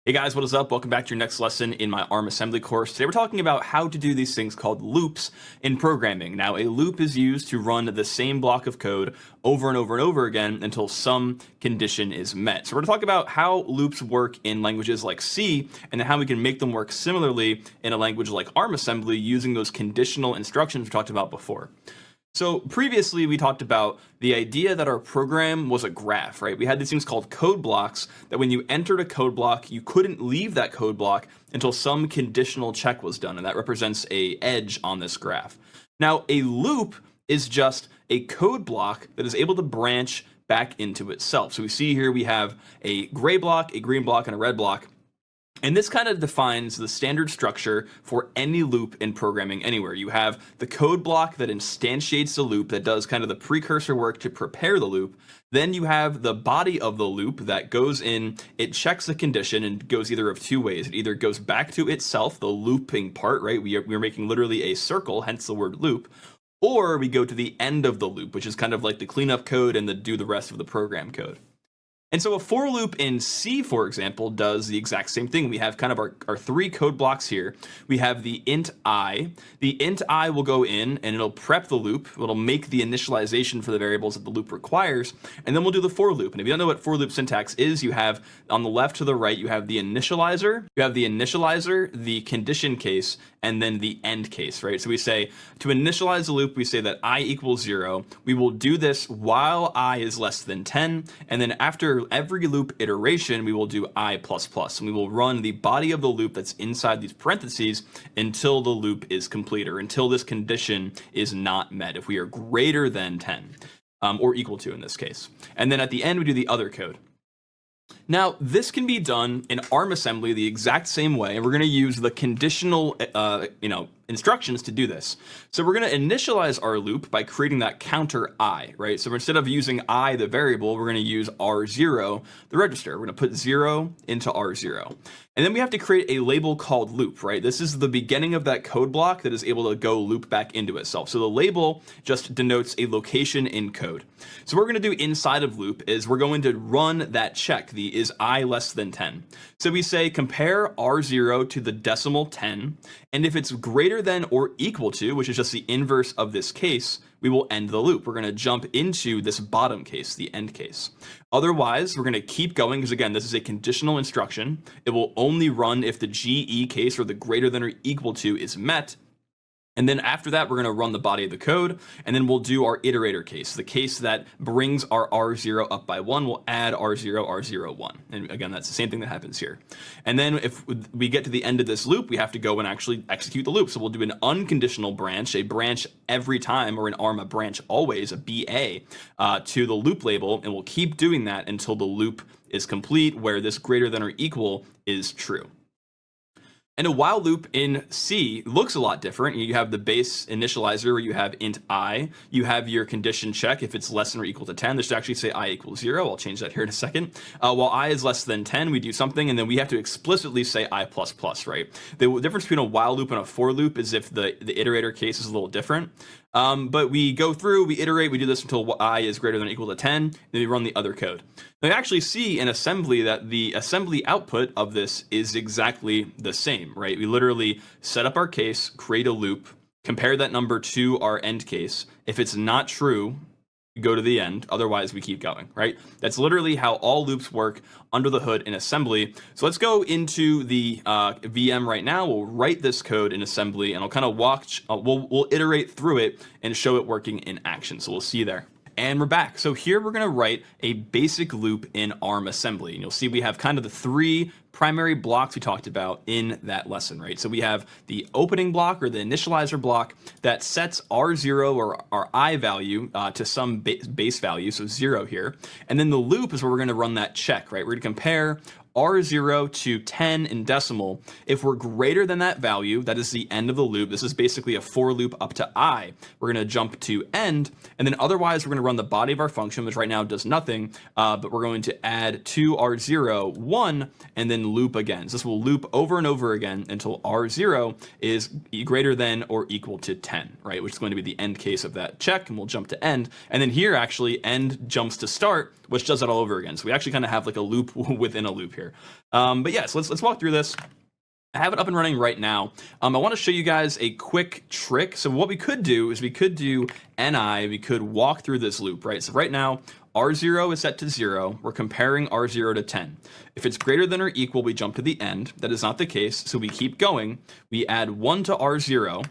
Hey guys, what is up? Welcome back to your next lesson in my ARM assembly course. Today we're talking about how to do these things called loops in programming. Now, a loop is used to run the same block of code over and over and over again until some condition is met. So we're going to talk about how loops work in languages like C, and then how we can make them work similarly in a language like ARM assembly using those conditional instructions we talked about before. So previously we talked about the idea that our program was a graph, right? We had these things called code blocks that when you entered a code block, you couldn't leave that code block until some conditional check was done, and that represents an edge on this graph. Now, a loop is just a code block that is able to branch back into itself. So we see here we have a gray block, a green block, and a red block. And this kind of defines the standard structure for any loop in programming anywhere. You have the code block that instantiates the loop, that does kind of the precursor work to prepare the loop. Then you have the body of the loop that goes in, it checks the condition and goes either of two ways. It either goes back to itself, the looping part, right? We're making literally a circle, hence the word loop. Or we go to the end of the loop, which is kind of like the cleanup code and do the rest of the program code. And so a for loop in C, for example, does the exact same thing. We have kind of our three code blocks here. We have the int I. The int I will go in and it'll prep the loop. It'll make the initialization for the variables that the loop requires. And then we'll do the for loop. And if you don't know what for loop syntax is, you have on the left to the right, you have the initializer. You have the initializer, the condition case, and then the end case, right? So we say to initialize the loop, we say that I equals 0. We will do this while I is less than 10. And then after every loop iteration, we will do I++. And we will run the body of the loop that's inside these parentheses until the loop is complete, or until this condition is not met, if we are greater than 10, or equal to in this case. And then at the end, we do the other code. Now, this can be done in ARM assembly the exact same way, and we're going to use the conditional instructions to do this. So we're going to initialize our loop by creating that counter I, right? So instead of using I, the variable, we're going to use R0, the register. We're going to put 0 into R0. And then we have to create a label called loop, right? This is the beginning of that code block that is able to go loop back into itself. So the label just denotes a location in code. So what we're going to do inside of loop is we're going to run that check, the is I less than 10. So we say compare R0 to the decimal 10, and if it's greater than or equal to, which is just the inverse of this case, we will end the loop. We're going to jump into this bottom case, the end case. Otherwise, we're going to keep going because, again, this is a conditional instruction. It will only run if the GE case, or the greater than or equal to, is met. And then after that, we're going to run the body of the code, and then we'll do our iterator case. The case that brings our R0 up by 1, we'll add R0, R0, 1. And again, that's the same thing that happens here. And then if we get to the end of this loop, we have to go and actually execute the loop. So we'll do an unconditional branch, a branch every time, or in ARM, a branch always, a BA, to the loop label, and we'll keep doing that until the loop is complete, where this greater than or equal is true. And a while loop in C looks a lot different. You have the base initializer where you have int I. You have your condition check if it's less than or equal to 10. This should actually say I equals 0. I'll change that here in a second. While I is less than 10, we do something, and then we have to explicitly say I++, right? The difference between a while loop and a for loop is if the iterator case is a little different. But we go through, we iterate, we do this until I is greater than or equal to 10, then we run the other code. Now you actually see in assembly that the assembly output of this is exactly the same, right? We literally set up our case, create a loop, compare that number to our end case. If it's not true, go to the end, otherwise we keep going, right? That's literally how all loops work under the hood in assembly. So let's go into the VM right now. We'll write this code in assembly, and I'll kind of watch, we'll iterate through it and show it working in action. So we'll see you there. And we're back. So here we're going to write a basic loop in ARM assembly. And you'll see we have kind of the three primary blocks we talked about in that lesson, right? So we have the opening block, or the initializer block, that sets R0 or our I value to some base value, so 0 here. And then the loop is where we're going to run that check, right? We're going to compare R0 to 10 in decimal. If we're greater than that value, that is the end of the loop. This is basically a for loop up to I. We're going to jump to end, and then otherwise we're going to run the body of our function, which right now does nothing, but we're going to add to R0, 1, and then loop again. So this will loop over and over again until R0 is greater than or equal to 10, right? Which is going to be the end case of that check, and we'll jump to end. And then here actually end jumps to start, which does it all over again. So we actually kind of have like a loop within a loop here. But yes, let's walk through this. I have it up and running right now. I want to show you guys a quick trick. So what we could do is we could do NI, we could walk through this loop, right? So right now, R0 is set to 0. We're comparing R0 to 10. If it's greater than or equal, we jump to the end. That is not the case, so we keep going. We add 1 to R0,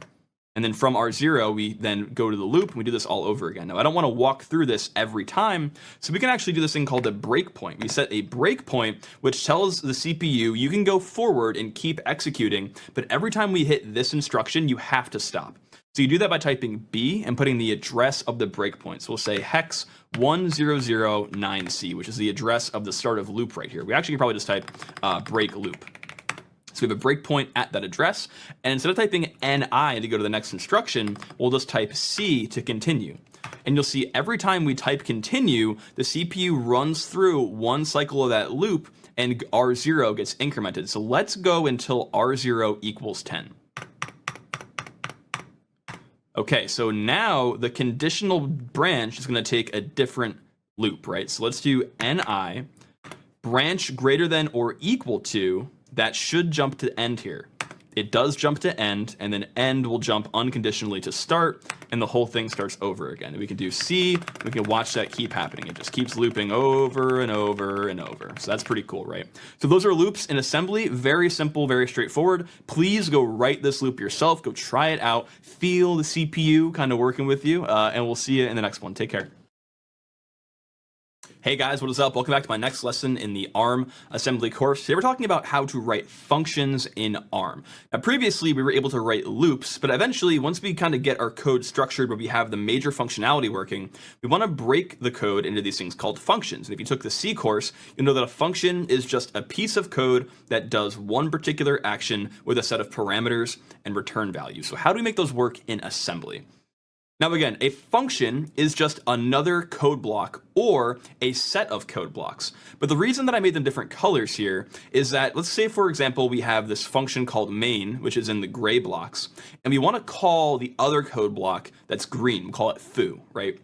and then from R0, we then go to the loop, and we do this all over again. Now, I don't want to walk through this every time, so we can actually do this thing called a breakpoint. We set a breakpoint, which tells the CPU, you can go forward and keep executing, but every time we hit this instruction, you have to stop. So you do that by typing B and putting the address of the breakpoint. So we'll say hex 1009C, which is the address of the start of loop right here. We actually can probably just type break loop. So we have a breakpoint at that address, and instead of typing NI to go to the next instruction, we'll just type C to continue. And you'll see every time we type continue, the CPU runs through one cycle of that loop, and R0 gets incremented. So let's go until R0 equals 10. Okay, so now the conditional branch is going to take a different loop, right? So let's do NI, branch greater than or equal to, that should jump to end here. It does jump to end, and then end will jump unconditionally to start, and the whole thing starts over again. And we can do C, we can watch that keep happening. It just keeps looping over and over and over. So that's pretty cool, right? So those are loops in assembly. Very simple, very straightforward. Please go write this loop yourself. Go try it out. Feel the CPU kind of working with you, and we'll see you in the next one. Take care. Hey guys, what is up? Welcome back to my next lesson in the ARM assembly course. Today we're talking about how to write functions in ARM. Now previously we were able to write loops, but eventually once we kind of get our code structured where we have the major functionality working, we want to break the code into these things called functions. And if you took the C course, you'll know that a function is just a piece of code that does one particular action with a set of parameters and return values. So how do we make those work in assembly? Now again, a function is just another code block or a set of code blocks. But the reason that I made them different colors here is that, let's say for example, we have this function called main, which is in the gray blocks, and we want to call the other code block that's green, we'll call it foo, right?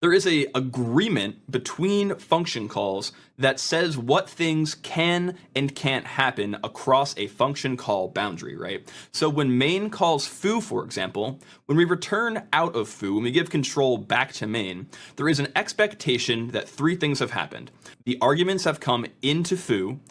There is an agreement between function calls that says what things can and can't happen across a function call boundary, right? So when main calls foo, for example, when we return out of foo, when we give control back to main, there is an expectation that three things have happened. The arguments have come into foo,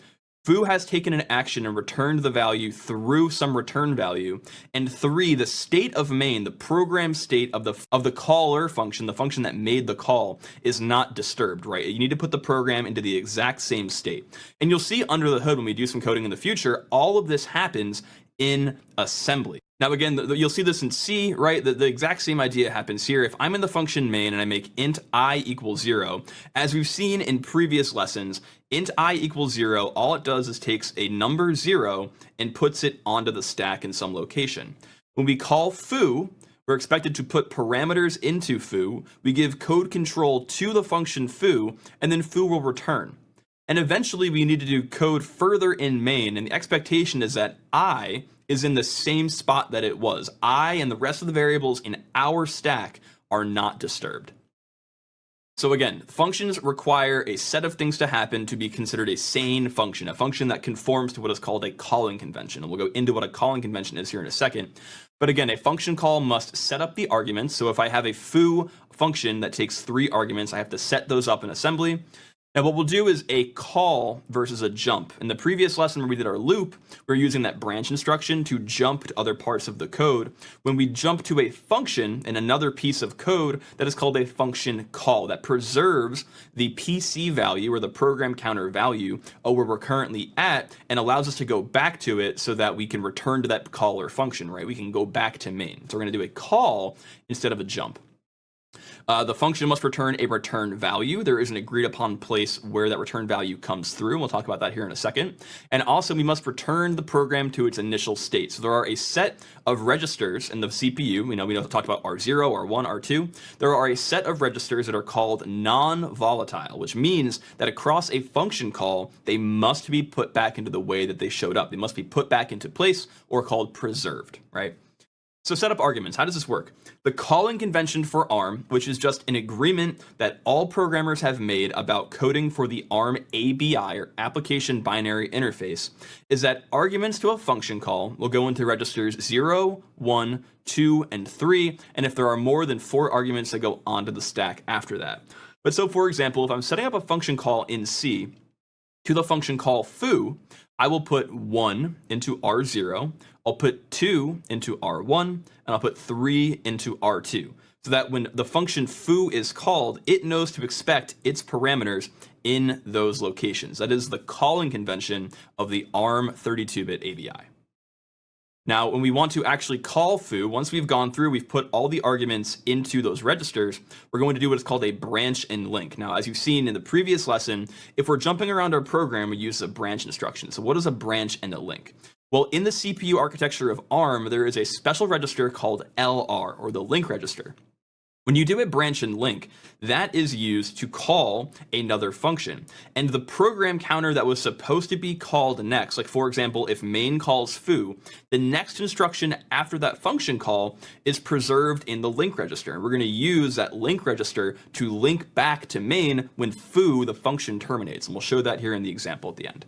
Foo has taken an action and returned the value through some return value. And 3, the state of main, the program state of the caller function, the function that made the call, is not disturbed, right? You need to put the program into the exact same state. And you'll see under the hood when we do some coding in the future, all of this happens in assembly. Now again, you'll see this in C, right? The exact same idea happens here. If I'm in the function main and I make int I equals 0, as we've seen in previous lessons, int I equals 0, all it does is takes a number 0 and puts it onto the stack in some location. When we call foo, we're expected to put parameters into foo, we give code control to the function foo, and then foo will return. And eventually we need to do code further in main, and the expectation is that I is in the same spot that it was. I and the rest of the variables in our stack are not disturbed. So again, functions require a set of things to happen to be considered a sane function, a function that conforms to what is called a calling convention. And we'll go into what a calling convention is here in a second. But again, a function call must set up the arguments. So if I have a foo function that takes 3 arguments, I have to set those up in assembly. Now what we'll do is a call versus a jump. In the previous lesson where we did our loop, we're using that branch instruction to jump to other parts of the code. When we jump to a function in another piece of code, that is called a function call that preserves the PC value or the program counter value of where we're currently at and allows us to go back to it so that we can return to that call or function, right? We can go back to main. So we're going to do a call instead of a jump. The function must return a return value. There is an agreed upon place where that return value comes through. We'll talk about that here in a second. And also we must return the program to its initial state. So there are a set of registers in the CPU. We talked about R0, R1, R2. There are a set of registers that are called non-volatile, which means that across a function call, they must be put back into the way that they showed up. They must be put back into place or called preserved, right? So set up arguments. How does this work? The calling convention for ARM, which is just an agreement that all programmers have made about coding for the ARM ABI, or Application Binary Interface, is that arguments to a function call will go into registers 0, 1, 2, and 3, and if there are more than 4 arguments that go onto the stack after that. But so for example, if I'm setting up a function call in C to the function call foo, I will put 1 into R0, I'll put 2 into R1, and I'll put 3 into R2. So that when the function foo is called, it knows to expect its parameters in those locations. That is the calling convention of the ARM 32-bit ABI. Now, when we want to actually call foo, once we've gone through, we've put all the arguments into those registers, we're going to do what is called a branch and link. Now, as you've seen in the previous lesson, if we're jumping around our program, we use a branch instruction. So what is a branch and a link? Well, in the CPU architecture of ARM, there is a special register called LR, or the link register. When you do a branch and link, that is used to call another function. And the program counter that was supposed to be called next, like for example, if main calls foo, the next instruction after that function call is preserved in the link register. And we're going to use that link register to link back to main when foo, the function, terminates. And we'll show that here in the example at the end.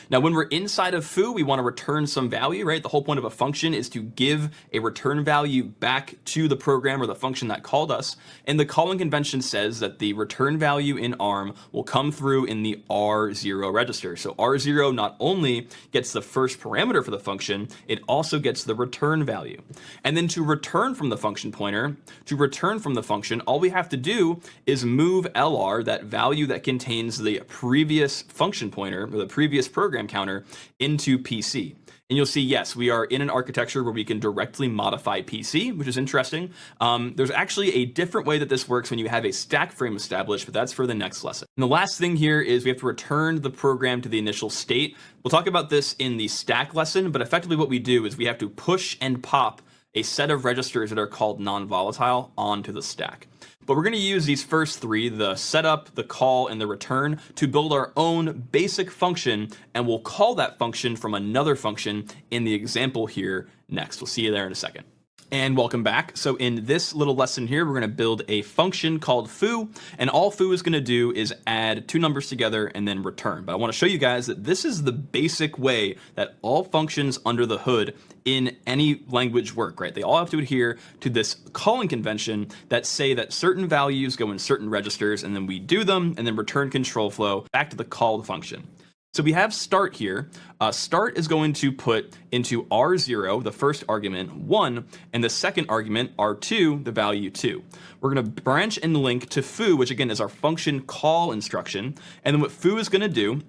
Now, when we're inside of foo, we want to return some value, right? The whole point of a function is to give a return value back to the program or the function that called us. And the calling convention says that the return value in ARM will come through in the R0 register. So R0 not only gets the first parameter for the function, it also gets the return value. And then to return from the function pointer, to return from the function, all we have to do is move LR, that value that contains the previous function pointer or the previous program counter, into PC. And you'll see, yes, we are in an architecture where we can directly modify PC, which is interesting. There's actually a different way that this works when you have a stack frame established, but that's for the next lesson. And the last thing here is we have to return the program to the initial state. We'll talk about this in the stack lesson, but effectively what we do is we have to push and pop a set of registers that are called non-volatile onto the stack. But we're going to use these first 3, the setup, the call, and the return, to build our own basic function, and we'll call that function from another function in the example here next. We'll see you there in a second. And welcome back. So in this little lesson here, we're going to build a function called foo, and all foo is going to do is add 2 numbers together and then return. But I want to show you guys that this is the basic way that all functions under the hood in any language work, right? They all have to adhere to this calling convention that say that certain values go in certain registers, and then we do them and then return control flow back to the called function. So we have start here. Start is going to put into R0, the first argument, 1, and the second argument, R2, the value 2. We're going to branch and link to foo, which again is our function call instruction. And then what foo is going to do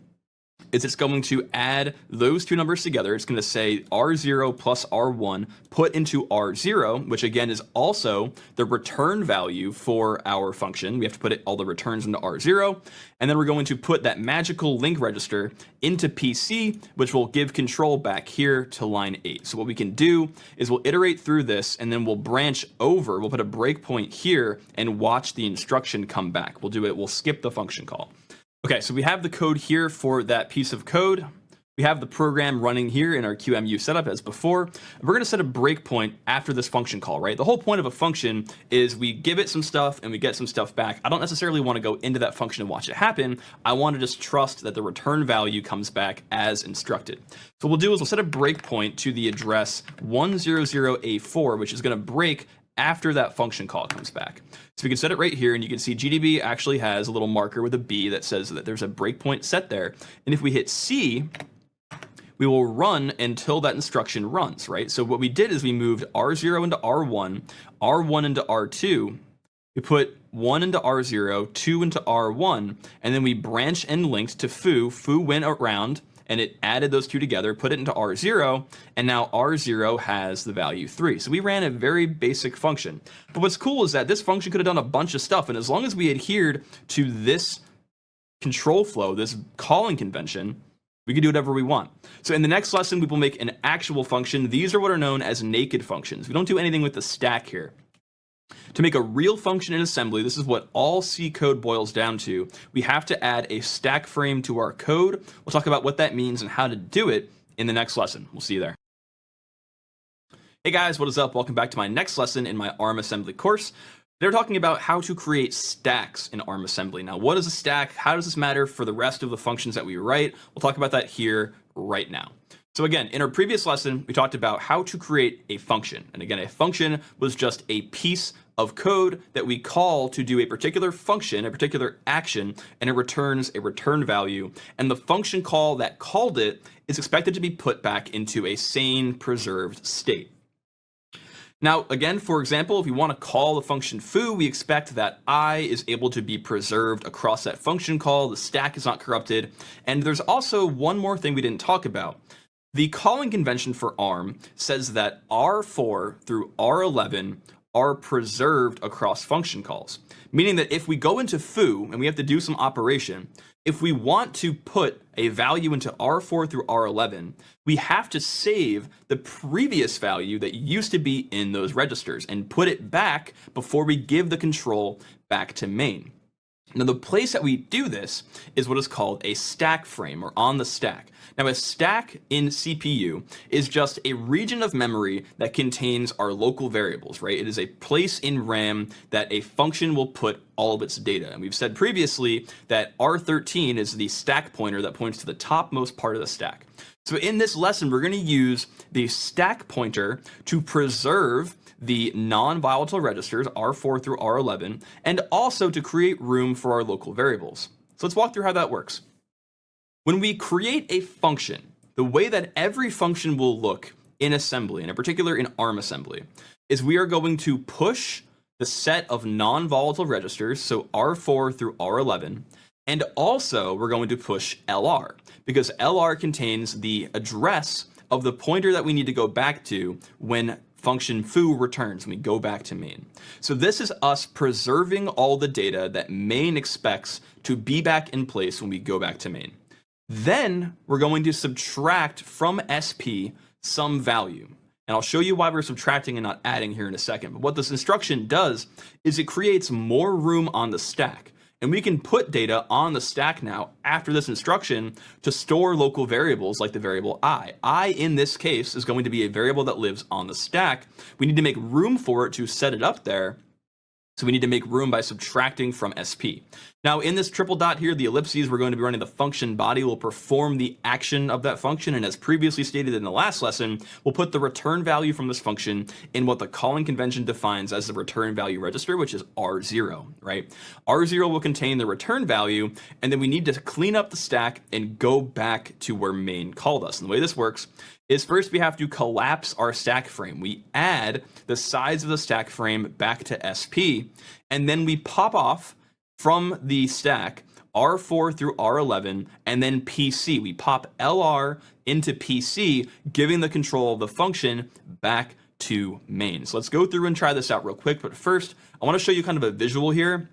is it's going to add those two numbers together. It's going to say R0 plus R1 put into R0, which again is also the return value for our function. We have to put all the returns into R0. And then we're going to put that magical link register into PC, which will give control back here to line 8. So what we can do is we'll iterate through this and then we'll branch over. We'll put a breakpoint here and watch the instruction come back. We'll skip the function call. Okay, so we have the code here for that piece of code. We have the program running here in our QEMU setup as before. We're going to set a breakpoint after this function call, right? The whole point of a function is we give it some stuff and we get some stuff back. I don't necessarily want to go into that function and watch it happen. I want to just trust that the return value comes back as instructed. So what we'll do is we'll set a breakpoint to the address 100A4, which is going to break after that function call comes back. So we can set it right here, and you can see GDB actually has a little marker with a B that says that there's a breakpoint set there. And if we hit C, we will run until that instruction runs, right? So what we did is we moved R0 into R1, R1 into R2, we put 1 into R0, 2 into R1, and then we branch and linked to foo. Foo went around, and it added those two together, put it into R0, and now R0 has the value 3. So we ran a very basic function. But what's cool is that this function could have done a bunch of stuff, and as long as we adhered to this control flow, this calling convention, we can do whatever we want. So in the next lesson, we will make an actual function. These are what are known as naked functions. We don't do anything with the stack here. To make a real function in assembly, this is what all C code boils down to. We have to add a stack frame to our code. We'll talk about what that means and how to do it in the next lesson. We'll see you there. Hey guys, what is up? Welcome back to my next lesson in my ARM assembly course. They're talking about how to create stacks in ARM assembly. Now, what is a stack? How does this matter for the rest of the functions that we write? We'll talk about that here right now. So again, in our previous lesson, we talked about how to create a function. And again, a function was just a piece of code that we call to do a particular function, a particular action, and it returns a return value. And the function call that called it is expected to be put back into a sane, preserved state. Now, again, for example, if we want to call the function foo, we expect that I is able to be preserved across that function call. The stack is not corrupted. And there's also one more thing we didn't talk about. The calling convention for ARM says that R4 through R11 are preserved across function calls, meaning that if we go into foo and we have to do some operation, if we want to put a value into R4 through R11, we have to save the previous value that used to be in those registers and put it back before we give the control back to main. Now, the place that we do this is what is called a stack frame, or on the stack. Now, a stack in CPU is just a region of memory that contains our local variables, right? It is a place in RAM that a function will put all of its data. And we've said previously that R13 is the stack pointer that points to the topmost part of the stack. So in this lesson, we're going to use the stack pointer to preserve the non-volatile registers, R4 through R11, and also to create room for our local variables. So let's walk through how that works. When we create a function, the way that every function will look in assembly, and in particular in ARM assembly, is we are going to push the set of non-volatile registers, so R4 through R11, and also we're going to push LR, because LR contains the address of the pointer that we need to go back to when function foo returns, and we go back to main. So this is us preserving all the data that main expects to be back in place when we go back to main. Then we're going to subtract from SP some value. And I'll show you why we're subtracting and not adding here in a second. But what this instruction does is it creates more room on the stack. And we can put data on the stack now after this instruction to store local variables like the variable I. I, in this case, is going to be a variable that lives on the stack. We need to make room for it to set it up there. So we need to make room by subtracting from SP. Now in this triple dot here, the ellipses, we're going to be running the function body will perform the action of that function. And as previously stated in the last lesson, we'll put the return value from this function in what the calling convention defines as the return value register, which is R0, right? R0 will contain the return value, and then we need to clean up the stack and go back to where main called us. And the way this works is first we have to collapse our stack frame. We add the size of the stack frame back to SP, and then we pop off from the stack R4 through R11 and then PC. We pop LR into PC, giving the control of the function back to main. So let's go through and try this out real quick. But first, I want to show you kind of a visual here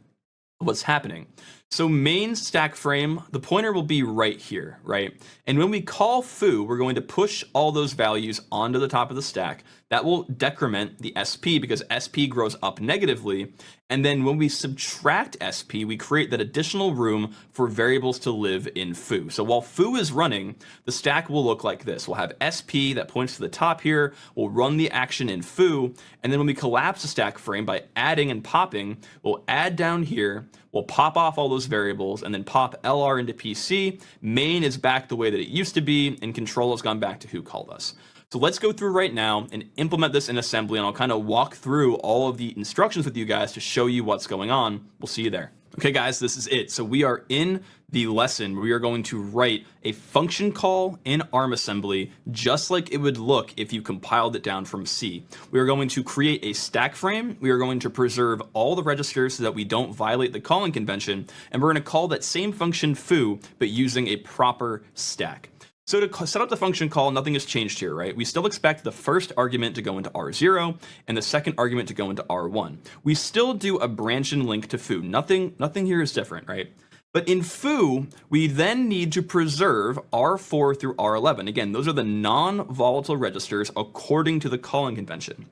of what's happening. So main stack frame, the pointer will be right here, right? And when we call foo, we're going to push all those values onto the top of the stack. That will decrement the SP because SP grows up negatively. And then when we subtract SP, we create that additional room for variables to live in foo. So while foo is running, the stack will look like this. We'll have SP that points to the top here. We'll run the action in foo. And then when we collapse the stack frame by adding and popping, we'll add down here. We'll pop off all those variables and then pop LR into PC. Main is back the way that it used to be, and control has gone back to who called us. So let's go through right now and implement this in assembly, and I'll kind of walk through all of the instructions with you guys to show you what's going on. We'll see you there. Okay guys, this is it. So we are in the lesson where we are going to write a function call in ARM assembly, just like it would look if you compiled it down from C. We are going to create a stack frame. We are going to preserve all the registers so that we don't violate the calling convention. And we're going to call that same function foo, but using a proper stack. So to set up the function call, nothing has changed here, right? We still expect the first argument to go into R0 and the second argument to go into R1. We still do a branch and link to foo. Nothing here is different, right? But in foo, we then need to preserve R4 through R11. Again, those are the non-volatile registers according to the calling convention.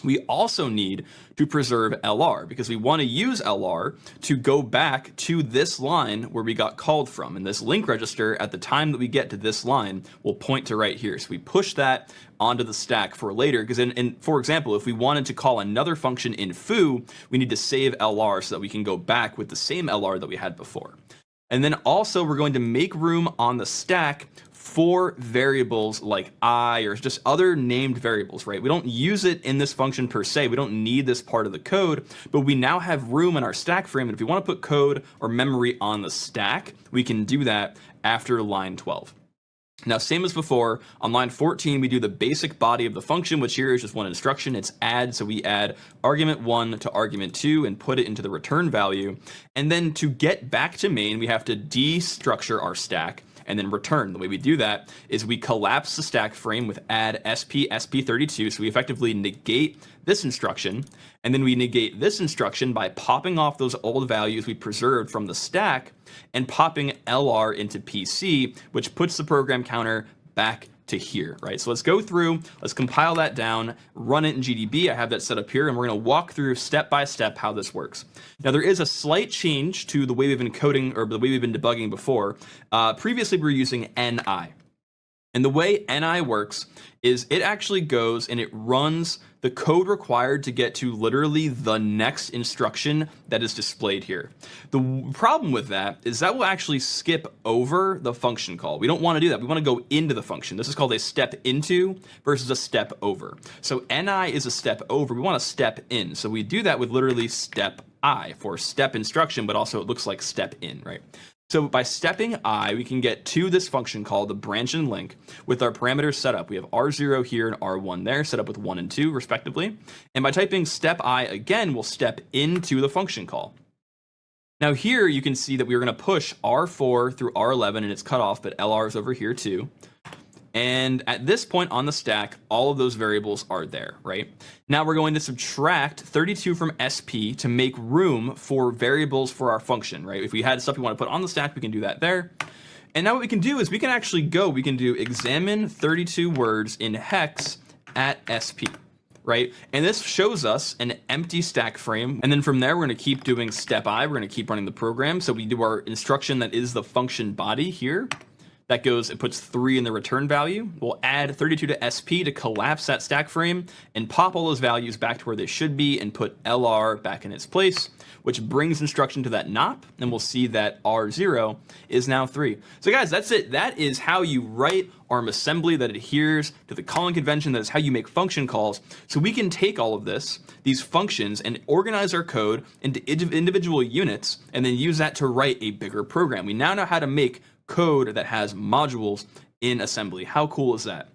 We also need to preserve LR because we want to use LR to go back to this line where we got called from. And this link register at the time that we get to this line will point to right here. So we push that onto the stack for later because for example, if we wanted to call another function in foo, we need to save LR so that we can go back with the same LR that we had before. And then also we're going to make room on the stack for variables like I or just other named variables, right? We don't use it in this function per se. We don't need this part of the code, but we now have room in our stack frame. And if we want to put code or memory on the stack, we can do that after line 12. Now, same as before, on line 14, we do the basic body of the function, which here is just one instruction. It's add. So we add argument 1 to argument 2 and put it into the return value. And then to get back to main, we have to destructure our stack and then return. The way we do that is we collapse the stack frame with add SP32. So we effectively negate this instruction, and then we negate this instruction by popping off those old values we preserved from the stack and popping LR into PC, which puts the program counter back to here, right? So let's go through, let's compile that down, run it in GDB. I have that set up here, and we're going to walk through step by step how this works. Now, there is a slight change to the way we've been coding or the way we've been debugging before. Previously, we were using NI. And the way NI works is it actually goes and it runs the code required to get to literally the next instruction that is displayed here. The problem with that is that will actually skip over the function call. We don't want to do that. We want to go into the function. This is called a step into versus a step over. So NI is a step over. We want to step in. So we do that with literally step I for step instruction, but also it looks like step in, right? So by stepping I, we can get to this function called the branch and link with our parameters set up. We have R0 here and R1 there, set up with 1 and 2 respectively. And by typing step I again, we'll step into the function call. Now here you can see that we're going to push R4 through R11 and it's cut off, but LR is over here too. And at this point on the stack, all of those variables are there, right? Now we're going to subtract 32 from SP to make room for variables for our function, right? If we had stuff we want to put on the stack, we can do that there. And now what we can do is we can actually we can do examine 32 words in hex at SP, right? And this shows us an empty stack frame. And then from there, we're going to keep doing step I. We're going to keep running the program. So we do our instruction that is the function body here. That goes, it puts 3 in the return value. We'll add 32 to SP to collapse that stack frame and pop all those values back to where they should be and put LR back in its place, which brings instruction to that NOP, and we'll see that R0 is now 3. So guys, that's it. That is how you write ARM assembly that adheres to the calling convention. That is how you make function calls. So we can take all of this, these functions, and organize our code into individual units, and then use that to write a bigger program. We now know how to make code that has modules in assembly. How cool is that?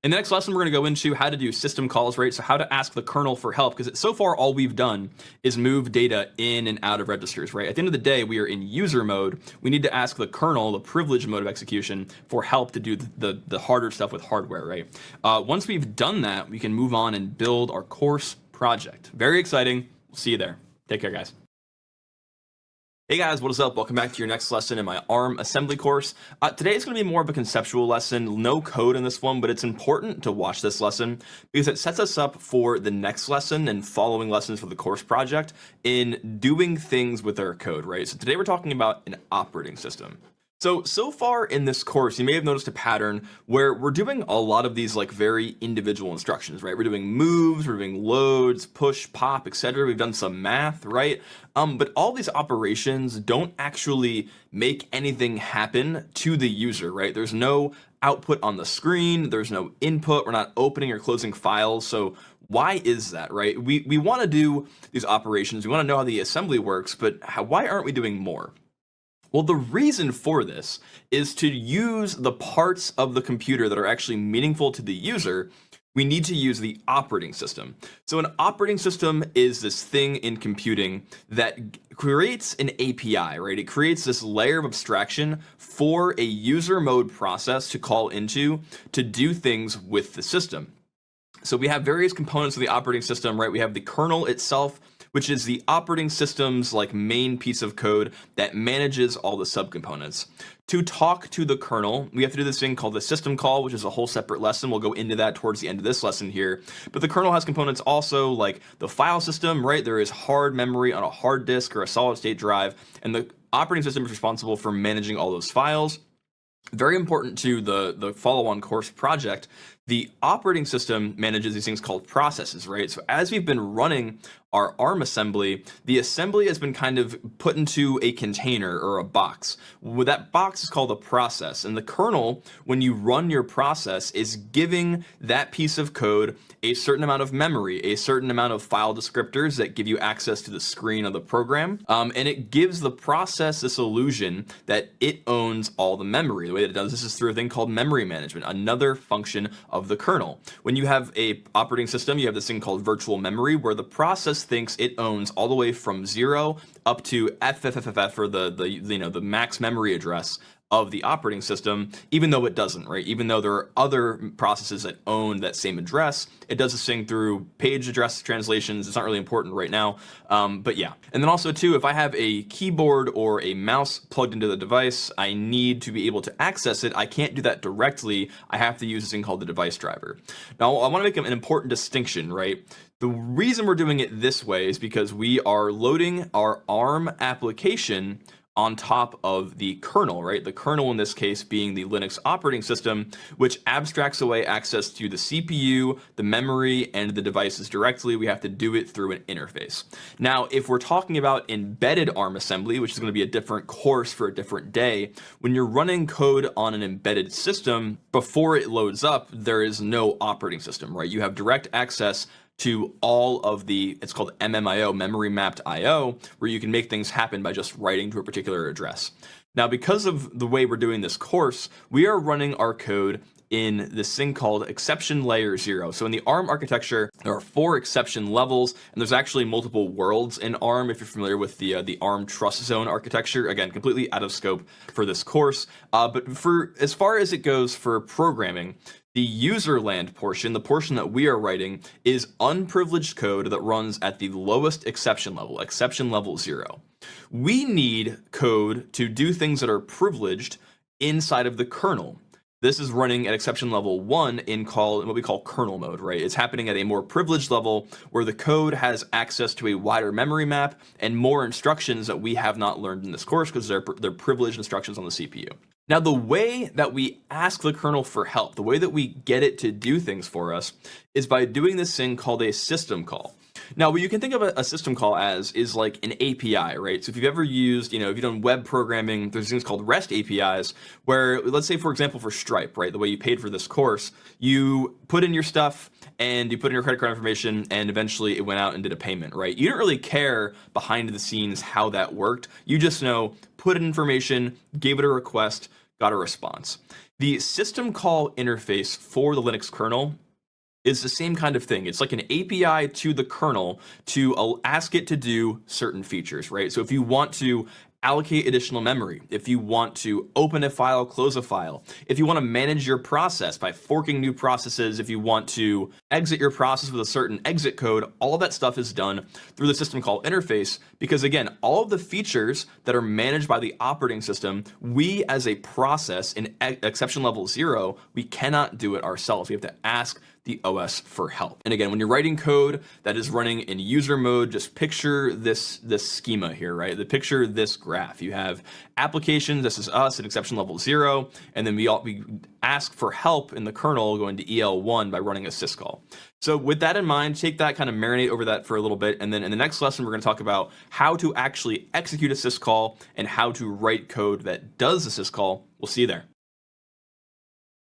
In the next lesson, we're going to go into how to do system calls, right? So how to ask the kernel for help, because so far all we've done is move data in and out of registers, right? At the end of the day, we are in user mode. We need to ask the kernel, the privileged mode of execution, for help to do the harder stuff with hardware, right? Once we've done that, we can move on and build our course project. Very exciting. We'll see you there. Take care, guys. Hey guys, what is up? Welcome back to your next lesson in my ARM assembly course. Today is going to be more of a conceptual lesson, no code in this one, but it's important to watch this lesson because it sets us up for the next lesson and following lessons for the course project in doing things with our code, right? So today we're talking about an operating system. So far in this course, you may have noticed a pattern where we're doing a lot of these like very individual instructions, right? We're doing moves, we're doing loads, push, pop, etc. We've done some math, right? But all these operations don't actually make anything happen to the user, right? There's no output on the screen, there's no input, we're not opening or closing files. So why is that, right? We want to do these operations, we want to know how the assembly works, but why aren't we doing more? Well, the reason for this is to use the parts of the computer that are actually meaningful to the user. We need to use the operating system. So an operating system is this thing in computing that creates an API, right? It creates this layer of abstraction for a user mode process to call into to do things with the system. So we have various components of the operating system, right? We have the kernel itself, which is the operating system's like main piece of code that manages all the subcomponents. To talk to the kernel, we have to do this thing called the system call, which is a whole separate lesson. We'll go into that towards the end of this lesson here. But the kernel has components also like the file system, right? There is hard memory on a hard disk or a solid state drive, and the operating system is responsible for managing all those files. Very important to the follow-on course project, the operating system manages these things called processes, right? So as we've been running our ARM assembly, the assembly has been kind of put into a container or a box. Well, that box is called a process, and the kernel, when you run your process, is giving that piece of code a certain amount of memory, a certain amount of file descriptors that give you access to the screen of the program, and it gives the process this illusion that it owns all the memory. The way that it does this is through a thing called memory management, another function of the kernel. When you have a operating system, you have this thing called virtual memory, where the process thinks it owns all the way from 0 up to FFFF, or the max memory address of the operating system, even though it doesn't, right? Even though there are other processes that own that same address, it does this thing through page address translations. It's not really important right now, but yeah. And then also too, if I have a keyboard or a mouse plugged into the device, I need to be able to access it. I can't do that directly. I have to use this thing called the device driver. Now, I want to make an important distinction, right? The reason we're doing it this way is because we are loading our ARM application on top of the kernel, right? The kernel in this case being the Linux operating system, which abstracts away access to the CPU, the memory, and the devices directly. We have to do it through an interface. Now, if we're talking about embedded ARM assembly, which is going to be a different course for a different day, when you're running code on an embedded system, before it loads up, there is no operating system, right? You have direct access to all of the, it's called MMIO, memory mapped IO, where you can make things happen by just writing to a particular address. Now, because of the way we're doing this course, we are running our code in this thing called exception layer 0. So in the ARM architecture, there are 4 exception levels, and there's actually multiple worlds in ARM if you're familiar with the ARM trust zone architecture. Again, completely out of scope for this course. But for as far as it goes for programming, the user land portion, the portion that we are writing, is unprivileged code that runs at the lowest exception level 0. We need code to do things that are privileged inside of the kernel. This is running at exception level 1 in what we call kernel mode, right? It's happening at a more privileged level where the code has access to a wider memory map and more instructions that we have not learned in this course because they're privileged instructions on the CPU. Now, the way that we ask the kernel for help, the way that we get it to do things for us, is by doing this thing called a system call. Now, what you can think of a system call as is like an API, right? So if you've ever used, if you've done web programming, there's things called REST APIs where, let's say, for example, for Stripe, right? The way you paid for this course, you put in your stuff and you put in your credit card information and eventually it went out and did a payment, right? You don't really care behind the scenes how that worked. You just know, put in information, gave it a request, got a response. The system call interface for the Linux kernel is the same kind of thing. It's like an API to the kernel to ask it to do certain features, right? So if you want to allocate additional memory, if you want to open a file, close a file, if you want to manage your process by forking new processes, if you want to exit your process with a certain exit code, all of that stuff is done through the system call interface because, again, all of the features that are managed by the operating system, we as a process in exception level 0, we cannot do it ourselves. We have to ask the OS for help. And again, when you're writing code that is running in user mode, just picture this schema here, right? Picture this graph. You have applications, this is us at exception level 0, and then we ask for help in the kernel going to EL1 by running a syscall. So with that in mind, take that, kind of marinate over that for a little bit, and then in the next lesson, we're going to talk about how to actually execute a syscall and how to write code that does a syscall. We'll see you there.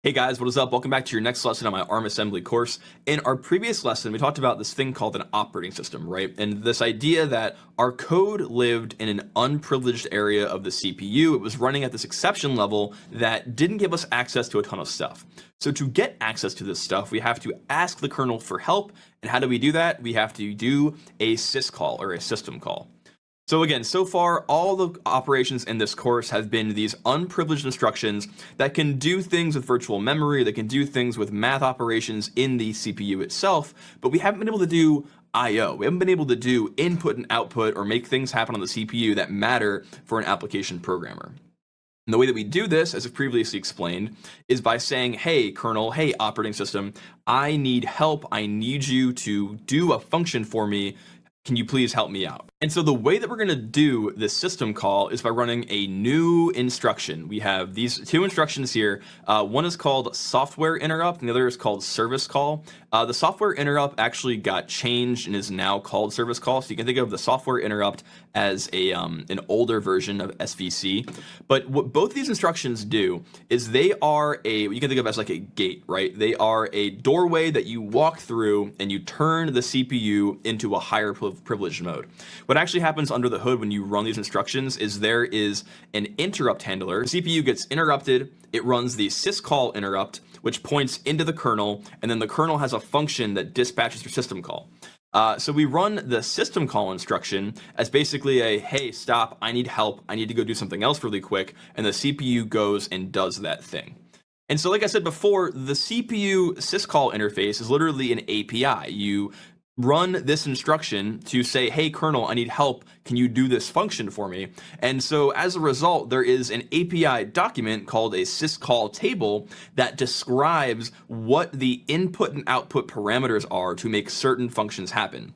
Hey guys, what is up? Welcome back to your next lesson on my ARM assembly course. In our previous lesson, we talked about this thing called an operating system, right? And this idea that our code lived in an unprivileged area of the CPU. It was running at this exception level that didn't give us access to a ton of stuff. So to get access to this stuff, we have to ask the kernel for help. And how do we do that? We have to do a syscall or a system call. So again, so far, all the operations in this course have been these unprivileged instructions that can do things with virtual memory, that can do things with math operations in the CPU itself, but we haven't been able to do I/O. We haven't been able to do input and output or make things happen on the CPU that matter for an application programmer. And the way that we do this, as I've previously explained, is by saying, hey, kernel, hey, operating system, I need help. I need you to do a function for me. Can you please help me out? And so the way that we're going to do this system call is by running a new instruction. We have these two instructions here. One is called software interrupt and the other is called service call. The software interrupt actually got changed and is now called service call. So you can think of the software interrupt as an older version of SVC. But what both these instructions do is they are what you can think of as like a gate, right? They are a doorway that you walk through and you turn the CPU into a higher privileged mode. What actually happens under the hood when you run these instructions is there is an interrupt handler. The CPU gets interrupted, it runs the syscall interrupt, which points into the kernel, and then the kernel has a function that dispatches your system call. So we run the system call instruction as basically a, hey, stop, I need help, I need to go do something else really quick, and the CPU goes and does that thing. And so like I said before, the CPU syscall interface is literally an API. You run this instruction to say, hey, kernel, I need help. Can you do this function for me? And so as a result, there is an API document called a syscall table that describes what the input and output parameters are to make certain functions happen.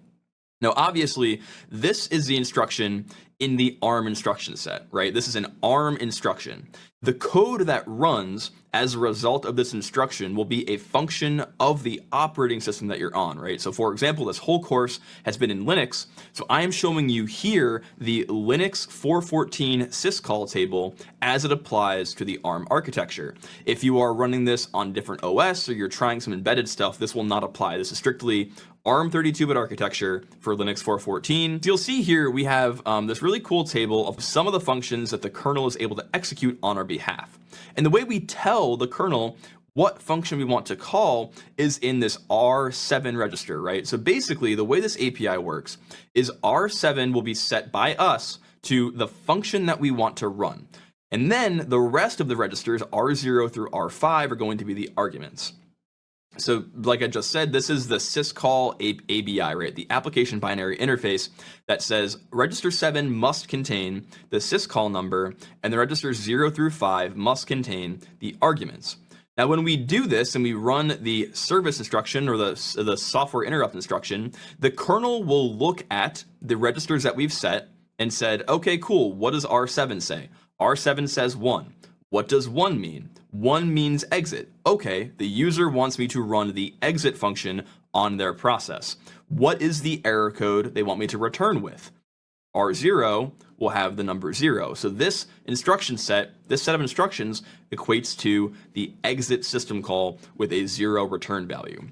Now, obviously, this is the instruction in the ARM instruction set, right? This is an ARM instruction. The code that runs as a result of this instruction will be a function of the operating system that you're on, right? So for example, this whole course has been in Linux. So I am showing you here the Linux 4.14 syscall table as it applies to the ARM architecture. If you are running this on different OS or you're trying some embedded stuff, this will not apply. This is strictly ARM 32-bit architecture for Linux 4.14. So you'll see here we have this really cool table of some of the functions that the kernel is able to execute on our behalf. And the way we tell the kernel what function we want to call is in this R7 register, right? So basically the way this API works is R7 will be set by us to the function that we want to run. And then the rest of the registers, R0 through R5, are going to be the arguments. So like I just said, this is the syscall ABI, right? The application binary interface that says register 7 must contain the syscall number and the registers 0 through 5 must contain the arguments. Now, when we do this and we run the service instruction or the software interrupt instruction, the kernel will look at the registers that we've set and said, okay, cool, what does R7 say? R7 says 1. What does one mean? One means exit. Okay, the user wants me to run the exit function on their process. What is the error code they want me to return with? R0 will have the number 0. So this instruction set, this set of instructions equates to the exit system call with a 0 return value.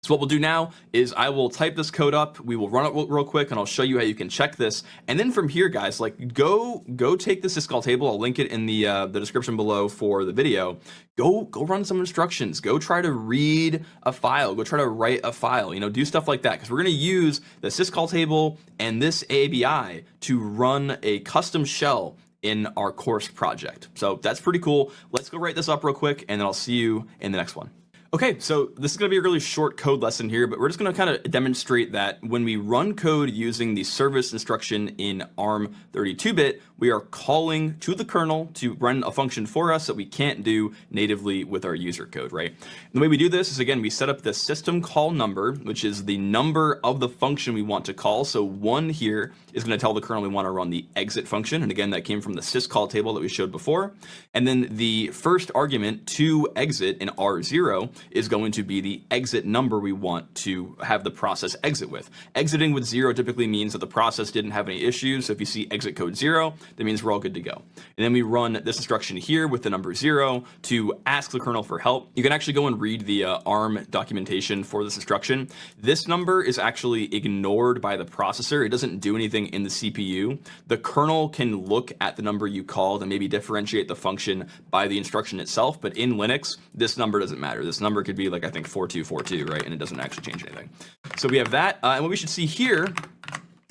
So what we'll do now is I will type this code up, we will run it real quick, and I'll show you how you can check this. And then from here, guys, like go take the syscall table. I'll link it in the description below for the video. Go run some instructions. Go try to read a file. Go try to write a file. You know, do stuff like that, because we're going to use the syscall table and this ABI to run a custom shell in our course project. So that's pretty cool. Let's go write this up real quick, and then I'll see you in the next one. Okay, so this is going to be a really short code lesson here, but we're just going to kind of demonstrate that when we run code using the service instruction in ARM 32-bit, we are calling to the kernel to run a function for us that we can't do natively with our user code, right? And the way we do this is, again, we set up the system call number, which is the number of the function we want to call. So 1 here is going to tell the kernel we want to run the exit function. And again, that came from the syscall table that we showed before. And then the first argument to exit in R0 is going to be the exit number we want to have the process exit with. Exiting with 0 typically means that the process didn't have any issues. So if you see exit code 0, that means we're all good to go. And then we run this instruction here with the number 0 to ask the kernel for help. You can actually go and read the ARM documentation for this instruction. This number is actually ignored by the processor. It doesn't do anything in the CPU. The kernel can look at the number you called and maybe differentiate the function by the instruction itself. But in Linux, this number doesn't matter. This number could be like, I think 4242, right? And it doesn't actually change anything. So we have that. And what we should see here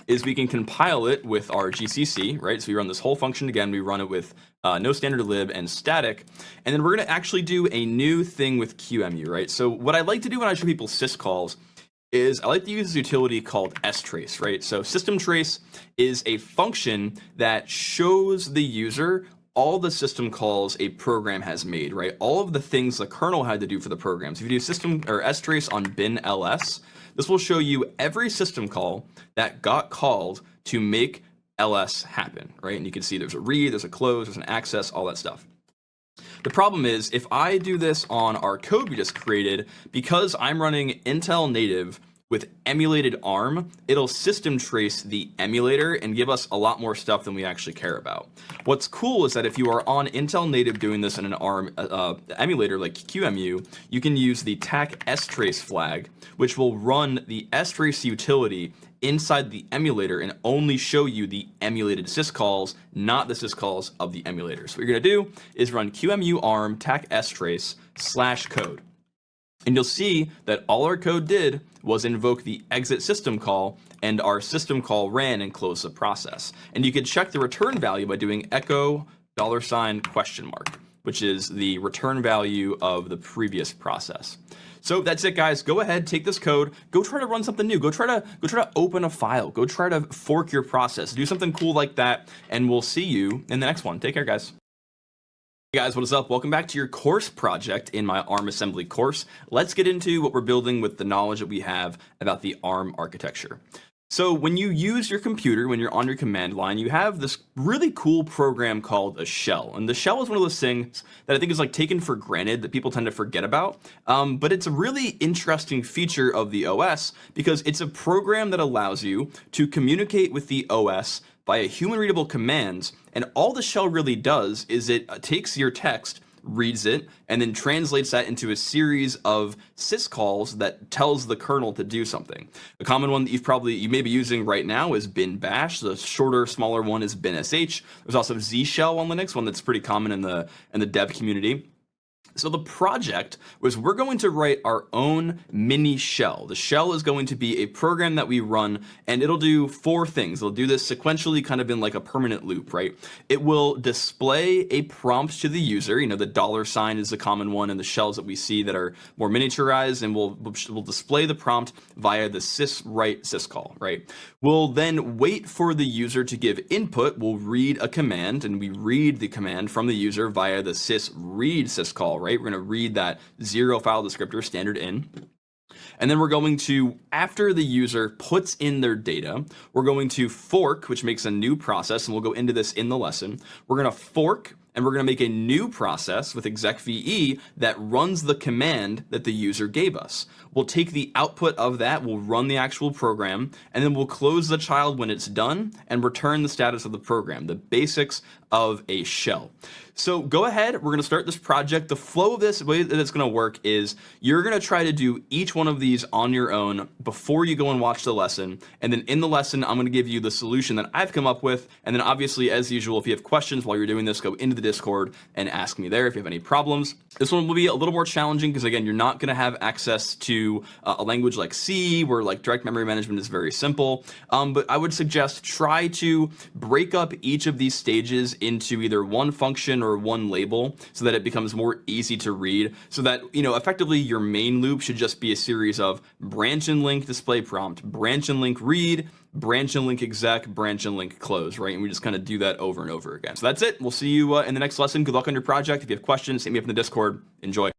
is we can compile it with our GCC, right? So we run this whole function again. We run it with no standard lib and static. And then we're going to actually do a new thing with QEMU, right? So what I like to do when I show people syscalls is I like to use this utility called strace, right? So system trace is a function that shows the user all the system calls a program has made, right? All of the things the kernel had to do for the program. So if you do system or strace on bin ls, this will show you every system call that got called to make ls happen, right? And you can see there's a read, there's a close, there's an access, all that stuff. The problem is if I do this on our code we just created, because I'm running Intel native with emulated ARM, it'll system trace the emulator and give us a lot more stuff than we actually care about. What's cool is that if you are on Intel native doing this in an ARM emulator like QEMU, you can use the tac strace flag, which will run the strace utility inside the emulator and only show you the emulated syscalls, not the syscalls of the emulator. So what you're going to do is run QEMU ARM tac strace /code. And you'll see that all our code did was invoke the exit system call, and our system call ran and closed the process. And you can check the return value by doing echo $?, which is the return value of the previous process. So that's it, guys. Go ahead, take this code, go try to run something new. Go try to open a file. Go try to fork your process. Do something cool like that, and we'll see you in the next one. Take care, guys. Hey guys, what is up? Welcome back to your course project in my ARM assembly course. Let's get into what we're building with the knowledge that we have about the ARM architecture. So when you use your computer, when you're on your command line, you have this really cool program called a shell. And the shell is one of those things that I think is like taken for granted that people tend to forget about. But it's a really interesting feature of the OS because it's a program that allows you to communicate with the OS via human readable commands. And all the shell really does is it takes your text, reads it, and then translates that into a series of syscalls that tells the kernel to do something. A common one that you may be using right now is bin bash. The shorter, smaller one is bin sh. There's also Z shell on Linux, one that's pretty common in the dev community. So the project was we're going to write our own mini shell. The shell is going to be a program that we run, and it'll do 4 things. It'll do this sequentially, kind of in like a permanent loop, right? It will display a prompt to the user. You know, the $sign is a common one in the shells that we see that are more miniaturized, and we'll display the prompt via the syswrite syscall, right? We'll then wait for the user to give input. We'll read a command, and we read the command from the user via the sysread syscall, right? We're going to read that 0 file descriptor standard in. And then we're going to, after the user puts in their data, we're going to fork, which makes a new process, and we'll go into this in the lesson. We're going to fork and we're going to make a new process with execve that runs the command that the user gave us. We'll take the output of that, we'll run the actual program, and then we'll close the child when it's done and return the status of the program, the basics of a shell. So go ahead, we're going to start this project. The flow of this, the way that it's going to work is you're going to try to do each one of these on your own before you go and watch the lesson. And then in the lesson, I'm going to give you the solution that I've come up with. And then obviously, as usual, if you have questions while you're doing this, go into the Discord and ask me there if you have any problems. This one will be a little more challenging because, again, you're not going to have access to a language like C, where like direct memory management is very simple. But I would suggest try to break up each of these stages into either one function or one label so that it becomes more easy to read, so that, you know, effectively your main loop should just be a series of branch and link display prompt, branch and link read, branch and link exec, branch and link close, right? And we just kind of do that over and over again. So that's it. We'll see you in the next lesson. Good luck on your project. If you have questions, hit me up in the Discord. Enjoy.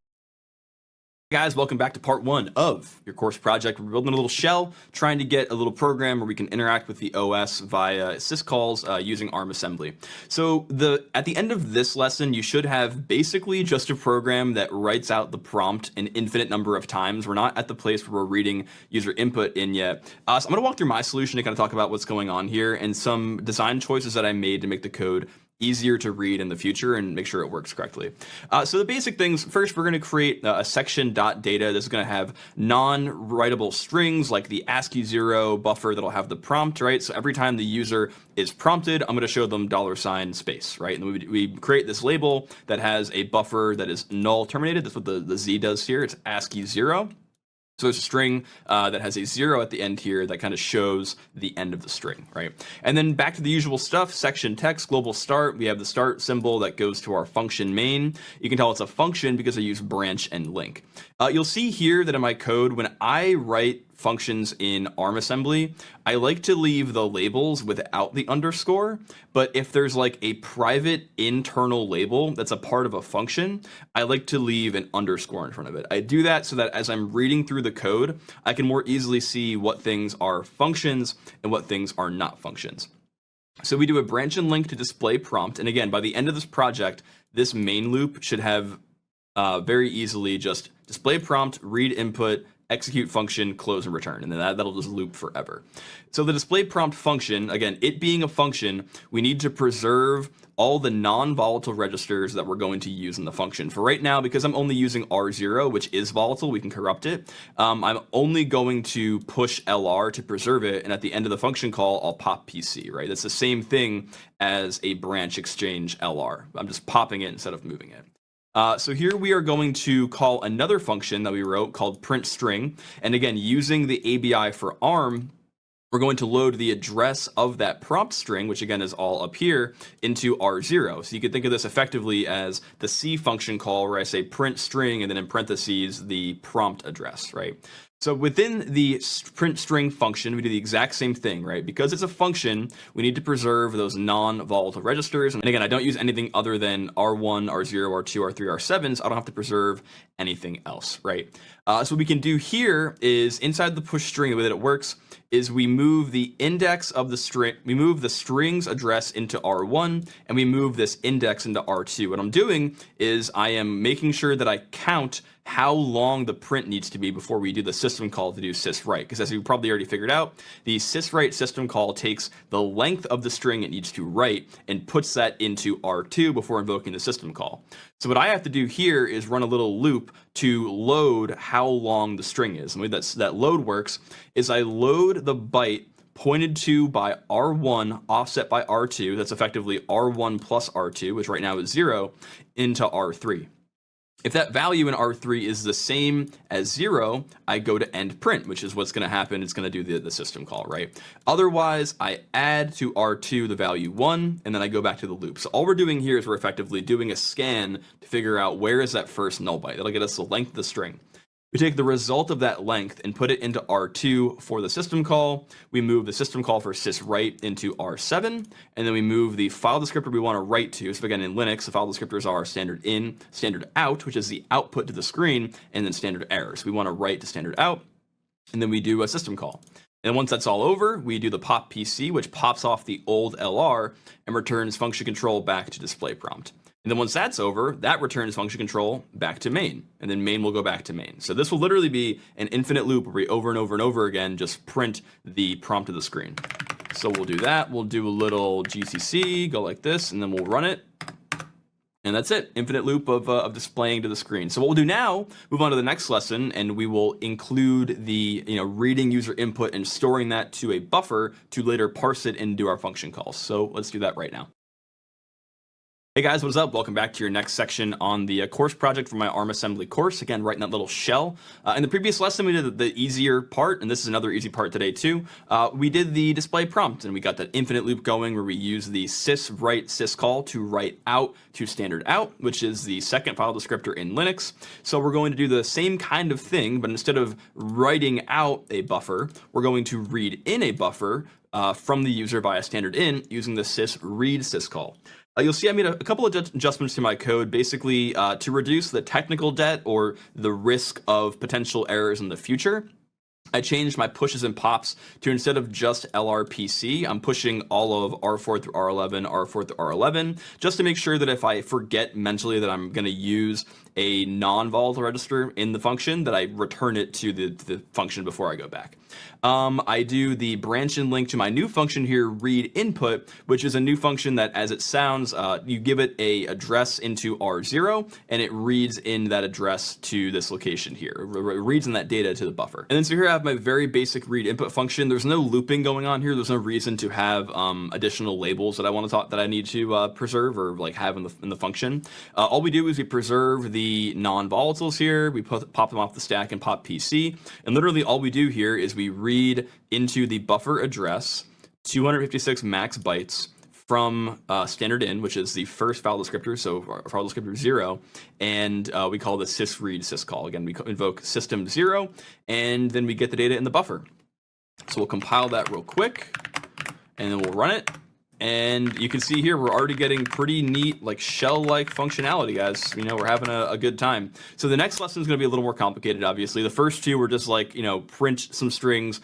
Guys, welcome back to part 1 of your course project. We're building a little shell, trying to get a little program where we can interact with the OS via syscalls using ARM assembly. So at the end of this lesson, you should have basically just a program that writes out the prompt an infinite number of times. We're not at the place where we're reading user input in yet. So I'm going to walk through my solution to kind of talk about what's going on here and some design choices that I made to make the code easier to read in the future and make sure it works correctly. So the basic things, first we're going to create a section.data that's going to have non-writable strings like the ASCII0 buffer that'll have the prompt, right? So every time the user is prompted, I'm going to show them $space, right? And we create this label that has a buffer that is null terminated. That's what the Z does here. It's ASCII0. So there's a string that has a 0 at the end here that kind of shows the end of the string, right? And then back to the usual stuff, section text, global start. We have the start symbol that goes to our function main. You can tell it's a function because I use branch and link. You'll see here that in my code, when I write functions in ARM assembly, I like to leave the labels without the underscore, but if there's like a private internal label that's a part of a function, I like to leave an underscore in front of it. I do that so that as I'm reading through the code, I can more easily see what things are functions and what things are not functions. So we do a branch and link to display prompt, and again, by the end of this project, this main loop should have very easily just display prompt, read input, execute function, close and return, and then that'll just loop forever. So the display prompt function, again, it being a function, we need to preserve all the non-volatile registers that we're going to use in the function. For right now, because I'm only using R0, which is volatile, we can corrupt it, I'm only going to push LR to preserve it, and at the end of the function call, I'll pop PC, right? That's the same thing as a branch exchange LR. I'm just popping it instead of moving it. So here we are going to call another function that we wrote called print string. And again, using the ABI for ARM, we're going to load the address of that prompt string, which again is all up here, into R0. So you could think of this effectively as the C function call where I say print string and then in parentheses the prompt address, right? So within the print string function, we do the exact same thing, right? Because it's a function, we need to preserve those non-volatile registers. And again, I don't use anything other than R1, R0, R2, R3, R7, so I don't have to preserve anything else, right? So what we can do here is inside the push string, the way that it works is we move the index of the string, we move the string's address into R1, and we move this index into R2. What I'm doing is I am making sure that I count how long the print needs to be before we do the system call to do syswrite. Because as you probably already figured out, the syswrite system call takes the length of the string it needs to write and puts that into R2 before invoking the system call. So what I have to do here is run a little loop to load how long the string is. And the way that load works is I load the byte pointed to by R1 offset by R2, that's effectively R1 plus R2, which right now is 0, into R3. If that value in R3 is the same as 0, I go to end print, which is what's going to happen. It's going to do the system call, right? Otherwise, I add to R2 the value 1, and then I go back to the loop. So all we're doing here is we're effectively doing a scan to figure out where is that first null byte. That'll get us the length of the string. We take the result of that length and put it into R2 for the system call. We move the system call for syswrite into R7, and then we move the file descriptor we want to write to. So again, in Linux, the file descriptors are standard in, standard out, which is the output to the screen, and then standard error. So we want to write to standard out, and then we do a system call. And once that's all over, we do the pop PC, which pops off the old LR and returns function control back to display prompt. And then once that's over, that returns function control back to main, and then main will go back to main. So this will literally be an infinite loop where we over and over and over again just print the prompt to the screen. So we'll do that. We'll do a little GCC, go like this, and then we'll run it. And that's it, infinite loop of displaying to the screen. So what we'll do now, move on to the next lesson, and we will include the reading user input and storing that to a buffer to later parse it and do our function calls. So let's do that right now. Hey guys, what's up? Welcome back to your next section on the course project for my ARM assembly course. Again, writing that little shell. In the previous lesson, we did the easier part, and this is another easy part today too. We did the display prompt, and we got that infinite loop going where we use the syswrite syscall to write out to standard out, which is the second file descriptor in Linux. So we're going to do the same kind of thing, but instead of writing out a buffer, we're going to read in a buffer from the user via standard in using the sysread syscall. You'll see I made a couple of adjustments to my code, basically to reduce the technical debt or the risk of potential errors in the future. I changed my pushes and pops to, instead of just LRPC, I'm pushing all of R4 through R11, R4 through R11, just to make sure that if I forget mentally that I'm going to use a non-volatile register in the function, that I return it to the function before I go back. I do the branch and link to my new function here, read input, which is a new function that, as it sounds, you give it a address into R0, and it reads in that address to this location here. It reads in that data to the buffer. And then so here I have my very basic read input function. There's no looping going on here. There's no reason to have additional labels that I want to talk that I need to preserve or like have in the function. All we do is we preserve the non-volatiles here. We pop them off the stack and pop PC. And literally all we do here is we read into the buffer address 256 max bytes from standard in, which is the first file descriptor, so file descriptor 0, and we call the sysread syscall. Again, we invoke system 0, and then we get the data in the buffer. So we'll compile that real quick, and then we'll run it. And you can see here we're already getting pretty neat, like shell-like functionality, guys. We're having a good time. So the next lesson is going to be a little more complicated, obviously. The first two were just like, print some strings,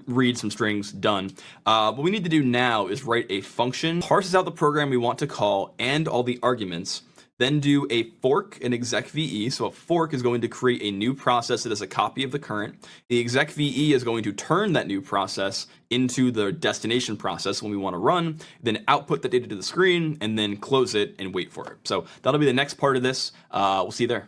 read some strings, done. What we need to do now is write a function, parses out the program we want to call and all the arguments, then do a fork in execve. So a fork is going to create a new process that is a copy of the current. The execve is going to turn that new process into the destination process when we want to run, then output the data to the screen, and then close it and wait for it. So that'll be the next part of this. We'll see you there.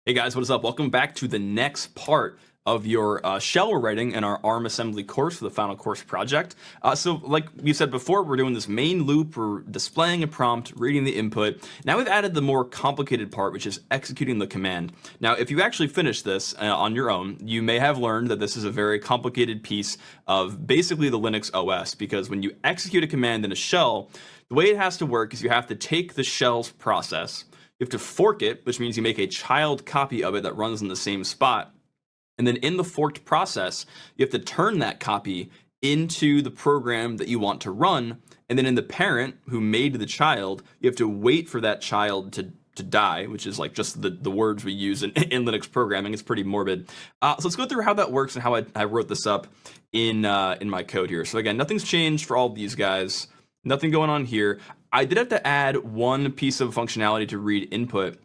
Hey guys, what is up? Welcome back to the next part of your shell we're writing in our ARM assembly course for the final course project. So like we said before, we're doing this main loop, we're displaying a prompt, reading the input. Now we've added the more complicated part, which is executing the command. Now, if you actually finish this on your own, you may have learned that this is a very complicated piece of basically the Linux OS, because when you execute a command in a shell, the way it has to work is you have to take the shell's process, you have to fork it, which means you make a child copy of it that runs in the same spot. And then in the forked process, you have to turn that copy into the program that you want to run. And then in the parent who made the child, you have to wait for that child to die, which is like just the words we use in Linux programming. It's pretty morbid. So let's go through how that works and how I wrote this up in my code here. So again, nothing's changed for all of these guys. Nothing going on here. I did have to add one piece of functionality to read input.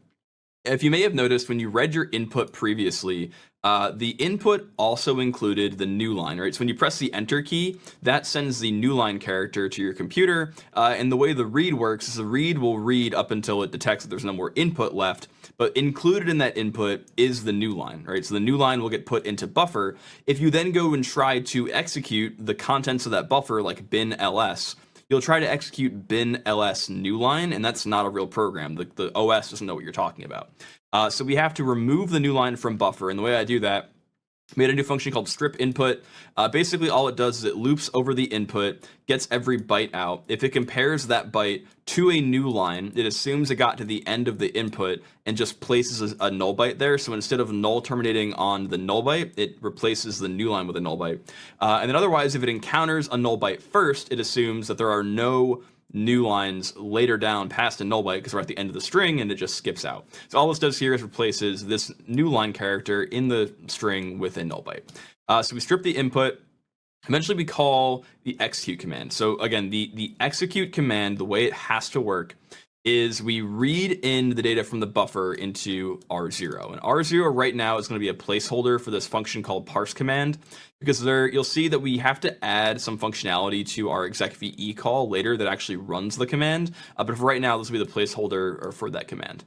If you may have noticed, when you read your input previously, the input also included the new line, right? So when you press the enter key, that sends the new line character to your computer. And the way the read works is the read will read up until it detects that there's no more input left. But included in that input is the new line, right? So the new line will get put into buffer. If you then go and try to execute the contents of that buffer, like bin ls, you'll try to execute bin ls new line, and that's not a real program. The OS doesn't know what you're talking about. So we have to remove the new line from buffer, and the way I do that, made a new function called strip input. Basically all it does is it loops over the input, gets every byte out. If it compares that byte to a new line, it assumes it got to the end of the input and just places a null byte there. So instead of null terminating on the null byte, it replaces the new line with a null byte. And then otherwise, if it encounters a null byte first, it assumes that there are no new lines later down past a null byte because we're at the end of the string, and it just skips out. So all this does here is replaces this new line character in the string with a null byte. So we strip the input. Eventually we call the execute command. So again, the execute command, the way it has to work is we read in the data from the buffer into R0. And R0 right now is going to be a placeholder for this function called parse command, because there you'll see that we have to add some functionality to our execve call later that actually runs the command. But for right now, this will be the placeholder for that command.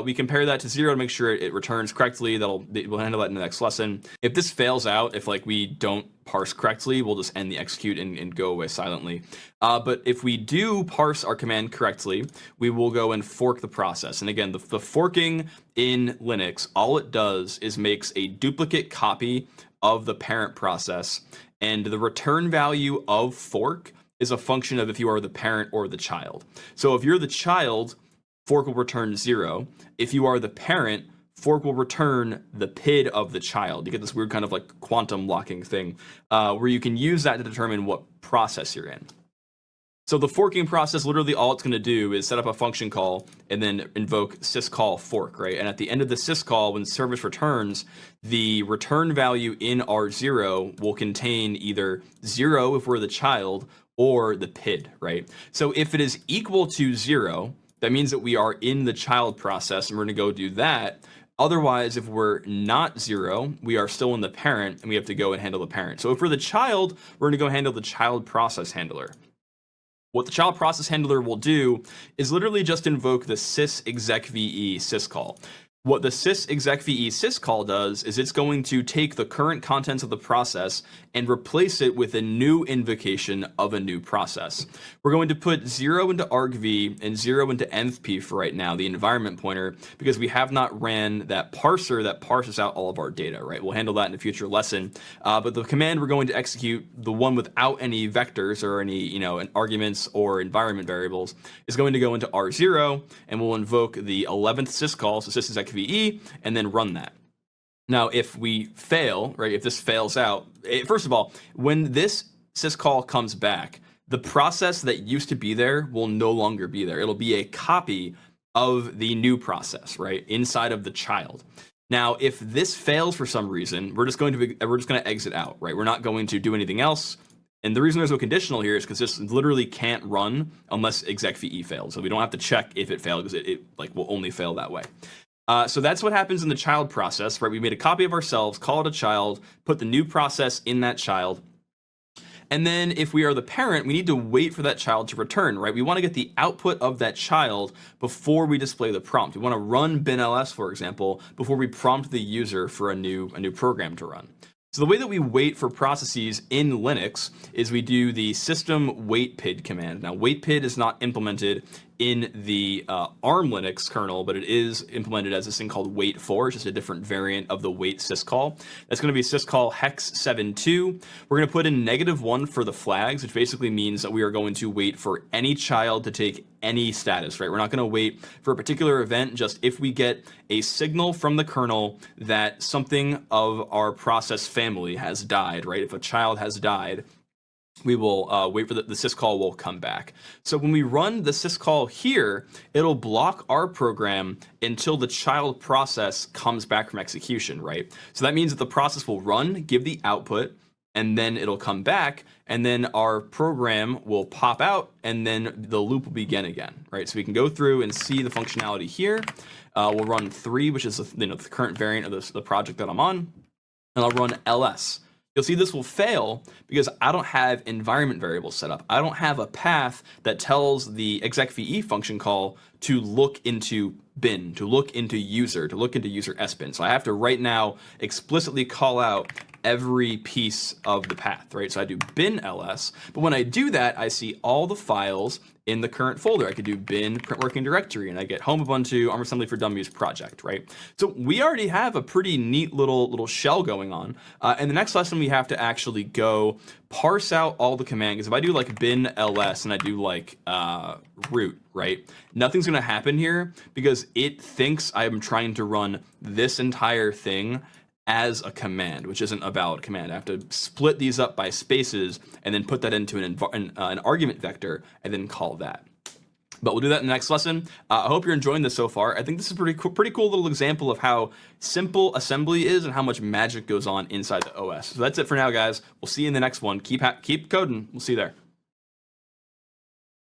We compare that to 0 to make sure it returns correctly. We'll handle that in the next lesson. If this fails out, if like we don't parse correctly, we'll just end the execute and go away silently. But if we do parse our command correctly, we will go and fork the process. And again, the forking in Linux, all it does is makes a duplicate copy of the parent process, and the return value of fork is a function of if you are the parent or the child. So if you're the child, fork will return 0. If you are the parent, fork will return the PID of the child. You get this weird kind of like quantum locking thing where you can use that to determine what process you're in. So the forking process, literally all it's going to do is set up a function call and then invoke syscall fork, right? And at the end of the syscall, when service returns, the return value in R0 will contain either 0 if we're the child or the PID, right? So if it is equal to 0, that means that we are in the child process and we're going to go do that. Otherwise, if we're not 0, we are still in the parent and we have to go and handle the parent. So if we're the child, we're going to go handle the child process handler. What the child process handler will do is literally just invoke the sysexecve syscall. What the sysexecve syscall does is it's going to take the current contents of the process and replace it with a new invocation of a new process. We're going to put 0 into argv and 0 into envp for right now, the environment pointer, because we have not ran that parser that parses out all of our data, right? We'll handle that in a future lesson. But the command we're going to execute, the one without any vectors or any, arguments or environment variables, is going to go into R0, and we'll invoke the 11th syscall, so sysexecve, and then run that. Now, if we fail, right, if this fails out, first of all, when this syscall comes back, the process that used to be there will no longer be there. It'll be a copy of the new process, right, inside of the child. Now, if this fails for some reason, we're just going to exit out, right? We're not going to do anything else. And the reason there's no conditional here is because this literally can't run unless execve fails. So we don't have to check if it failed, because it will only fail that way. So that's what happens in the child process, right? We made a copy of ourselves, call it a child, put the new process in that child. And then if we are the parent, we need to wait for that child to return, right? We want to get the output of that child before we display the prompt. We want to run binls, for example, before we prompt the user for a new program to run. So the way that we wait for processes in Linux is we do the system wait PID command. Now, wait PID is not implemented in the ARM Linux kernel, but it is implemented as this thing called wait4, just a different variant of the wait syscall. That's going to be syscall hex72. We're going to put in -1 for the flags, which basically means that we are going to wait for any child to take any status, right? We're not going to wait for a particular event, just if we get a signal from the kernel that something of our process family has died, right? If a child has died, we will wait for the syscall will come back. So when we run the syscall here, it'll block our program until the child process comes back from execution, right? So that means that the process will run, give the output, and then it'll come back, and then our program will pop out, and then the loop will begin again, right? So we can go through and see the functionality here. We'll run 3, which is the current variant of the project that I'm on, and I'll run ls. You'll see this will fail because I don't have environment variables set up. I don't have a path that tells the execve function call to look into bin, to look into user, to look into user sbin. So I have to right now explicitly call out every piece of the path, right? So I do bin ls, but when I do that, I see all the files in the current folder. I could do bin print working directory, and I get home Ubuntu ARM assembly for dummies project, right? So we already have a pretty neat little shell going on. In the next lesson, we have to actually go parse out all the command, because if I do like bin ls and I do like root, right? Nothing's gonna happen here because it thinks I'm trying to run this entire thing as a command, which isn't a valid command. I have to split these up by spaces and then put that into an argument vector and then call that. But we'll do that in the next lesson. I hope you're enjoying this so far. I think this is a pretty cool little example of how simple assembly is and how much magic goes on inside the OS. So that's it for now, guys. We'll see you in the next one. Keep coding. We'll see you there.